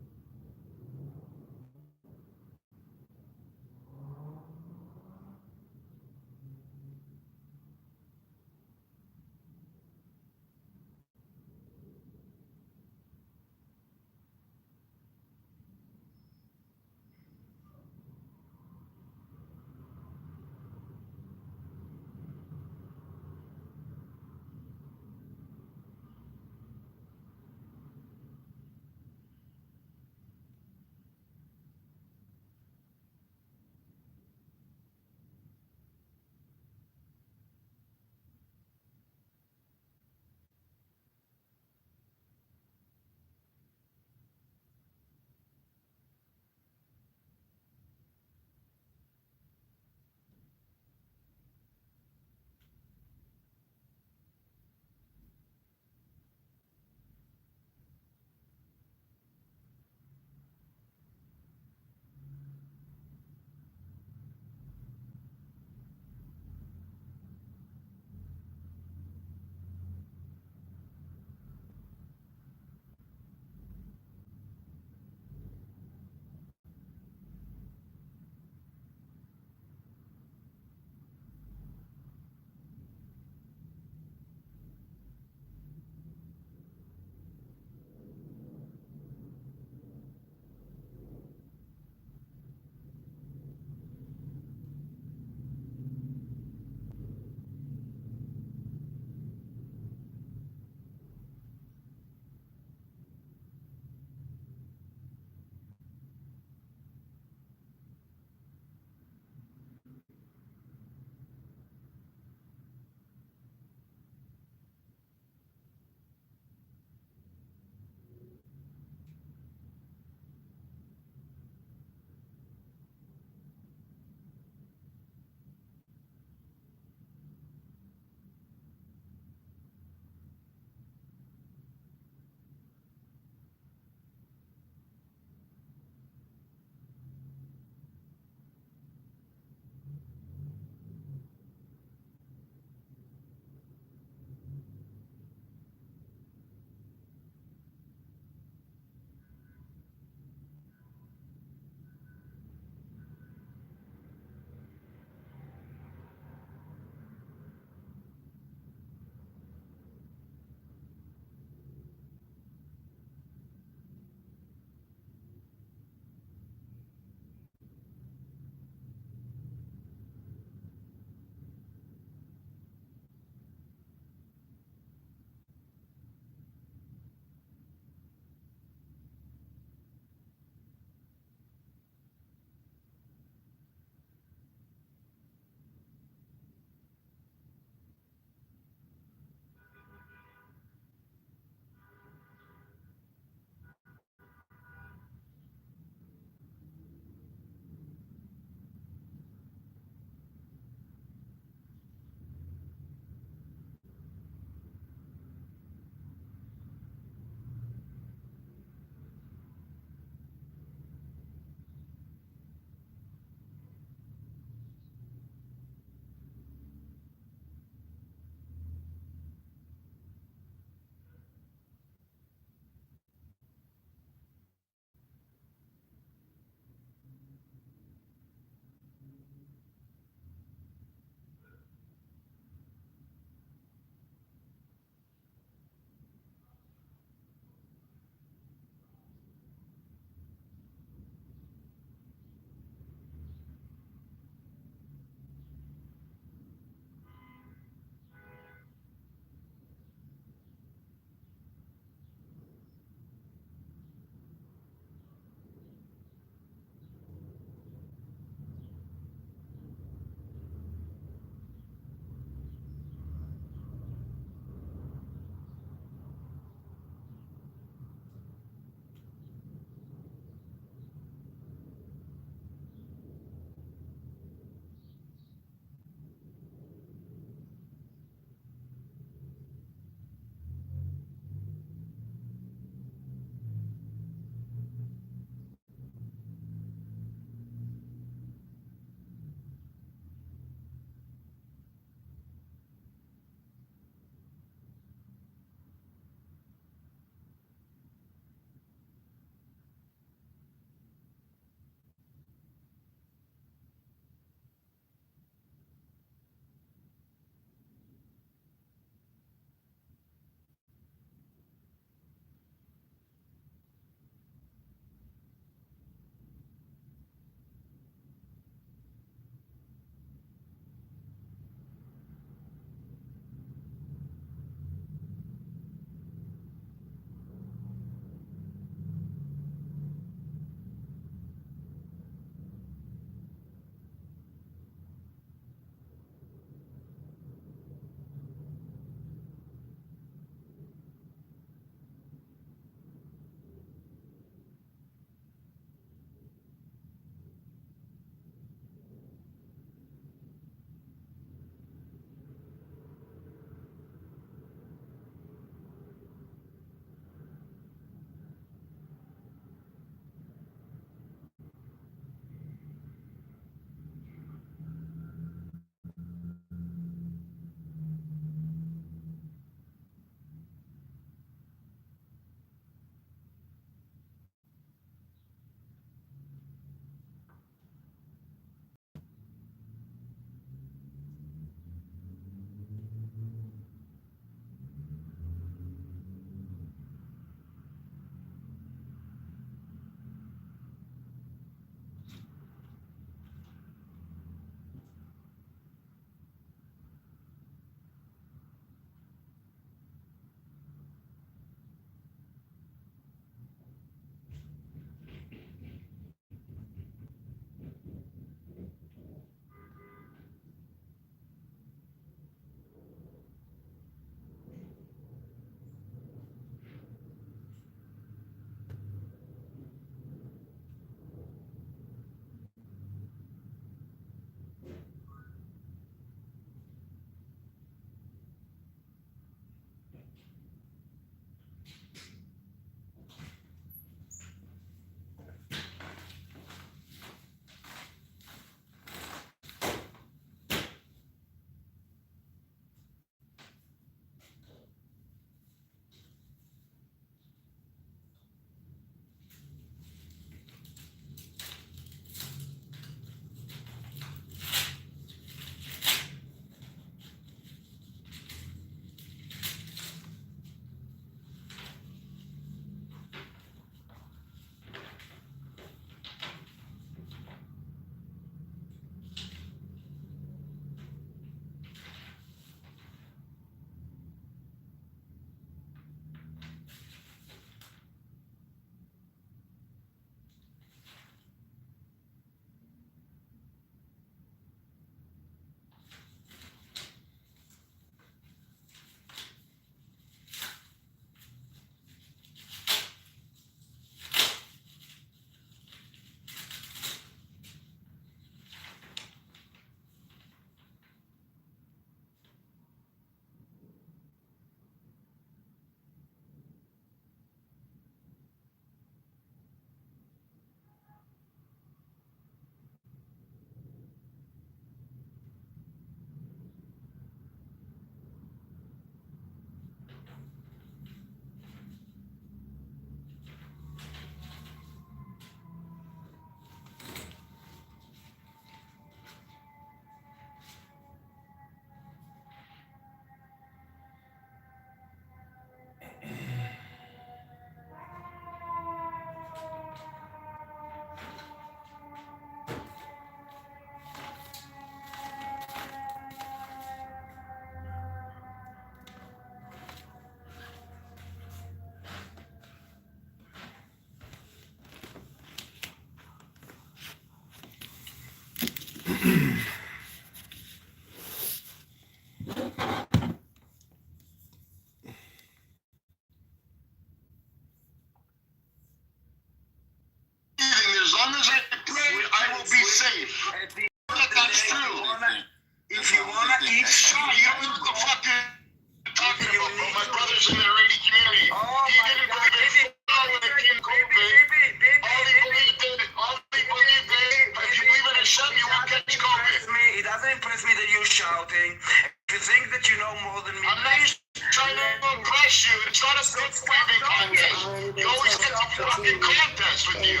Thanksgiving contest. You always get the fucking contest with you.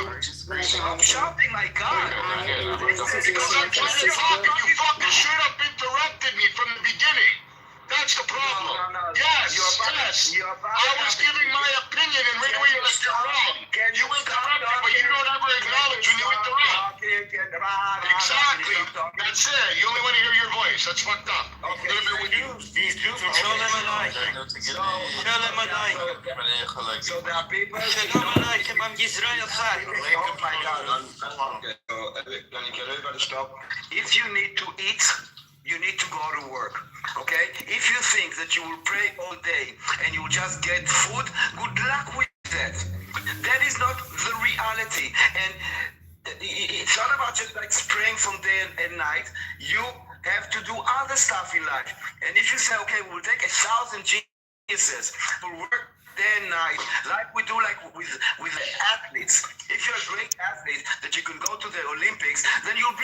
Stop shouting, my God. Because I'm trying to talk and you fucking should have interrupted me from the beginning. That's the problem. Yes, yes. I was giving my opinion and maybe you're wrong. You interrupted, but you don't ever acknowledge when you interrupt. Exactly. That's it. You only want to hear your voice. That's fucked up. Okay. These dudes are Show them a lie. Show them a lie. So there are people. Oh my God. Stop. If you need to eat, you need to go to work. Okay? If you think that you will pray all day and you will just get food, good luck with that. That is not the reality. And it's not about just like praying from day and night. You have to do other stuff in life. And if you say, okay, we'll take 1,000 Jesus, we'll work day and night, like we do like with the athletes. If you're a great athlete that you can go to the Olympics, then you'll be